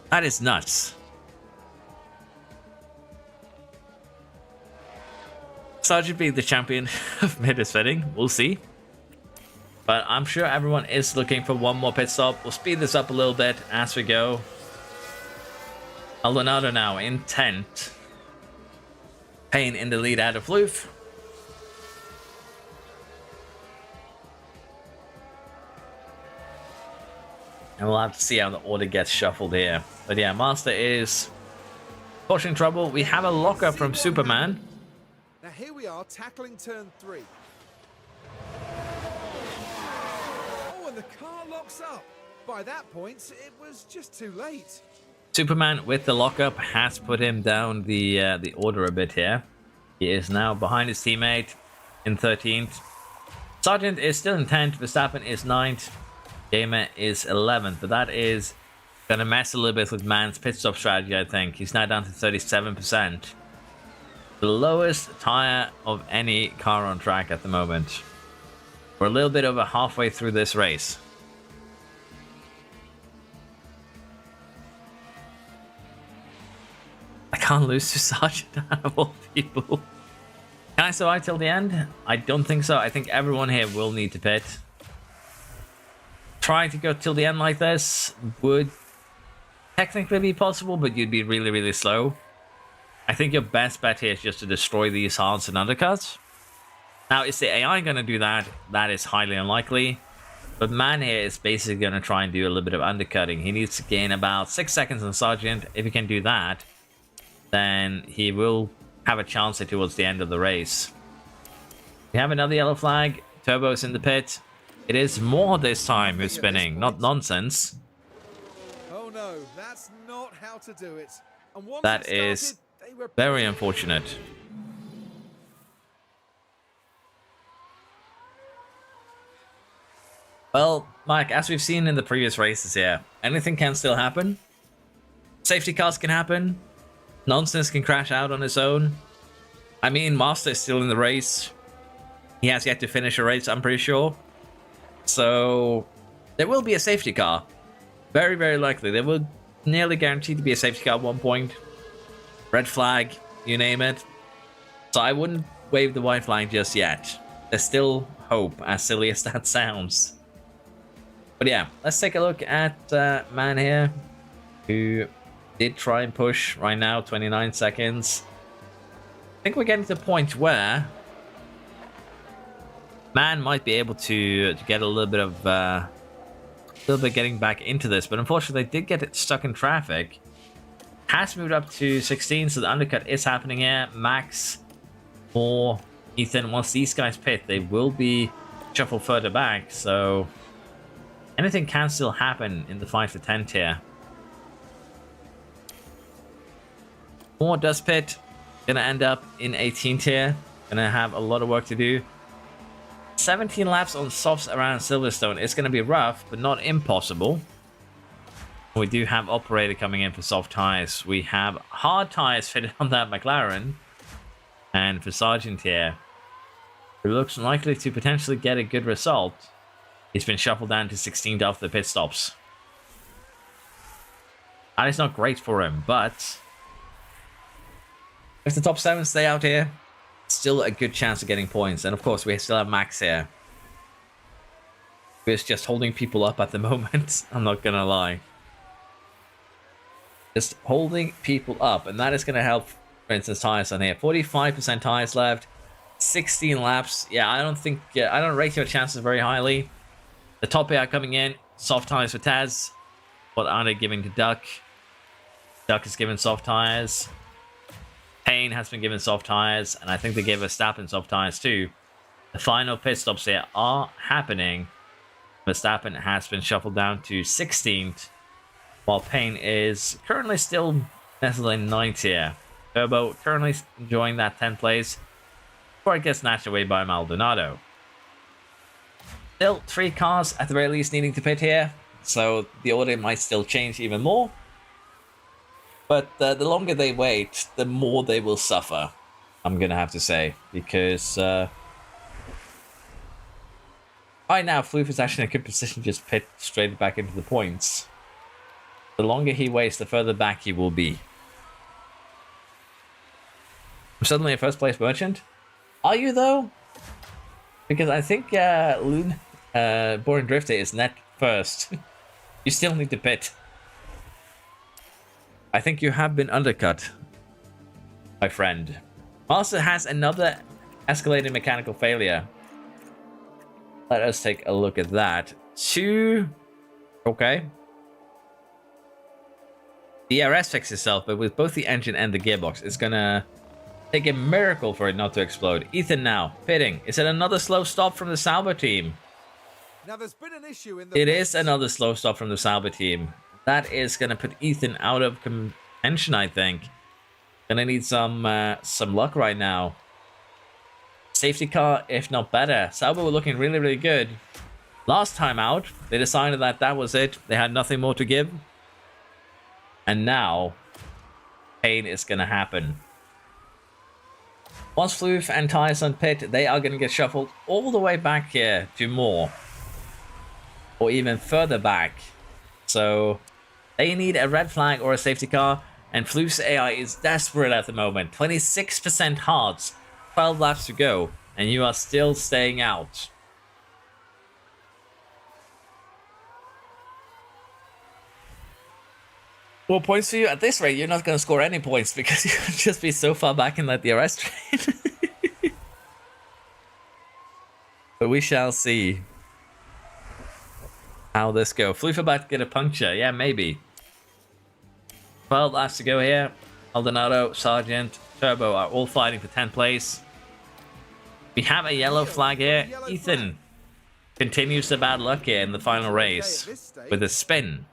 That is nuts. Sergeant being the champion of mid is fitting. We'll see. But I'm sure everyone is looking for one more pit stop. We'll speed this up a little bit as we go. Maldonado now in 10th. Payne in the lead out of Floof. And we'll have to see how the order gets shuffled here. But yeah, Master is pushing trouble. We have a lockup from Superman. Now here we are tackling turn 3. Oh, and the car locks up. By that point, it was just too late. Superman with the lockup has put him down the order a bit here. He is now behind his teammate in 13th. Sargent is still in 10th. Verstappen is 9th. Gamer is 11th. But that is going to mess a little bit with Man's pit stop strategy, I think. He's now down to 37%. The lowest tire of any car on track at the moment. We're a little bit over halfway through this race. I can't lose to Sergeant out of all people. Can I survive till the end? I don't think so. I think everyone here will need to pit. Trying to go till the end like this would technically be possible, but you'd be really, really slow. I think your best bet here is just to destroy these hards and undercuts. Now, is the AI going to do that? That is highly unlikely. But Man here is basically going to try and do a little bit of undercutting. He needs to gain about 6 seconds on Sergeant. If he can do that, then he will have a chance here towards the end of the race. We have another yellow flag. Turbo's in the pit. It is more this time who's spinning, not nonsense. Oh no, that's not how to do it. And once That it started, is they were very unfortunate. Well, Mike, as we've seen in the previous races here, anything can still happen. Safety cars can happen. Nonsense can crash out on its own. I mean, Master is still in the race. He has yet to finish a race, I'm pretty sure. So, there will be a safety car. Very, very likely. There will nearly guaranteed to be a safety car at one point. Red flag, you name it. So I wouldn't wave the white flag just yet. There's still hope, as silly as that sounds. But yeah, let's take a look at Man here, who did try and push right now, 29 seconds. I think we're getting to the point where Man might be able to get a little bit getting back into this, but unfortunately they did get it stuck in traffic. Has moved up to 16, so the undercut is happening here. Max or Ethan, once these guys pit, they will be shuffled further back, so anything can still happen in the 5 to 10 tier. Moore does pit, gonna end up in 18 tier, gonna have a lot of work to do. 17 laps on softs around Silverstone. It's going to be rough, but not impossible. We do have Operator coming in for soft tires. We have hard tires fitted on that McLaren. And for Sargent here, who looks likely to potentially get a good result, he's been shuffled down to 16th after the pit stops. That is not great for him, but if the top 7 stay out here, still a good chance of getting points. And of course, we still have Max here, who is just holding people up at the moment. I'm not gonna lie, just holding people up, and that is gonna help. For instance, tires on here, 45% tires left, 16 laps. Yeah, I don't rate your chances very highly. The top air coming in, soft tires for Taz. What are they giving to Duck? Duck is given soft tires. Payne has been given soft tires, and I think they gave Verstappen soft tires too. The final pit stops here are happening. Verstappen has been shuffled down to 16th, while Payne is currently still nestled in 9th here. Turbo currently enjoying that 10th place before it gets snatched away by Maldonado. Still 3 cars at the very least needing to pit here, so the order might still change even more. But the longer they wait, the more they will suffer, I'm going to have to say. Because Right now, Floof is actually in a good position to just pit straight back into the points. The longer he waits, the further back he will be. I'm suddenly a first place merchant. Are you though? Because I think Boring Drifter is net first. You still need to pit. I think you have been undercut, my friend. Master has another escalated mechanical failure. Let us take a look at that. 2. Okay. The RS fixed itself, but with both the engine and the gearbox, it's gonna take a miracle for it not to explode. Ethan now, pitting. Is it another slow stop from the Sauber team? Now there's been an issue in the It is another slow stop from the Sauber team. That is gonna put Ethan out of contention, I think. Gonna need some luck right now. Safety car, if not better. Sauber were looking really, really good. Last time out, they decided that that was it. They had nothing more to give. And now, pain is gonna happen. Once Floof and Tyson pit, they are gonna get shuffled all the way back here to more. Or even further back. So, they need a red flag or a safety car. And Floof's AI is desperate at the moment. 26% hearts. 12 laps to go, and you are still staying out. Well, points for you at this rate, you're not going to score any points because you'll just be so far back in that DRS train. But we shall see how this goes. Floof about to get a puncture, yeah, maybe. 12 laps to go here. Aldonado, Sargent, Turbo are all fighting for 10th place. We have a yellow flag here. Ethan continues the bad luck here in the final race with a spin.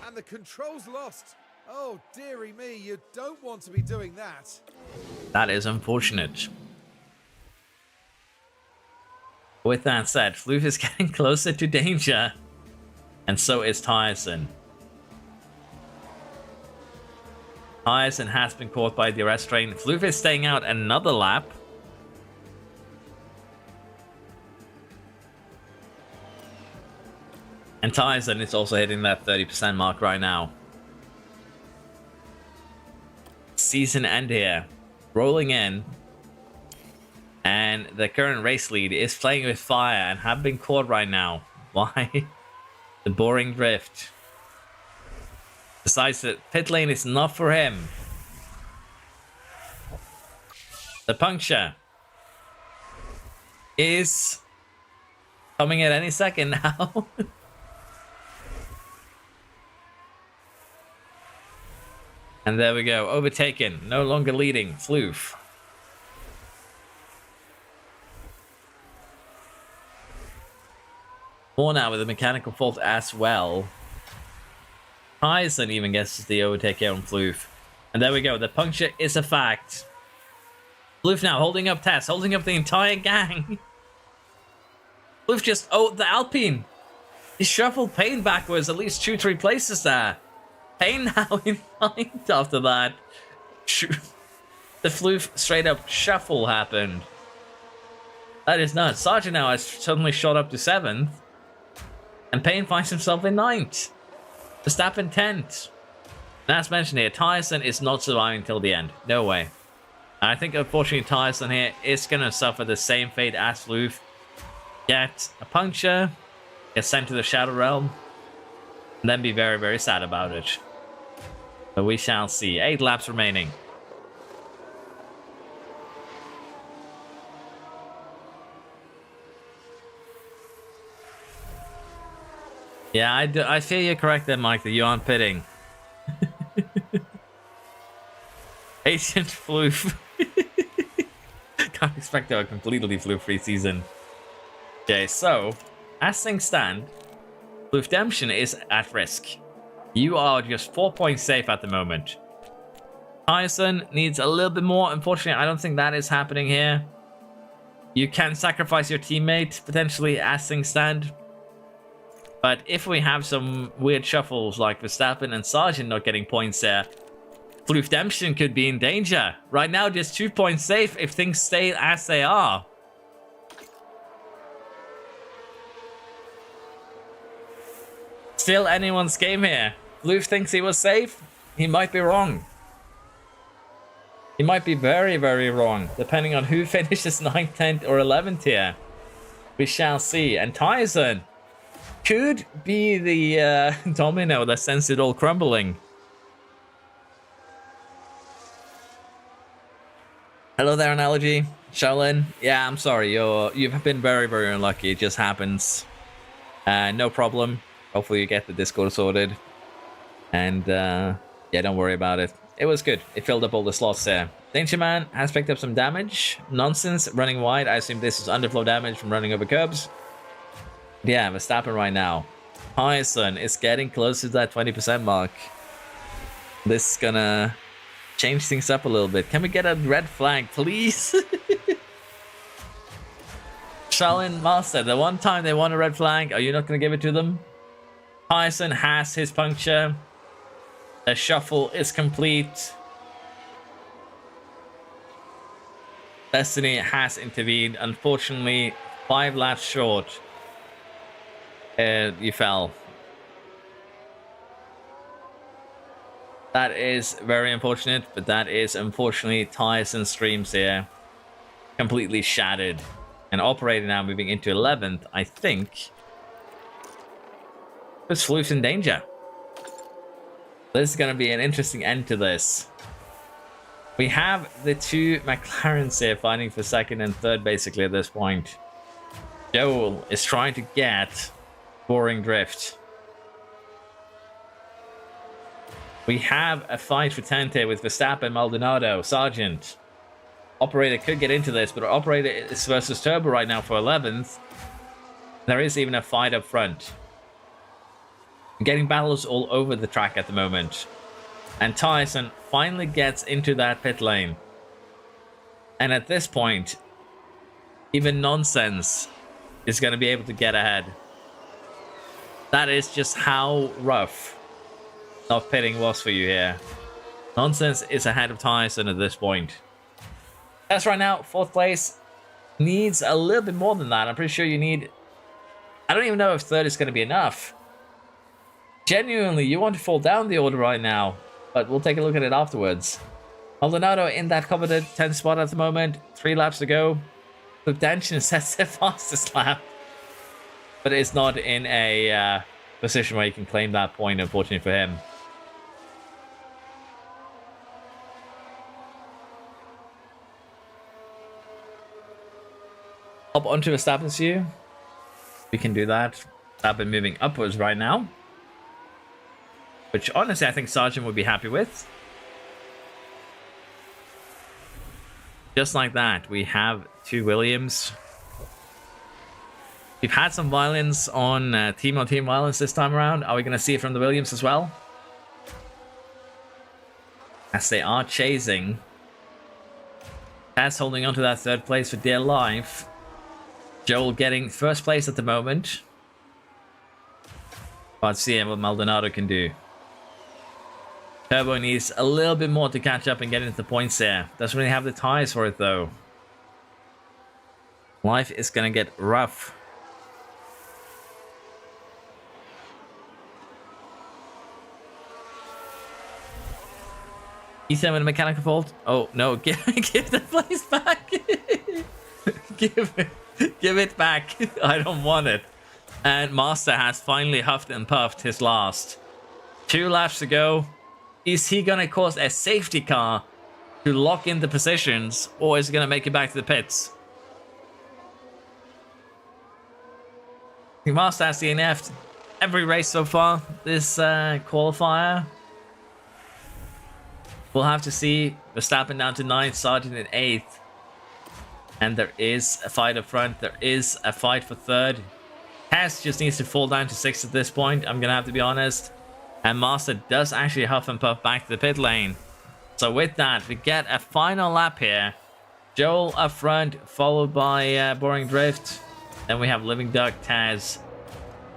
And the control's lost. Oh, dearie me, you don't want to be doing that. That is unfortunate. With that said, Floof is getting closer to danger. And so is Tyson. Tyson has been caught by the arrest train. Floof is staying out another lap. And Tyson is also hitting that 30% mark right now. Season end here. Rolling in. And the current race lead is playing with fire and have been caught right now. Why? The boring drift. Decides that pit lane is not for him. The puncture is coming at any second now. And there we go, overtaken, no longer leading, Floof. More now with a mechanical fault as well. Tyson even gets the overtake here on Floof. And there we go, the puncture is a fact. Floof now holding up Tess, holding up the entire gang. Floof just, oh, the Alpine. He shuffled Payne backwards at least 2-3 places there. Payne now in ninth after that. The Floof straight up shuffle happened. That is nuts. Sargent now has suddenly shot up to 7th. And Payne finds himself in 9th. Verstappen 10th. And as mentioned here, Tyson is not surviving till the end. No way. And I think unfortunately Tyson here is going to suffer the same fate as Floof. Get a puncture. Get sent to the Shadow Realm. And then be very, very sad about it. But we shall see. 8 laps remaining. Yeah, I feel you're correct there, Mike, that you aren't pitting. Ancient Floof. Can't expect a completely Floof-free season. Okay, so, as things stand, Floofdemption is at risk. You are just 4 points safe at the moment. Tyson needs a little bit more. Unfortunately, I don't think that is happening here. You can sacrifice your teammate, potentially, as things stand. But if we have some weird shuffles like Verstappen and Sargent not getting points there, Floofdemption could be in danger. Right now, just 2 points safe if things stay as they are. Still anyone's game here. Floof thinks he was safe. He might be wrong. He might be very, very wrong, depending on who finishes 9th, 10th, or 11th here. We shall see. And Tyson could be the domino that sends it all crumbling. Hello there, Analogy. Shaolin. Yeah, I'm sorry. You've been very, very unlucky. It just happens. No problem. Hopefully you get the Discord sorted. And yeah, don't worry about it. It was good. It filled up all the slots there. Danger Man has picked up some damage. Nonsense. Running wide. I assume this is underflow damage from running over curbs. Yeah, Verstappen right now. Tyson is getting close to that 20% mark. This is gonna change things up a little bit. Can we get a red flag, please? Shaolin Master, the one time they want a red flag, are you not gonna give it to them? Tyson has his puncture. The shuffle is complete. Destiny has intervened. Unfortunately, 5 laps short. You fell. That is very unfortunate, but that is unfortunately Tyson's streams here. Completely shattered. And Operator now moving into 11th, I think. This Floof's in danger. This is going to be an interesting end to this. We have the 2 McLarens here fighting for 2nd and 3rd basically at this point. Joel is trying to get Boring Drift. We have a fight for 10th here with Verstappen, Maldonado, Sargent. Operator could get into this, but Operator is versus Turbo right now for 11th. There is even a fight up front. Getting battles all over the track at the moment. And Tyson finally gets into that pit lane. And at this point, even Nonsense is going to be able to get ahead. That is just how rough not pitting was for you here. Nonsense is ahead of Tyson at this point. That's right now, 4th place. Needs a little bit more than that. I'm pretty sure you need... I don't even know if 3rd is going to be enough. Genuinely, you want to fall down the order right now, but we'll take a look at it afterwards. Maldonado in that coveted 10th spot at the moment, 3 laps to go. Substantial sets the fastest lap, but it's not in a position where you can claim that point, unfortunately for him. Up onto Verstappen's view. We can do that. Verstappen moving upwards right now. Which, honestly, I think Sargent would be happy with. Just like that, we have 2 Williams. We've had some violence on team-on-team violence this time around. Are we going to see it from the Williams as well? As they are chasing. Taz holding on to that 3rd place for dear life. Joel getting 1st place at the moment. Let's see what Maldonado can do. Turbo needs a little bit more to catch up and get into the points there. Doesn't really have the tires for it though. Life is going to get rough. E7 with a mechanical fault. Oh no, give the place back. give it back. I don't want it. And Master has finally huffed and puffed his last. 2 laps to go. Is he going to cause a safety car to lock in the positions, or is he going to make it back to the pits? The Master has DNF'd every race so far this qualifier. We'll have to see. Verstappen down to 9th, Sargent in 8th. And there is a fight up front. There is a fight for 3rd. Tess just needs to fall down to 6th at this point, I'm going to have to be honest. And Master does actually huff and puff back to the pit lane. So with that, we get a final lap here. Joel up front, followed by Boring Drift. Then we have Living Duck, Taz,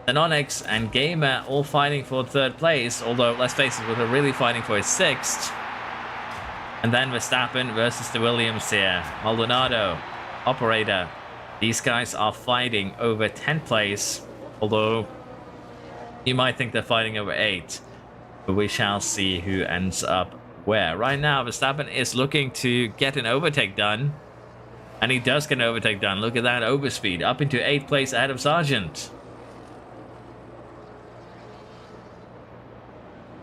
Danonix, and Gamer all fighting for 3rd place. Although, let's face it, we're really fighting for his 6th. And then Verstappen versus the Williams here. Maldonado, Operator. These guys are fighting over 10th place. Although You might think they're fighting over 8, but we shall see who ends up where. Right now, Verstappen is looking to get an overtake done, and he does get an overtake done. Look at that overspeed, up into 8th place ahead of Sargent.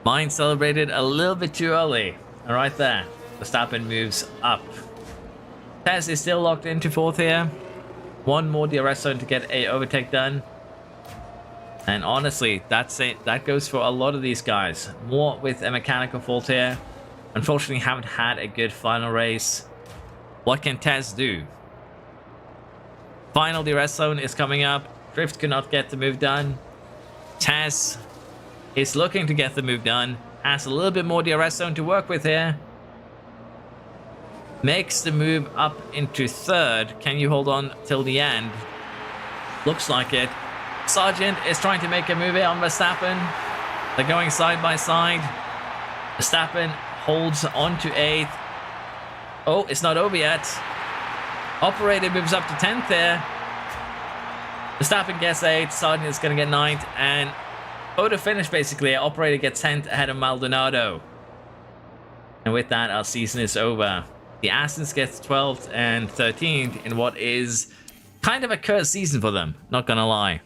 Mine celebrated a little bit too early. All right there. Verstappen moves up. Tez is still locked into 4th here. One more DRS zone to get a overtake done. And honestly, that's it. That goes for a lot of these guys. More with a mechanical fault here. Unfortunately, haven't had a good final race. What can Tez do? Final DRS zone is coming up. Drift cannot get the move done. Tez is looking to get the move done. Has a little bit more DRS zone to work with here. Makes the move up into 3rd. Can you hold on till the end? Looks like it. Sargent is trying to make a move here on Verstappen. They're going side by side. Verstappen holds on to 8th. Oh, it's not over yet. Operator moves up to 10th there. Verstappen gets 8th. Sargent is going to get 9th. And photo finish, basically. Operator gets 10th ahead of Maldonado. And with that, our season is over. The Astons gets 12th and 13th in what is kind of a cursed season for them. Not going to lie.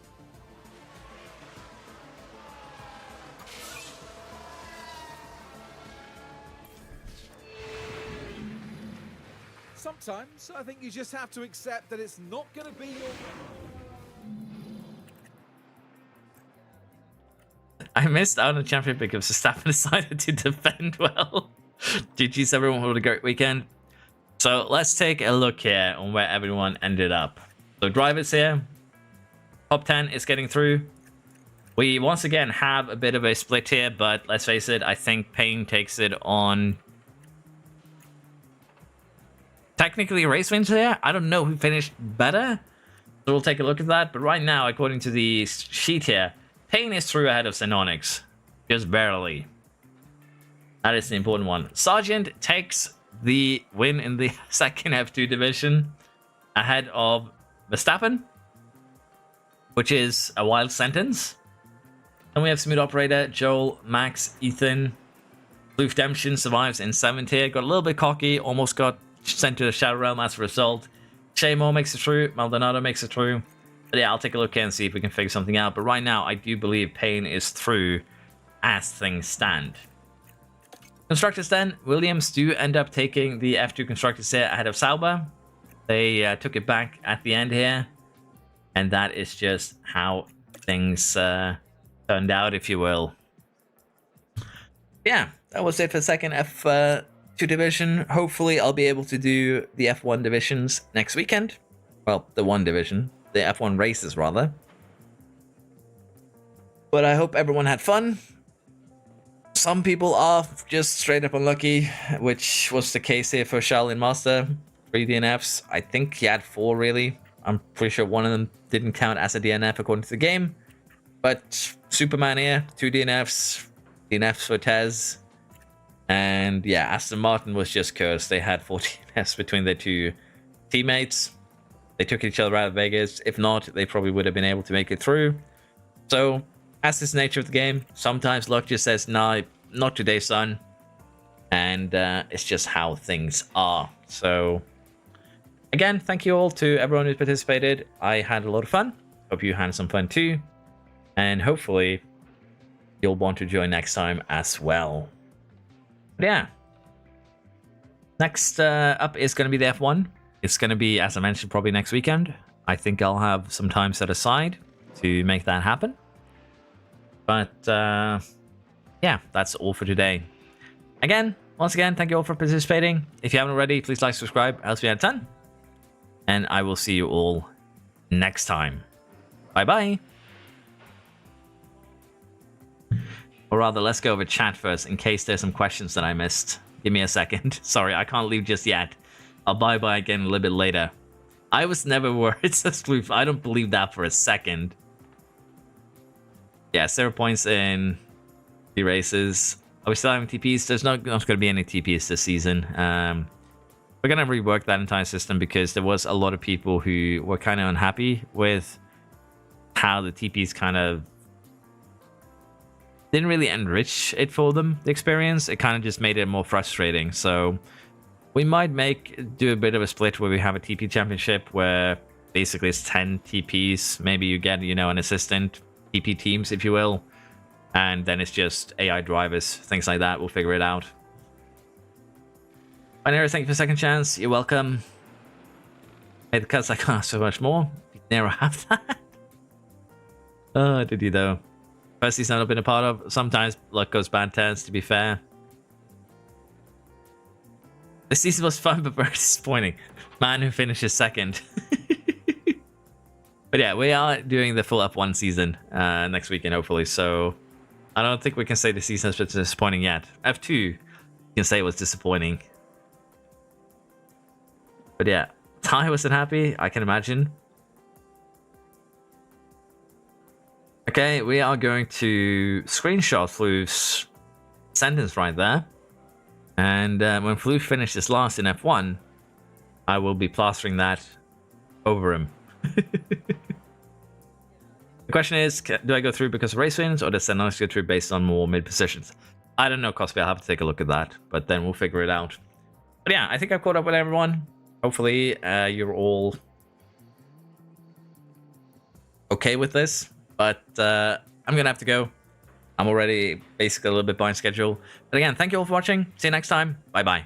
Sometimes I think you just have to accept that it's not going to be your... I missed out on the championship because Verstappen decided to defend well. GG's everyone, have a great weekend. So let's take a look here on where everyone ended up. So drivers here, top 10 is getting through. We once again have a bit of a split here, but let's face it, I think Payne takes it on. Technically race wins here. I don't know who finished better, so we'll take a look at that. But right now, according to the sheet here, Payne is through ahead of Xenonix, just barely. That is the important one. Sargent takes the win in the second F2 division ahead of Verstappen, which is a wild sentence. And we have Smooth Operator, Joel, Max, Ethan. Blue Redemption survives in 7th here. Got a little bit cocky, almost got sent to the Shadow Realm as a result. Shaymore makes it through, Maldonado makes it through. But yeah, I'll take a look here and see if we can figure something out. But right now, I do believe Payne is through as things stand. Constructors then, Williams do end up taking the F2 Constructors here ahead of Sauber. They took it back at the end here. And that is just how things turned out, if you will. Yeah, that was it for second F2 division. Hopefully, I'll be able to do the F1 divisions next weekend. Well, the one division. The F1 races, rather. But I hope everyone had fun. Some people are just straight up unlucky, which was the case here for Charles in Master. 3 DNFs. I think he had 4, really. I'm pretty sure one of them didn't count as a DNF according to the game. But Superman here, 2 DNFs. DNFs for Tez. And yeah, Aston Martin was just cursed. They had 4 DNFs between their 2 teammates. They took each other out of Vegas. If not, they probably would have been able to make it through. So, as is the nature of the game, sometimes luck just says, nah, not today, son. And it's just how things are. So, again, thank you all to everyone who participated. I had a lot of fun. Hope you had some fun too. And hopefully, you'll want to join next time as well. But yeah. Next up is going to be the F1. It's going to be, as I mentioned, probably next weekend. I think I'll have some time set aside to make that happen. But, yeah, that's all for today. Again, once again, thank you all for participating. If you haven't already, please like, subscribe. Helps me out a ton. And I will see you all next time. Bye-bye. Or rather, let's go over chat first, in case there's some questions that I missed. Give me a second. Sorry, I can't leave just yet. I'll bye-bye again a little bit later. I was never worried, says Floof. I don't believe that for a second. Yeah, 0 points in 3 races. Are we still having TPs? There's not going to be any TPs this season. We're going to rework that entire system because there was a lot of people who were kind of unhappy with how the TPs kind of didn't really enrich it for them, the experience. It kind of just made it more frustrating. So we might do a bit of a split where we have a TP championship where basically it's 10 TPs. Maybe you get, an assistant, TP teams, if you will. And then it's just AI drivers, things like that. We'll figure it out. Binary, thank you for second chance. You're welcome. Hey, the cuts I can't ask so much more. You never have that. Oh, did you though? First season I've been a part of. Sometimes luck goes bad turns, to be fair. This season was fun, but very disappointing. Man who finishes second. But yeah, we are doing the full F1 season next weekend, hopefully. So I don't think we can say the season has been disappointing yet. F2, you can say it was disappointing. But yeah, Ty wasn't happy, I can imagine. Okay, we are going to screenshot Floof's sentence right there. And when Floof finishes last in F1, I will be plastering that over him. The question is, do I go through because of race wins, or does Sennalis go through based on more mid positions? I don't know, Cosby. I'll have to take a look at that, but then we'll figure it out. But yeah, I think I've caught up with everyone. Hopefully, you're all okay with this, but I'm gonna have to go. I'm already basically a little bit behind schedule. But again, thank you all for watching. See you next time. Bye bye.